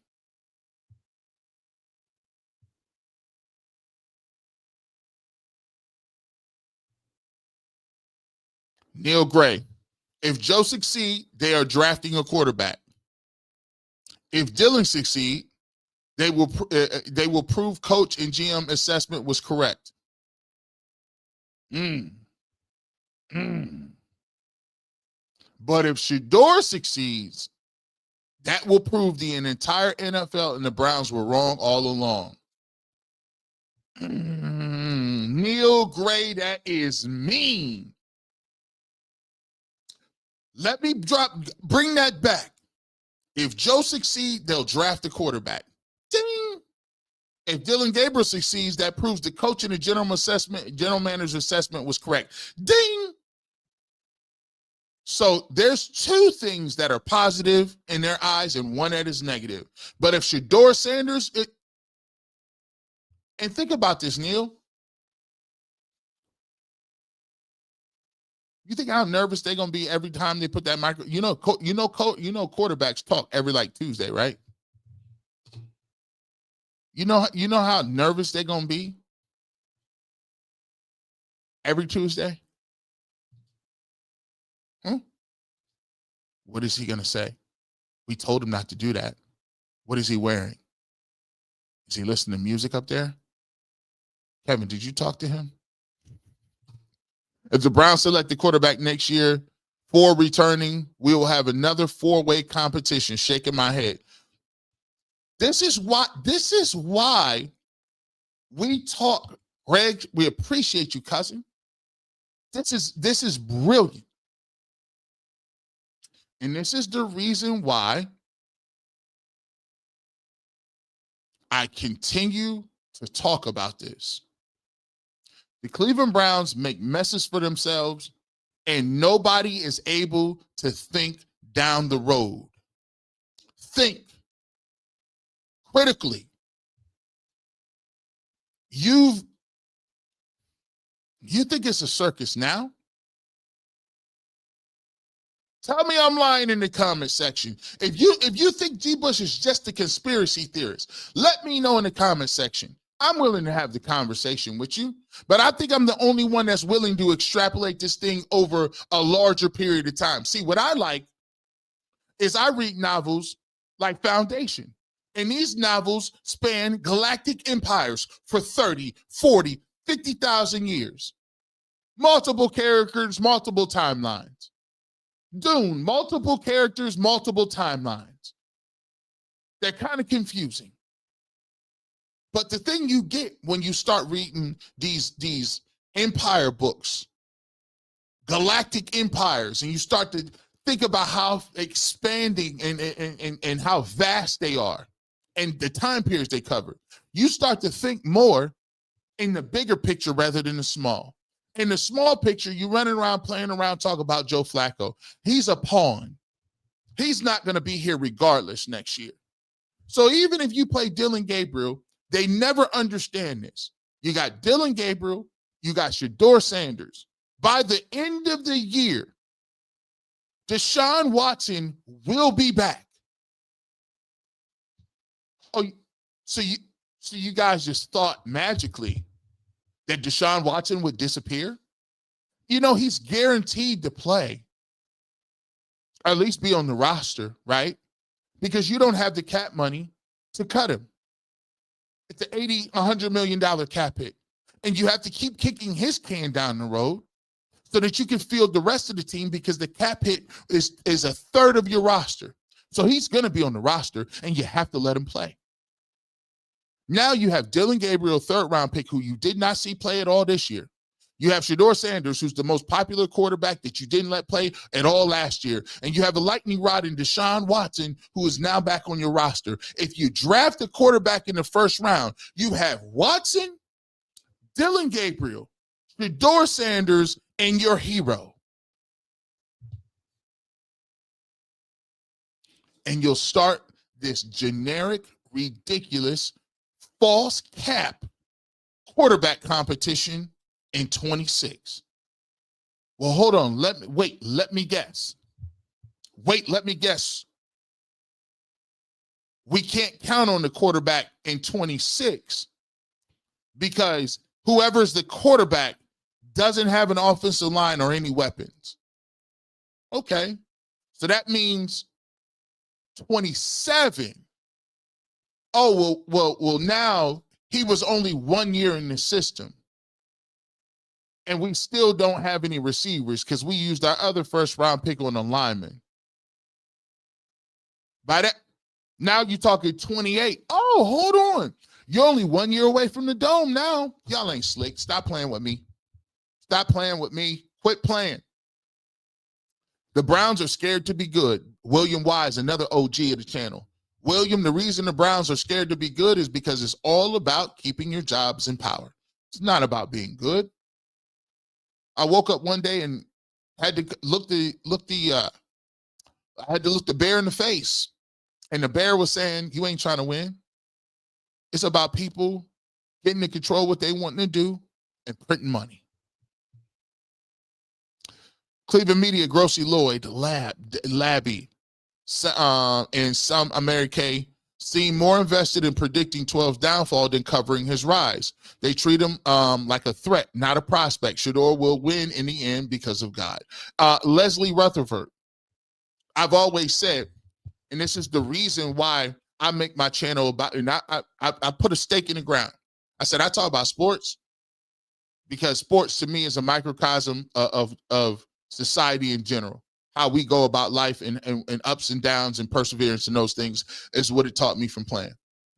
Neil Gray. If Joe succeed, they are drafting a quarterback. If Dylan succeed, they will prove coach and GM assessment was correct. But if Shedeur succeeds, that will prove the entire NFL and the Browns were wrong all along. Neil Gray, that is mean. Let me bring that back. If Joe succeeds, they'll draft a quarterback. Ding! If Dylan Gabriel succeeds, that proves the coach and the general manager's assessment was correct. Ding! So there's two things that are positive in their eyes and one that is negative. But if Shedeur Sanders, and think about this, Neil. You think how nervous they're gonna be every time they put that micro? Quarterbacks talk every like Tuesday, right? You know how nervous they're gonna be every Tuesday. What is he gonna say? We told him not to do that. What is he wearing? Is he listening to music up there? Kevin, did you talk to him? If the Browns select the quarterback next year, 4 returning, we will have another 4-way competition. Shaking my head. This is why we talk, Greg. We appreciate you, cousin. This is brilliant. And this is the reason why I continue to talk about this. The Cleveland Browns make messes for themselves, and nobody is able to think down the road. Think critically. You think it's a circus now? Tell me I'm lying in the comment section. If you think G. Bush is just a conspiracy theorist, let me know in the comment section. I'm willing to have the conversation with you, but I think I'm the only one that's willing to extrapolate this thing over a larger period of time. See, what I like is I read novels like Foundation, and these novels span galactic empires for 30, 40, 50,000 years. Multiple characters, multiple timelines. Dune, multiple characters, multiple timelines. They're kind of confusing. But the thing you get when you start reading these empire books, galactic empires, and you start to think about how expanding and how vast they are and the time periods they cover, you start to think more in the bigger picture rather than the small. In the small picture, you running around, playing around, talk about Joe Flacco. He's a pawn. He's not going to be here regardless next year. So even if you play Dylan Gabriel, they never understand this. You got Dylan Gabriel, you got Shedeur Sanders. By the end of the year, Deshaun Watson will be back. Oh, so you guys just thought magically that Deshaun Watson would disappear? You know, he's guaranteed to play, or at least be on the roster, right? Because you don't have the cap money to cut him. It's an $100 million cap hit. And you have to keep kicking his can down the road so that you can field the rest of the team, because the cap hit is a third of your roster. So he's going to be on the roster, and you have to let him play. Now you have Dylan Gabriel, 3rd-round pick, who you did not see play at all this year. You have Shedeur Sanders, who's the most popular quarterback that you didn't let play at all last year. And you have a lightning rod in Deshaun Watson, who is now back on your roster. If you draft a quarterback in the 1st round, you have Watson, Dylan Gabriel, Shedeur Sanders, and your hero. And you'll start this generic, ridiculous, false cap quarterback competition in 26. Well, hold on. Let me guess. Let me guess. We can't count on the quarterback in 26 because whoever's the quarterback doesn't have an offensive line or any weapons. Okay. So that means 27. Oh, well, now he was only 1 year in the system. And we still don't have any receivers because we used our other first-round pick on a lineman. By that, now you're talking 28. Oh, hold on. You're only 1 year away from the dome now. Y'all ain't slick. Stop playing with me. Stop playing with me. Quit playing. The Browns are scared to be good. William Wise, another OG of the channel. William, the reason the Browns are scared to be good is because it's all about keeping your jobs in power. It's not about being good. I woke up one day and had to look the bear in the face. And the bear was saying, you ain't trying to win. It's about people getting to control what they want to do and printing money. Cleveland media, Grossy Lloyd, Labby, and some American seem more invested in predicting 12's downfall than covering his rise. They treat him like a threat, not a prospect. Shador will win in the end because of God. Leslie Rutherford, I've always said, and this is the reason why I make my channel about, and I put a stake in the ground. I said, I talk about sports because sports to me is a microcosm of society in general. How we go about life and ups and downs and perseverance and those things is what it taught me from playing.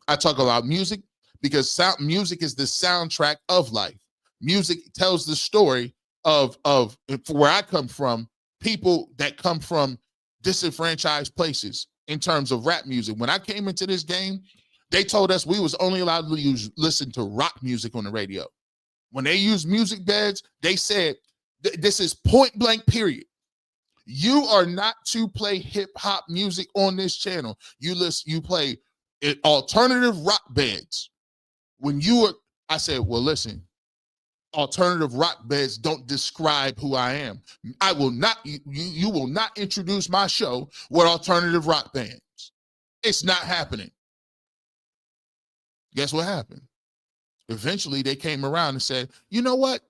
I talk about music because music is the soundtrack of life. Music tells the story of where I come from, people that come from disenfranchised places in terms of rap music. When I came into this game, they told us we was only allowed to listen to rock music on the radio. When they used music beds, they said, this is point blank period. You are not to play hip hop music on this channel. You play alternative rock beds. I said, well, listen, alternative rock beds don't describe who I am. I will not, you will not introduce my show with alternative rock bands. It's not happening. Guess what happened? Eventually they came around and said, you know what?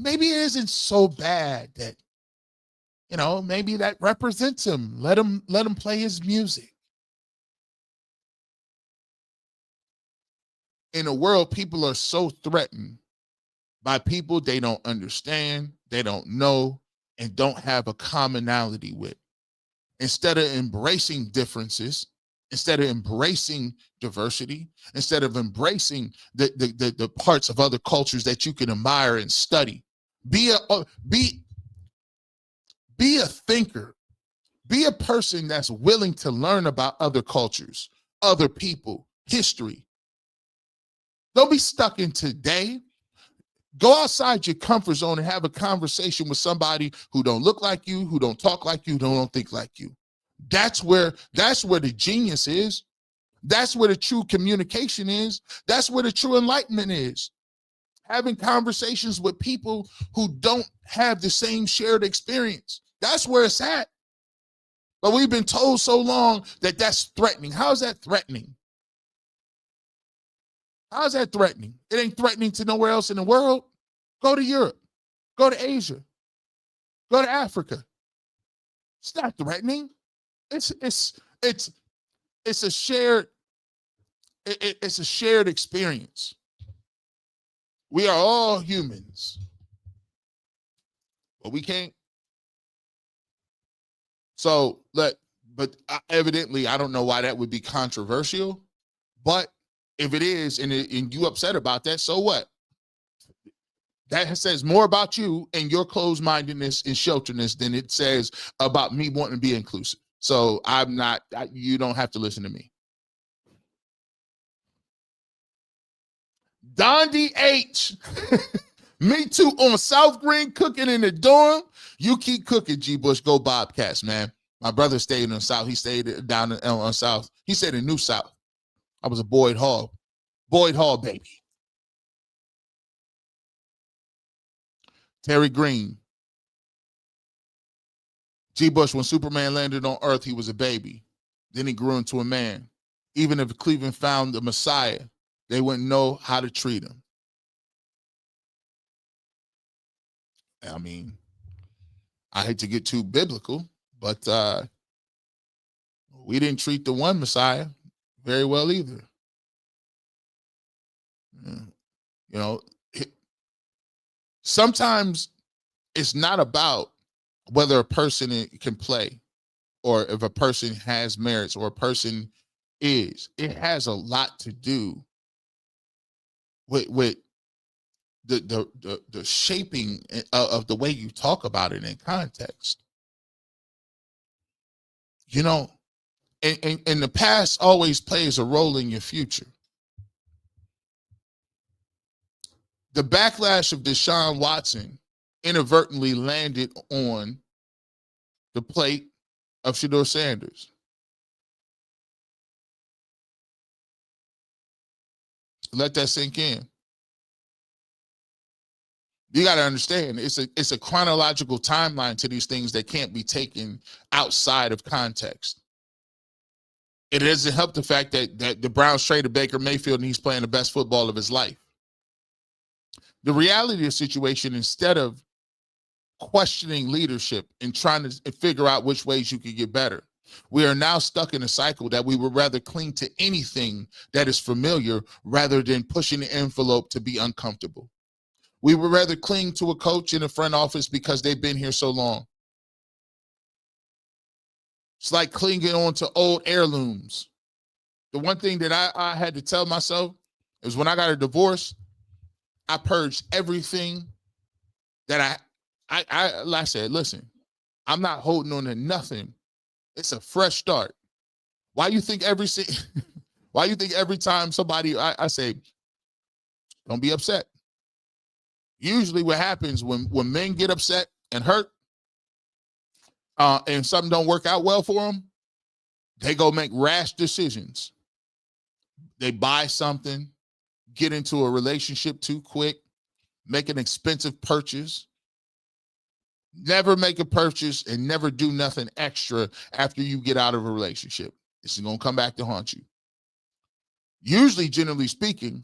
Maybe it isn't so bad that, maybe that represents him. Let him play his music. In a world, people are so threatened by people they don't understand, they don't know, and don't have a commonality with. Instead of embracing differences, instead of embracing diversity, instead of embracing the parts of other cultures that you can admire and study, be a thinker, be a person that's willing to learn about other cultures, other people, history. Don't be stuck in today. Go outside your comfort zone and have a conversation with somebody who don't look like you, who don't talk like you, who don't think like you. That's where the genius is. That's where the true communication is. That's where the true enlightenment is. Having conversations with people who don't have the same shared experience. That's where it's at. But we've been told so long that that's threatening. How is that threatening? How is that threatening? It ain't threatening to nowhere else in the world. Go to Europe. Go to Asia. Go to Africa. It's not threatening. It's a shared experience. We are all humans, but we can't. So, but evidently, I don't know why that would be controversial. But if it is, and you upset about that, so what? That says more about you and your closed-mindedness and shelteredness than it says about me wanting to be inclusive. So you don't have to listen to me. Dondi H. Me too on South Green cooking in the dorm. You keep cooking, G. Bush. Go Bobcats, man. My brother stayed in the South. He stayed down in South. He stayed in New South. I was a Boyd Hall baby. Terry Green. G. Bush, when Superman landed on Earth, he was a baby. Then he grew into a man. Even if Cleveland found the Messiah, they wouldn't know how to treat him. I mean, I hate to get too biblical, but we didn't treat the one Messiah very well either. You know, sometimes it's not about whether a person can play or if a person has merits or a person is. It has a lot to do with the shaping of the way you talk about it in context. You know, and the past always plays a role in your future. The backlash of Deshaun Watson inadvertently landed on the plate of Shedeur Sanders. Let that sink in. You got to understand, it's a chronological timeline to these things that can't be taken outside of context. It doesn't help the fact that the Browns traded Baker Mayfield and he's playing the best football of his life. The reality of the situation, instead of questioning leadership and trying to figure out which ways you could get better, we are now stuck in a cycle that we would rather cling to anything that is familiar rather than pushing the envelope to be uncomfortable. We would rather cling to a coach in the front office because they've been here so long. It's like clinging on to old heirlooms. The one thing that I had to tell myself is when I got a divorce, I purged everything that I said, listen, I'm not holding on to nothing. It's a fresh start. Why you think every time somebody, I say, don't be upset. Usually what happens when men get upset and hurt and something don't work out well for them, they go make rash decisions. They buy something, get into a relationship too quick, make an expensive purchase, never make a purchase and never do nothing extra after you get out of a relationship. This is going to come back to haunt you. Usually, generally speaking,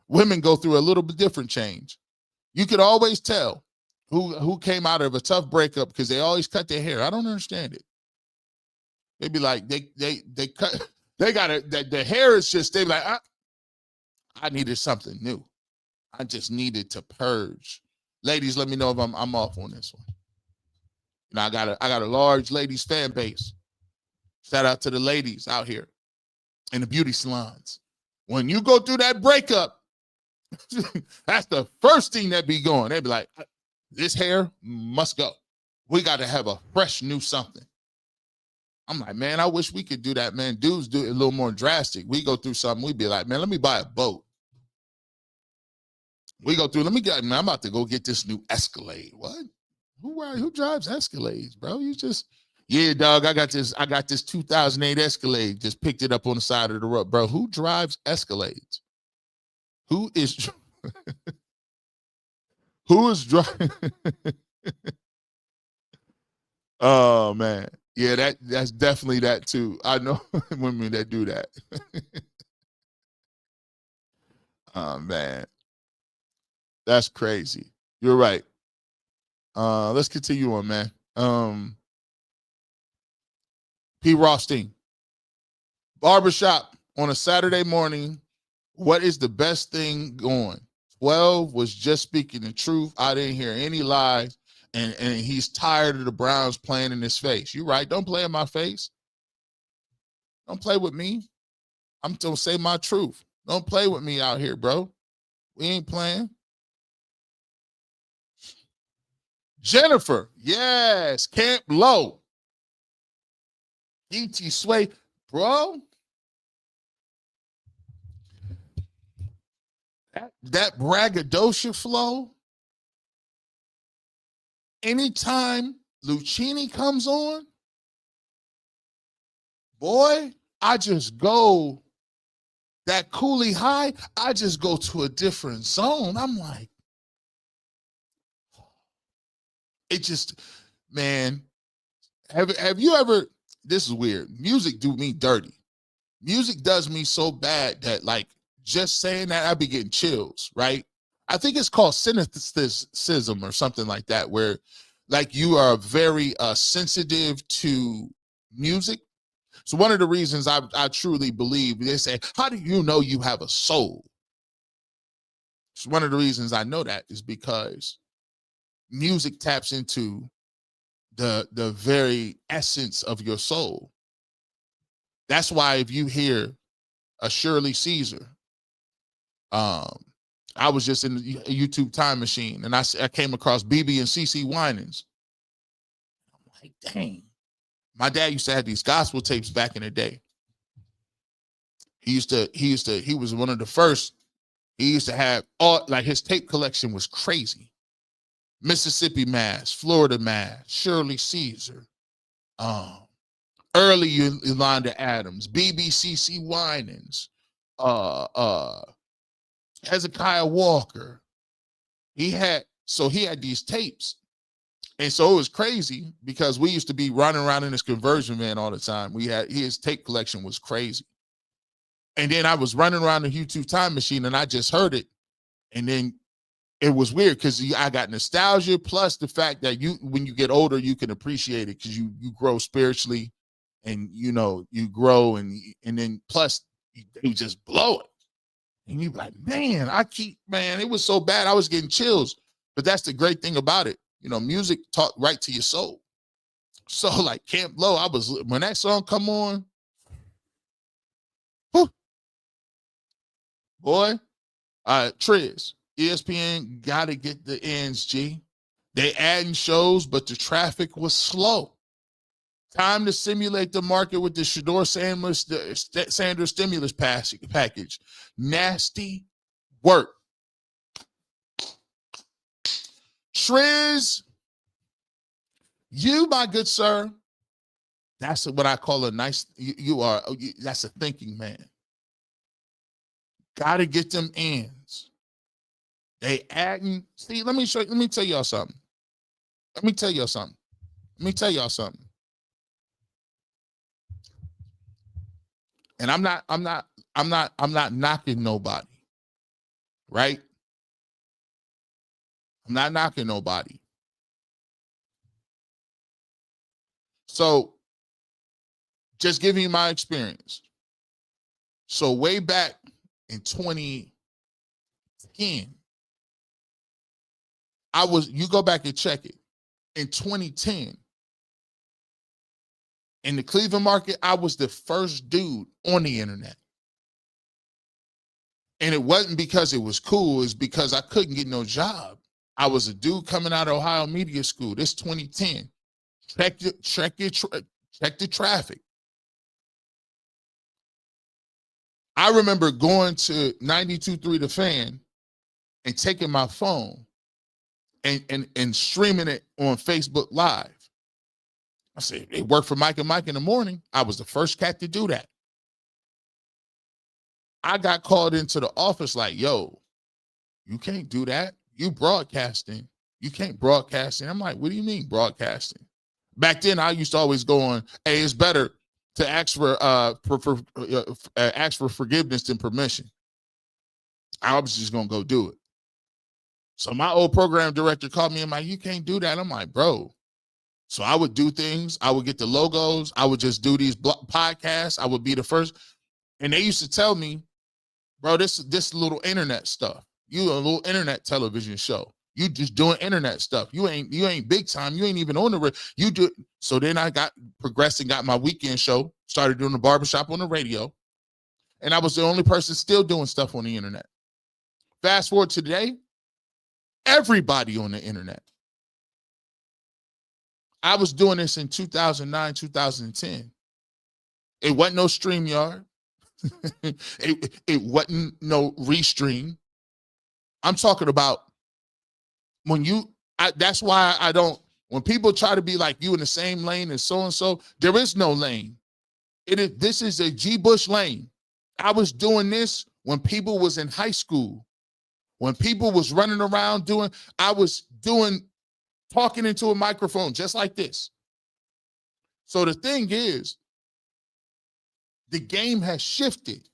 women go through a little bit different change. You could always tell who came out of a tough breakup because they always cut their hair. I don't understand it. They'd be like, they cut, they got it. The hair is just, they be like, I needed something new. I just needed to purge. Ladies, let me know if I'm off on this one. You know, I got a large ladies fan base. Shout out to the ladies out here in the beauty salons. When you go through that breakup, that's the first thing that be going. They be like, this hair must go. We got to have a fresh new something. I'm like, man, I wish we could do that, man. Dudes do it a little more drastic. We go through something, we be like, man, let me buy a boat. We go through, man, I'm about to go get this new Escalade. What? Who drives Escalades, bro? You just, yeah, dog, I got this 2008 Escalade. Just picked it up on the side of the road. Bro, who drives Escalades? Who is driving? Oh, man. Yeah, that's definitely that too. I know women that do that. Oh, man. That's crazy. You're right. Let's continue on, man. P. Rothstein. Barbershop on a Saturday morning. What is the best thing going? 12 was just speaking the truth. I didn't hear any lies. And he's tired of the Browns playing in his face. You're right. Don't play in my face. Don't play with me. I'm going to say my truth. Don't play with me out here, bro. We ain't playing. Jennifer. Yes. Camp Low. E.T. Sway. Bro. That braggadocio flow. Anytime Lucchini comes on, boy, I just go that coolie high. I just go to a different zone. I'm like, it just, man, have you ever, this is weird. Music do me dirty. Music does me so bad that, like, just saying that, I be getting chills, right? I think it's called cynicism or something like that, where like you are very sensitive to music. So one of the reasons I truly believe, they say, how do you know you have a soul? So one of the reasons I know that is because music taps into the very essence of your soul. That's why if you hear a Shirley Caesar, I was just in the YouTube time machine and I came across BB and CC Winans. I'm like, dang. My dad used to have these gospel tapes back in the day. He was one of the first. He used to have all, like, his tape collection was crazy. Mississippi Mass, Florida Mass, Shirley Caesar, early Yolanda Adams, BBCC Winans, Hezekiah Walker. He had these tapes. And so it was crazy because we used to be running around in this conversion van all the time. His tape collection was crazy. And then I was running around the YouTube time machine and I just heard it. And then it was weird because I got nostalgia, plus the fact that when you get older, you can appreciate it because you grow spiritually and, you grow and then plus they just blow it. And you're like, man, it was so bad. I was getting chills. But that's the great thing about it. Music talk right to your soul. So like Camp Low, when that song come on, whew, boy, Triz, ESPN got to get the ends, G. They adding shows, but the traffic was slow. Time to simulate the market with the Shedeur Sanders stimulus package. Nasty work. Triz, you, my good sir, that's what I call a nice, that's a thinking man. Got to get them ends. They adding, see, let me tell y'all something. And I'm not knocking nobody, right? I'm not knocking nobody. So just giving you my experience. So way back in 2010, you go back and check it. In 2010, in the Cleveland market, I was the first dude on the internet. And it wasn't because it was cool, it's because I couldn't get no job. I was a dude coming out of Ohio Media School. This 2010. Check the traffic. I remember going to 92.3 The Fan and taking my phone and streaming it on Facebook Live. I said, it worked for Mike and Mike in the morning. I was the first cat to do that. I got called into the office like, yo, you can't do that. You broadcasting. You can't broadcasting. I'm like, what do you mean broadcasting? Back then, I used to always go on, hey, it's better to ask for forgiveness than permission. I was just going to go do it. So my old program director called me and like, you can't do that. I'm like, bro. So I would do things. I would get the logos. I would just do these podcasts. I would be the first. And they used to tell me, bro, this little internet stuff. You a little internet television show. You just doing internet stuff. You ain't big time. You ain't even on the you do. So then I got progressed and got my weekend show. Started doing the barbershop on the radio. And I was the only person still doing stuff on the internet. Fast forward to today, everybody on the internet. I was doing this in 2009, 2010. It wasn't no StreamYard. it wasn't no Restream. I'm talking about that's why I don't, when people try to be like you in the same lane as so-and-so, there is no lane. This is a G. Bush lane. I was doing this when people was in high school. When people was running around talking into a microphone just like this. So the thing is, the game has shifted.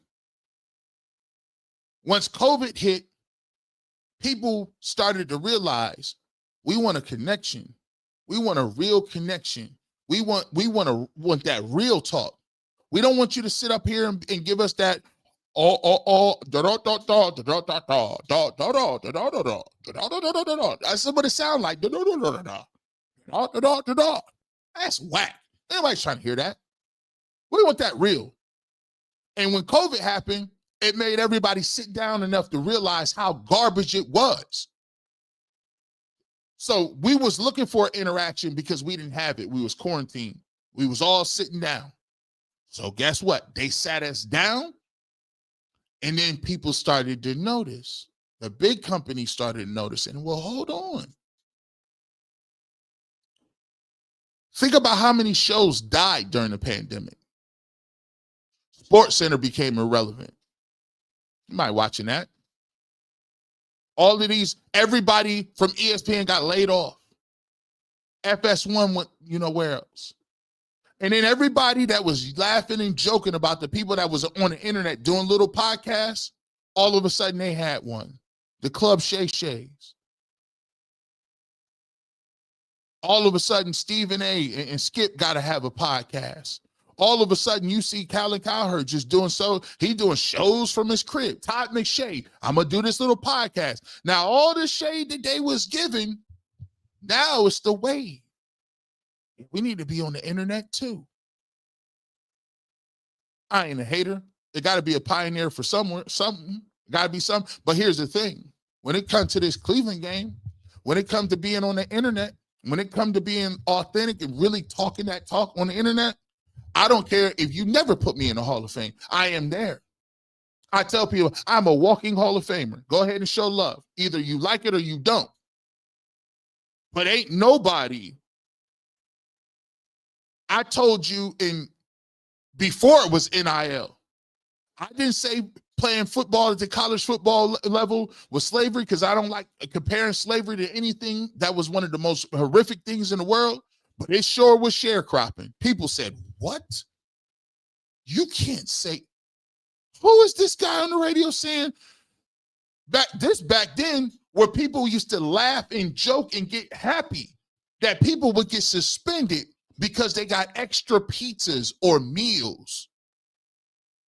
Once COVID hit, people started to realize we want a connection. We want a real connection. We want that real talk. We don't want you to sit up here and give us that that's what it sounds like. That's whack. Nobody's trying to hear that. We want that real. And when COVID happened, it made everybody sit down enough to realize how garbage it was. So we was looking for interaction because we didn't have it. We was quarantined. We was all sitting down. So guess what? They sat us down, and then people started to notice. The big companies started noticing. Well, hold on. Think about how many shows died during the pandemic. Sports Center became irrelevant. You might watching that. All of these, everybody from ESPN got laid off. FS1 went, where else? And then everybody that was laughing and joking about the people that was on the internet doing little podcasts, all of a sudden they had one. The Club Shay Shays. All of a sudden, Stephen A. and Skip got to have a podcast. All of a sudden, you see Colin Cowherd just doing he doing shows from his crib. Todd McShay, I'm going to do this little podcast. Now, all the shade that they was giving, now it's the wave. We need to be on the internet too. I ain't a hater. There got to be a pioneer for somewhere, something. Got to be something. But here's the thing. When it comes to this Cleveland game, when it comes to being on the internet, when it comes to being authentic and really talking that talk on the internet, I don't care if you never put me in the Hall of Fame. I am there. I tell people I'm a walking Hall of Famer. Go ahead and show love. Either you like it or you don't. But ain't nobody. I told you before it was NIL. I didn't say playing football at the college football level was slavery because I don't like comparing slavery to anything that was one of the most horrific things in the world. But it sure was sharecropping. People said, what? You can't say, who is this guy on the radio saying? Back then, where people used to laugh and joke and get happy that people would get suspended because they got extra pizzas or meals.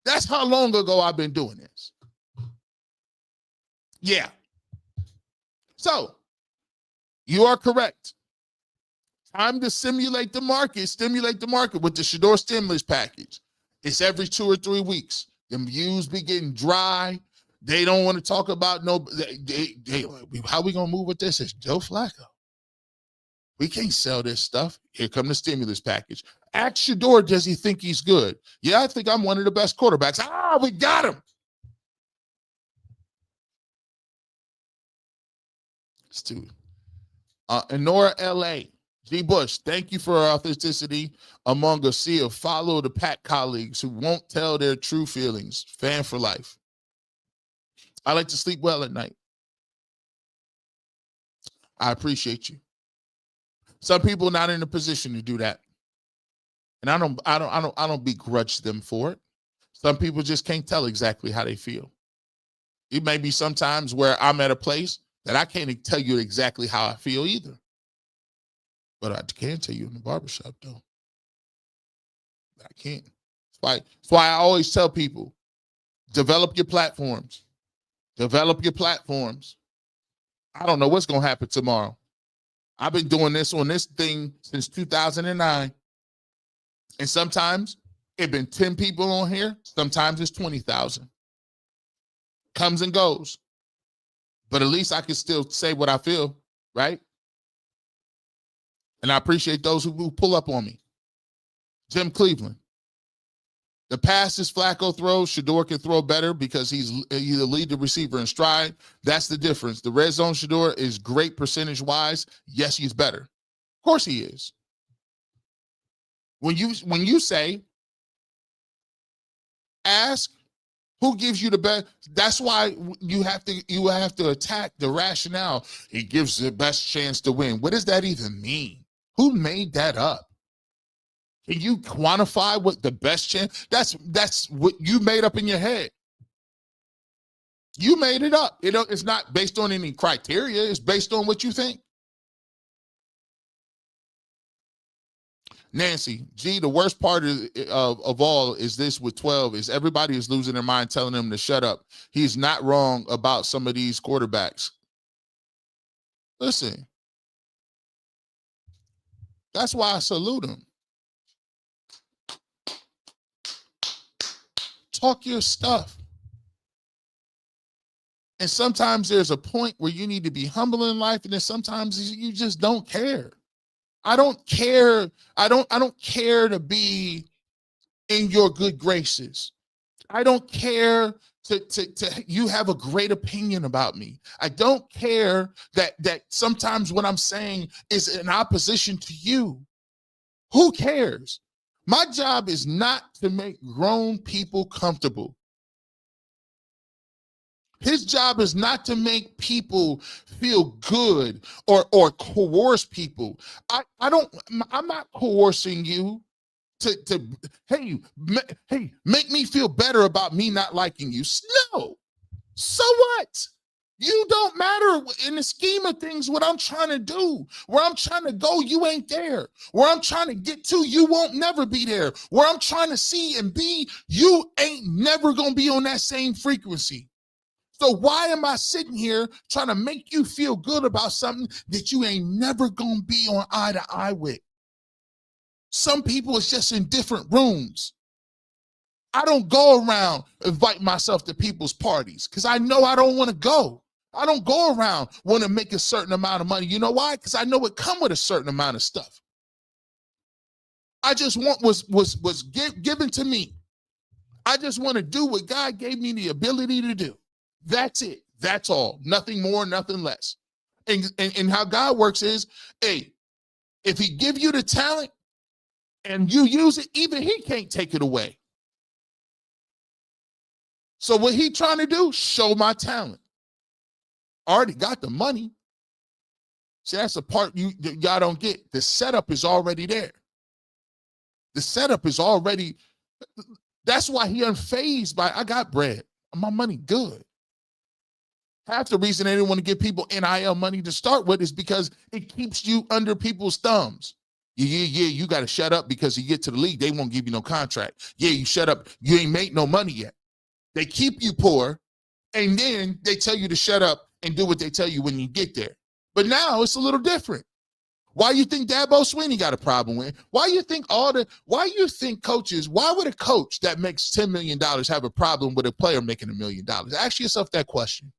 That's how long ago I've been doing this. Yeah. So, you are correct. Time to stimulate the market with the Shedeur stimulus package. It's every 2 or 3 weeks. The views be getting dry. They don't want to talk about how we going to move with this? It's Joe Flacco. We can't sell this stuff. Here come the stimulus package. Ask Shador, does he think he's good? Yeah, I think I'm one of the best quarterbacks. We got him. Stu. Enora LA. G. Bush, thank you for our authenticity among a sea of follow the pack colleagues who won't tell their true feelings. Fan for life. I like to sleep well at night. I appreciate you. Some people are not in a position to do that. And I don't begrudge them for it. Some people just can't tell exactly how they feel. It may be sometimes where I'm at a place that I can't tell you exactly how I feel either. But I can tell you in the barbershop, though. I can't. That's why I always tell people, develop your platforms. Develop your platforms. I don't know what's going to happen tomorrow. I've been doing this on this thing since 2009. And sometimes it's been 10 people on here. Sometimes it's 20,000. Comes and goes. But at least I can still say what I feel, right? And I appreciate those who pull up on me. Jim Cleveland. The passes Flacco throws, Shedeur can throw better because he's the lead receiver in stride. That's the difference. The red zone Shedeur is great percentage-wise. Yes, he's better. Of course he is. When you say, ask who gives you the best, that's why you have to attack the rationale. He gives the best chance to win. What does that even mean? Who made that up? Can you quantify what the best chance? That's what you made up in your head. You made it up. It's not based on any criteria. It's based on what you think. Nancy, the worst part of all is this with 12 is everybody is losing their mind telling him to shut up. He's not wrong about some of these quarterbacks. Listen, that's why I salute him. Talk your stuff. And sometimes there's a point where you need to be humble in life, and then sometimes you just don't care. I don't care. I don't care to be in your good graces. I don't care to you have a great opinion about me. I don't care that sometimes what I'm saying is in opposition to you. Who cares? My job is not to make grown people comfortable. His job is not to make people feel good or coerce people. I'm not coercing you to hey, make me feel better about me not liking you. No. So what? You don't matter in the scheme of things what I'm trying to do. Where I'm trying to go, you ain't there. Where I'm trying to get to, you won't never be there. Where I'm trying to see and be, you ain't never going to be on that same frequency. So why am I sitting here trying to make you feel good about something that you ain't never going to be on eye to eye with? Some people is just in different rooms. I don't go around invite myself to people's parties because I know I don't want to go. I don't go around want to make a certain amount of money. You know why? Because I know it come with a certain amount of stuff. I just want was given to me. I just want to do what God gave me the ability to do. That's it. That's all. Nothing more, nothing less. And how God works is, hey, if he give you the talent and you use it, even he can't take it away. So what he trying to do, show my talent. I already got the money. See, that's the part y'all don't get. The setup is already there. The setup is already, that's why he unfazed by, I got bread. My money good. Half the reason they didn't want to give people NIL money to start with is because it keeps you under people's thumbs. Yeah, you got to shut up because you get to the league, they won't give you no contract. Yeah, you shut up. You ain't made no money yet. They keep you poor, and then they tell you to shut up and do what they tell you when you get there. But now it's a little different. Why you think Dabo Swinney got a problem with? Why you think coaches, why would a coach that makes $10 million have a problem with a player making $1 million? Ask yourself that question.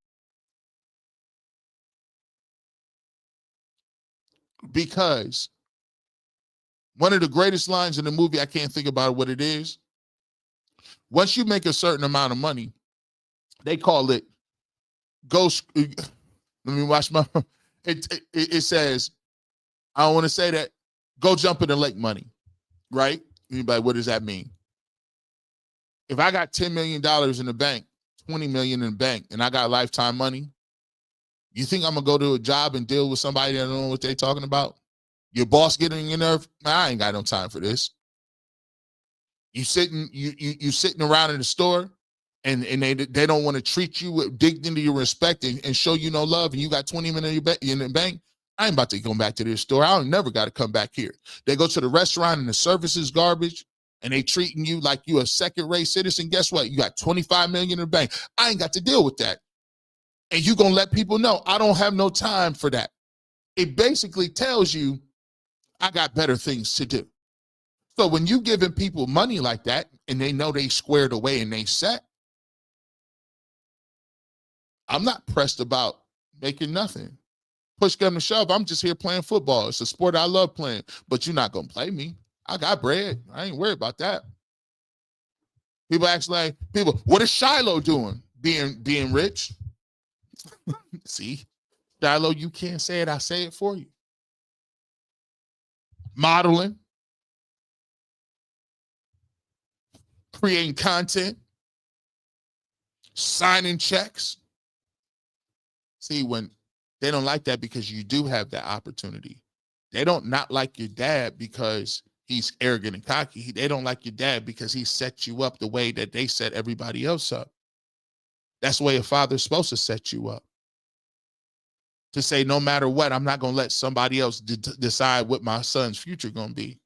Because one of the greatest lines in the movie, I can't think about what it is. Once you make a certain amount of money, they call it let me watch my, it says, I don't want to say that, go jump in the lake money, right? Anybody, what does that mean? If I got $10 million in the bank, $20 million in the bank, and I got lifetime money, you think I'm going to go to a job and deal with somebody that don't know what they're talking about? Your boss getting your nerve? Man, I ain't got no time for this. You sitting around in the store and they don't want to treat you with dignity or respect and show you no love, and you got 20 minutes in the bank. I ain't about to go back to this store. I don't never got to come back here. They go to the restaurant and the service is garbage and they treating you like you a second-rate citizen. Guess what? You got 25 million in the bank. I ain't got to deal with that. And you gonna let people know I don't have no time for that. It basically tells you I got better things to do. So when you giving people money like that and they know they squared away and they set, I'm not pressed about making nothing. Push come to shove, I'm just here playing football. It's a sport I love playing, but you're not going to play me. I got bread. I ain't worried about that. People ask like, what is Shiloh doing? Being rich? See, Shiloh, you can't say it. I say it for you. Modeling. Creating content. Signing checks. See, when they don't like that because you do have that opportunity. They don't not like your dad because he's arrogant and cocky. They don't like your dad because he set you up the way that they set everybody else up. That's the way a father's supposed to set you up. To say, no matter what, I'm not going to let somebody else decide what my son's future going to be.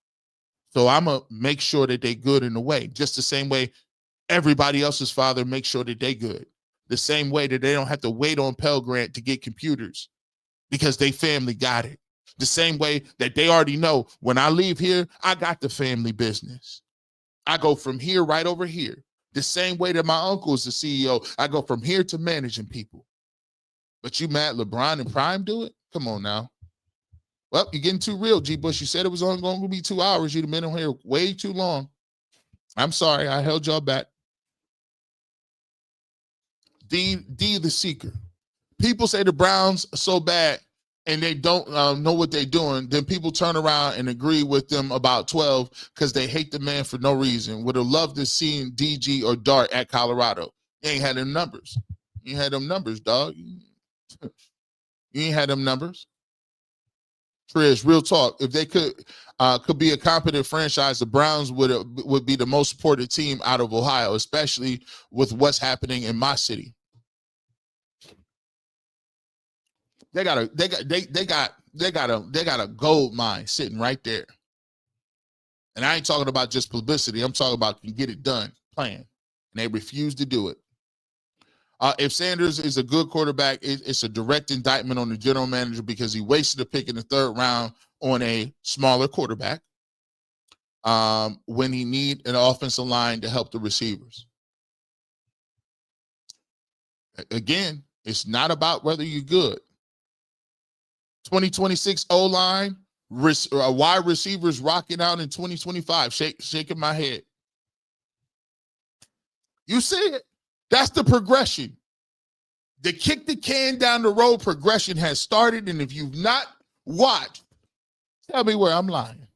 So I'm going to make sure that they good in the way, just the same way everybody else's father makes sure that they good. The same way that they don't have to wait on Pell Grant to get computers because they family got it. The same way that they already know when I leave here, I got the family business. I go from here right over here. The same way that my uncle is the CEO, I go from here to managing people. But you mad LeBron and Prime do it? Come on now. Well, you're getting too real, G. Bush. You said it was only going to be 2 hours. You'd have been on here way too long. I'm sorry. I held y'all back. D the seeker. People say the Browns are so bad and they don't know what they're doing. Then people turn around and agree with them about 12 because they hate the man for no reason. Would have loved to see DG or Dart at Colorado. You ain't had them numbers. You ain't had them numbers, dog. You ain't had them numbers. Trish, real talk. If they could be a competent franchise, the Browns would be the most supported team out of Ohio, especially with what's happening in my city. They got a gold mine sitting right there. And I ain't talking about just publicity. I'm talking about can get it done plan. And they refuse to do it. If Sanders is a good quarterback, it's a direct indictment on the general manager because he wasted a pick in the 3rd round on a smaller quarterback when he need an offensive line to help the receivers. Again, it's not about whether you're good. 2026 O-line, wide receivers rocking out in 2025. Shaking my head. You see it? That's the progression. The kick the can down the road progression has started, and if you've not watched, tell me where I'm lying.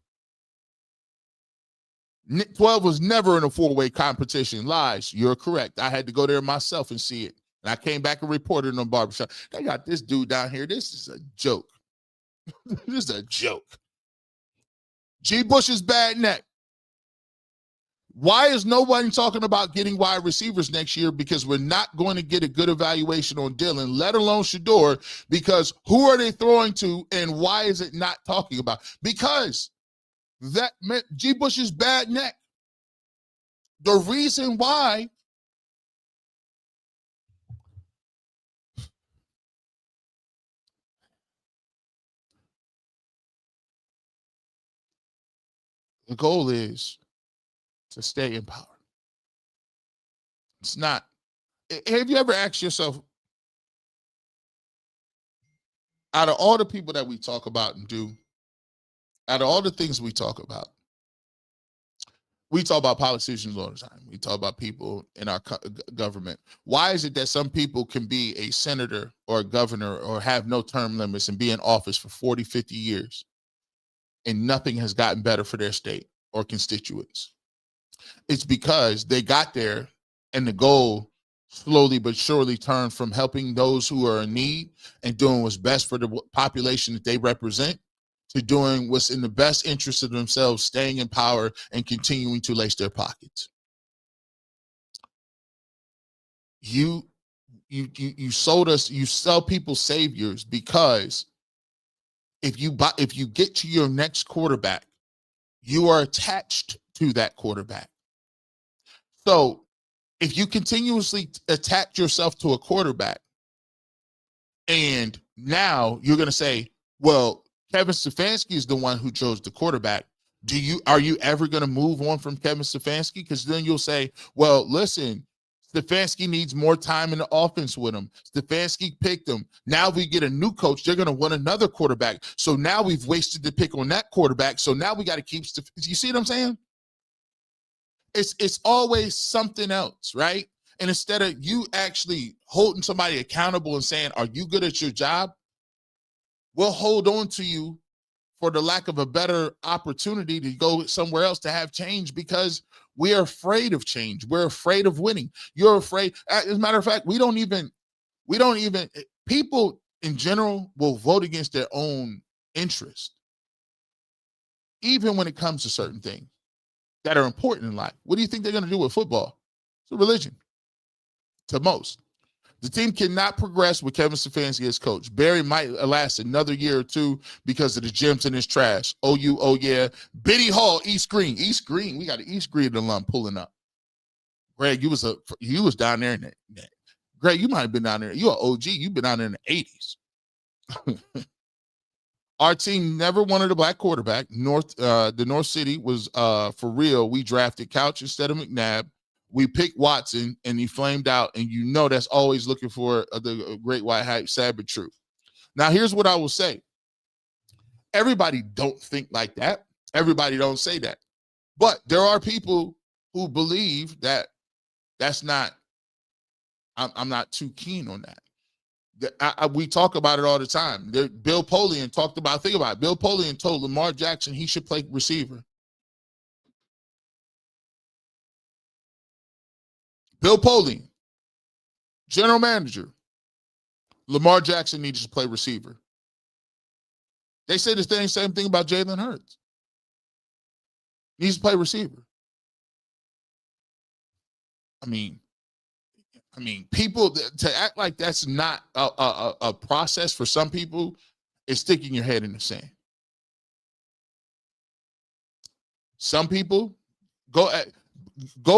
12 was never in a 4-way competition. Lies. You're correct. I had to go there myself and see it. And I came back and reported on Barbershop. They got this dude down here. This is a joke. This is a joke. G. Bush's bad neck. Why is nobody talking about getting wide receivers next year? Because we're not going to get a good evaluation on Dylan, let alone Shador, because who are they throwing to and why is it not talking about? Because that meant G. Bush's bad neck. The reason why the goal is to stay in power. It's not. Have you ever asked yourself, out of all the people that we talk about and do, out of all the things we talk about politicians all the time. We talk about people in our government. Why is it that some people can be a senator or a governor or have no term limits and be in office for 40, 50 years and nothing has gotten better for their state or constituents? It's because they got there and the goal slowly but surely turned from helping those who are in need and doing what's best for the population that they represent to doing what's in the best interest of themselves, staying in power and continuing to lace their pockets. You sold us, you sell people saviors because if you get to your next quarterback, you are attached to that quarterback. So if you continuously attach yourself to a quarterback and now you're going to say, well, Kevin Stefanski is the one who chose the quarterback. Are you ever going to move on from Kevin Stefanski? Because then you'll say, well, listen, Stefanski needs more time in the offense with him. Stefanski picked him. Now we get a new coach. They're going to want another quarterback. So now we've wasted the pick on that quarterback. So now we got to keep you see what I'm saying? It's always something else, right? And instead of you actually holding somebody accountable and saying, are you good at your job? We'll hold on to you for the lack of a better opportunity to go somewhere else to have change because we're afraid of change. We're afraid of winning. You're afraid. As a matter of fact, we don't even, people in general will vote against their own interest, even when it comes to certain things that are important in life. What do you think they're going to do with football? It's a religion to most. The team cannot progress with Kevin Stefanski as coach. Barry might last another year or two because of the gems in his trash. OU, oh yeah. Biddy Hall, East Green. East Green, we got an East Green alum pulling up. Greg, you was down there in that. Greg, you might have been down there. You're an OG. You've been down there in the 80s. Our team never wanted a black quarterback. The North City was for real. We drafted Couch instead of McNabb. We picked Watson, and he flamed out. And you know that's always looking for the great white hype, sad but true. Now, here's what I will say. Everybody don't think like that. Everybody don't say that. But there are people who believe that that's not, I'm not too keen on that. We talk about it all the time. Bill Polian talked about, think about it. Bill Polian told Lamar Jackson he should play receiver. Bill Polian, general manager, Lamar Jackson needs to play receiver. They say the same thing about Jalen Hurts. Needs to play receiver. I mean, people to act like that's not a process for some people is sticking your head in the sand. Some people go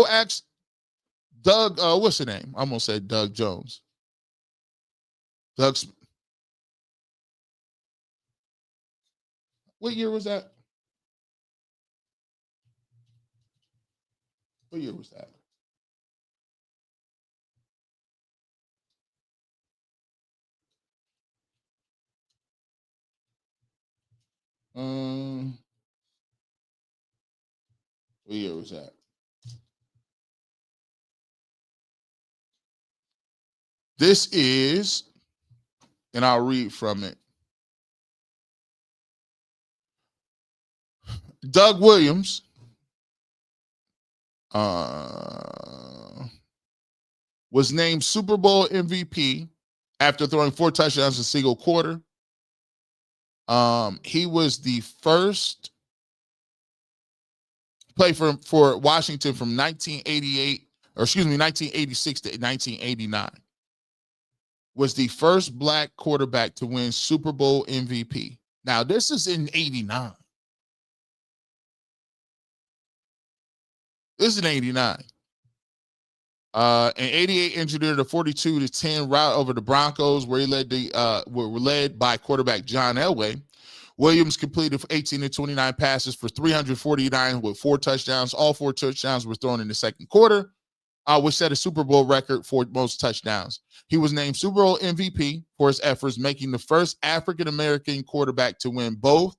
ask Doug. What's the name? I'm gonna say Doug Jones. What year was that? What year was that? What year was that? This is, and I'll read from it. Doug Williams was named Super Bowl MVP after throwing 4 touchdowns in a single quarter. He was the first play for Washington from 1986 to 1989. Was the first black quarterback to win Super Bowl MVP. Now, this is in 89. This is in 89. In 88, engineered a 42-10 rout over the Broncos, where he were led by quarterback John Elway. Williams completed 18 of 29 passes for 349 with 4 touchdowns. All 4 touchdowns were thrown in the second quarter, which set a Super Bowl record for most touchdowns. He was named Super Bowl MVP for his efforts, making the first African-American quarterback to win both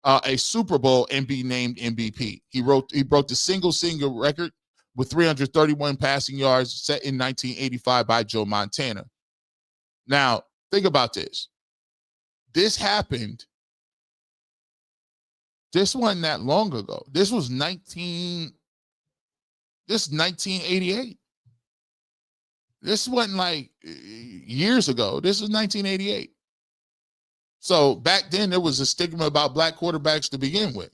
a Super Bowl and be named MVP. He broke the single record with 331 passing yards set in 1985 by Joe Montana. Now, think about this. This happened. This wasn't that long ago. This was 1988. This wasn't like years ago. This was 1988. So back then there was a stigma about black quarterbacks to begin with.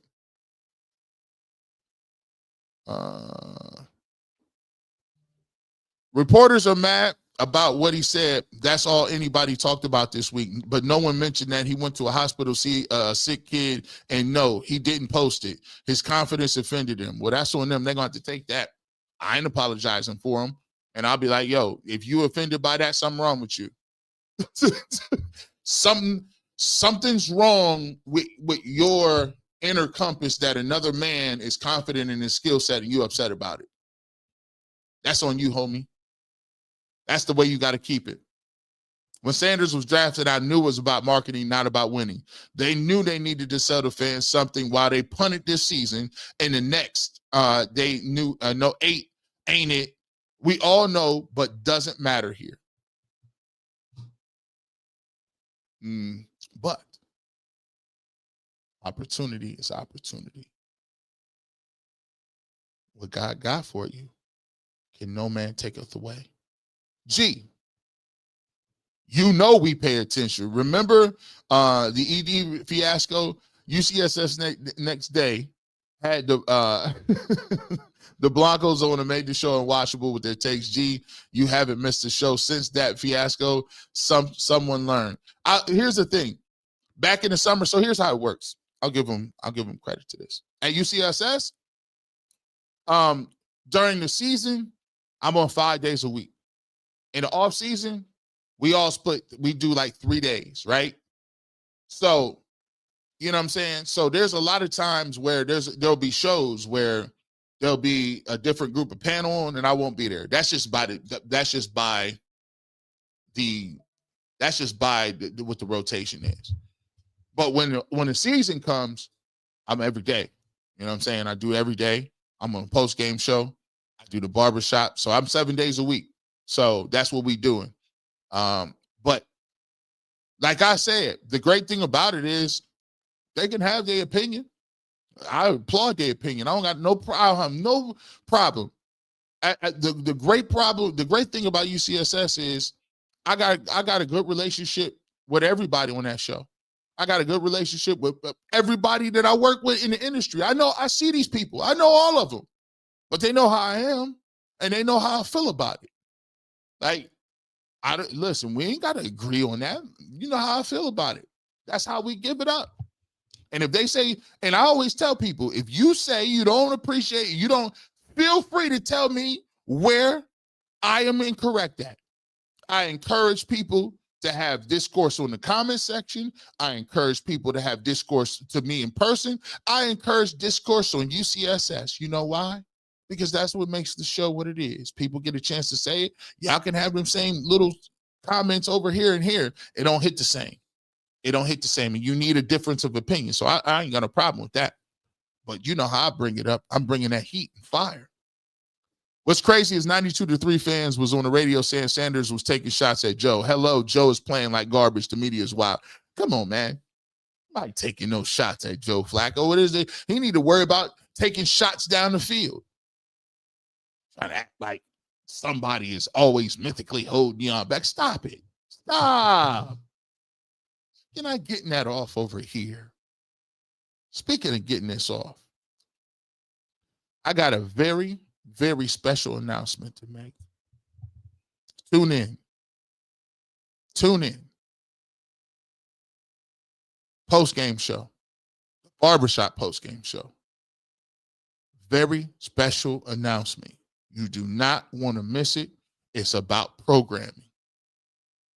Reporters are mad about what he said. That's all anybody talked about this week. But no one mentioned that he went to a hospital to see a sick kid, and no, he didn't post it. His confidence offended him. Well, that's on them. They're going to have to take that. I ain't apologizing for him. And I'll be like, yo, if you offended by that, something wrong with you. Something's wrong with your inner compass that another man is confident in his skill set and you upset about it. That's on you, homie. That's the way you got to keep it. When Sanders was drafted, I knew it was about marketing, not about winning. They knew they needed to sell the fans something while they punted this season. And the next, they knew, no, 8 ain't it. We all know, but doesn't matter here. But opportunity is opportunity. What God got for you can no man taketh away. G, you know we pay attention. Remember the ED fiasco? UCSS next day had the the Blancos on and made the show unwatchable with their takes. G, you haven't missed a show since that fiasco. Someone learned. Here's the thing. Back in the summer, so here's how it works. I'll give them credit to this. At UCSS, during the season, I'm on 5 days a week. In the off season, we all split. We do like 3 days, right? So, you know what I'm saying? So there's a lot of times where there'll be shows where there'll be a different group of panel on and I won't be there. That's just by what the rotation is. But when the season comes, I'm every day. You know what I'm saying? I do every day. I'm on a post-game show. I do the barbershop. So I'm 7 days a week. So that's what we doing. But like I said, the great thing about it is they can have their opinion. I applaud their opinion. I have no problem. The great thing about UCSS is I got a good relationship with everybody on that show. I got a good relationship with everybody that I work with in the industry. I see these people. I know all of them, but they know how I am and they know how I feel about it. Like, listen, we ain't got to agree on that. You know how I feel about it. That's how we give it up. And if they say, and I always tell people, if you say you don't appreciate, you don't, feel free to tell me where I am incorrect at. I encourage people to have discourse on the comment section. I encourage people to have discourse to me in person. I encourage discourse on UCSS. You know why? Because that's what makes the show what it is. People get a chance to say it. Y'all can have them same little comments over here and here. It don't hit the same. It don't hit the same. And you need a difference of opinion. So I ain't got a problem with that. But you know how I bring it up. I'm bringing that heat and fire. What's crazy is 92-3 fans was on the radio saying Sanders was taking shots at Joe. Hello, Joe is playing like garbage. The media is wild. Come on, man. I'm not taking no shots at Joe Flacco. What is it? He need to worry about taking shots down the field. Trying to act like somebody is always mythically holding you on back. Stop it. Stop. You're not getting that off over here. Speaking of getting this off, I got a very, very special announcement to make. Tune in. Tune in. Post-game show. Barbershop post-game show. Very special announcement. You do not want to miss it. It's about programming.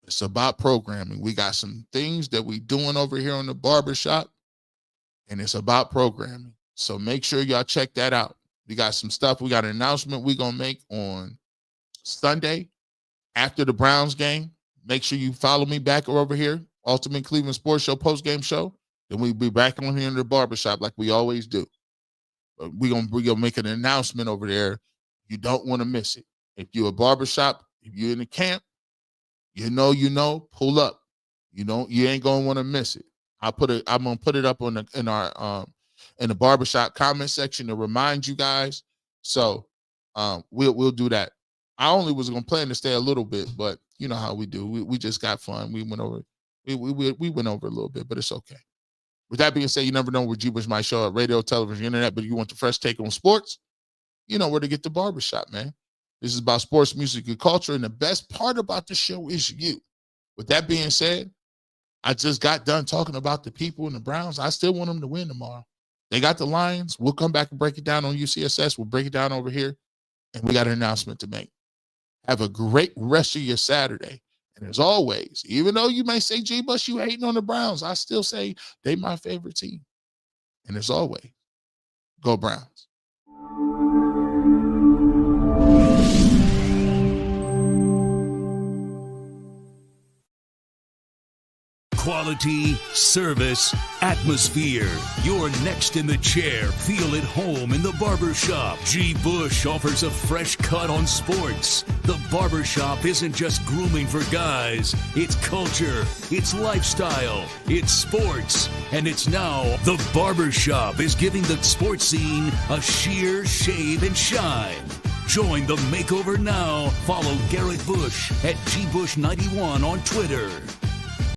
It's about programming. We got some things that we doing over here on the barbershop, and it's about programming. So make sure y'all check that out. We got some stuff. We got an announcement we're going to make on Sunday after the Browns game. Make sure you follow me back over here, Ultimate Cleveland Sports Show post-game show. Then we'll be back on here in the barbershop like we always do. But we're gonna make an announcement over there. You don't want to miss it. If you're a barbershop, if you're in the camp, you know, pull up. You ain't gonna want to miss it. I'm gonna put it up in the barbershop comment section to remind you guys. So we'll do that. I only was gonna plan to stay a little bit, but you know how we do. We just got fun. We went over a little bit, but it's okay. With that being said, you never know where G-Bush might show up, radio, television, internet, but you want the fresh take on sports, you know where to get the barbershop, man. This is about sports, music, and culture, and the best part about the show is you. With that being said, I just got done talking about the people and the Browns. I still want them to win tomorrow. They got the Lions. We'll come back and break it down on UCSS. We'll break it down over here, and we got an announcement to make. Have a great rest of your Saturday. And as always, even though you may say, G-Bush, you hating on the Browns, I still say they my favorite team. And as always, go Browns. Quality, service, atmosphere. You're next in the chair. Feel at home in the barbershop. G. Bush offers a fresh cut on sports. The barbershop isn't just grooming for guys. It's culture, it's lifestyle, it's sports. And it's now the barbershop is giving the sports scene a sheer shave and shine. Join the makeover now. Follow Garrett Bush at GBush91 on Twitter.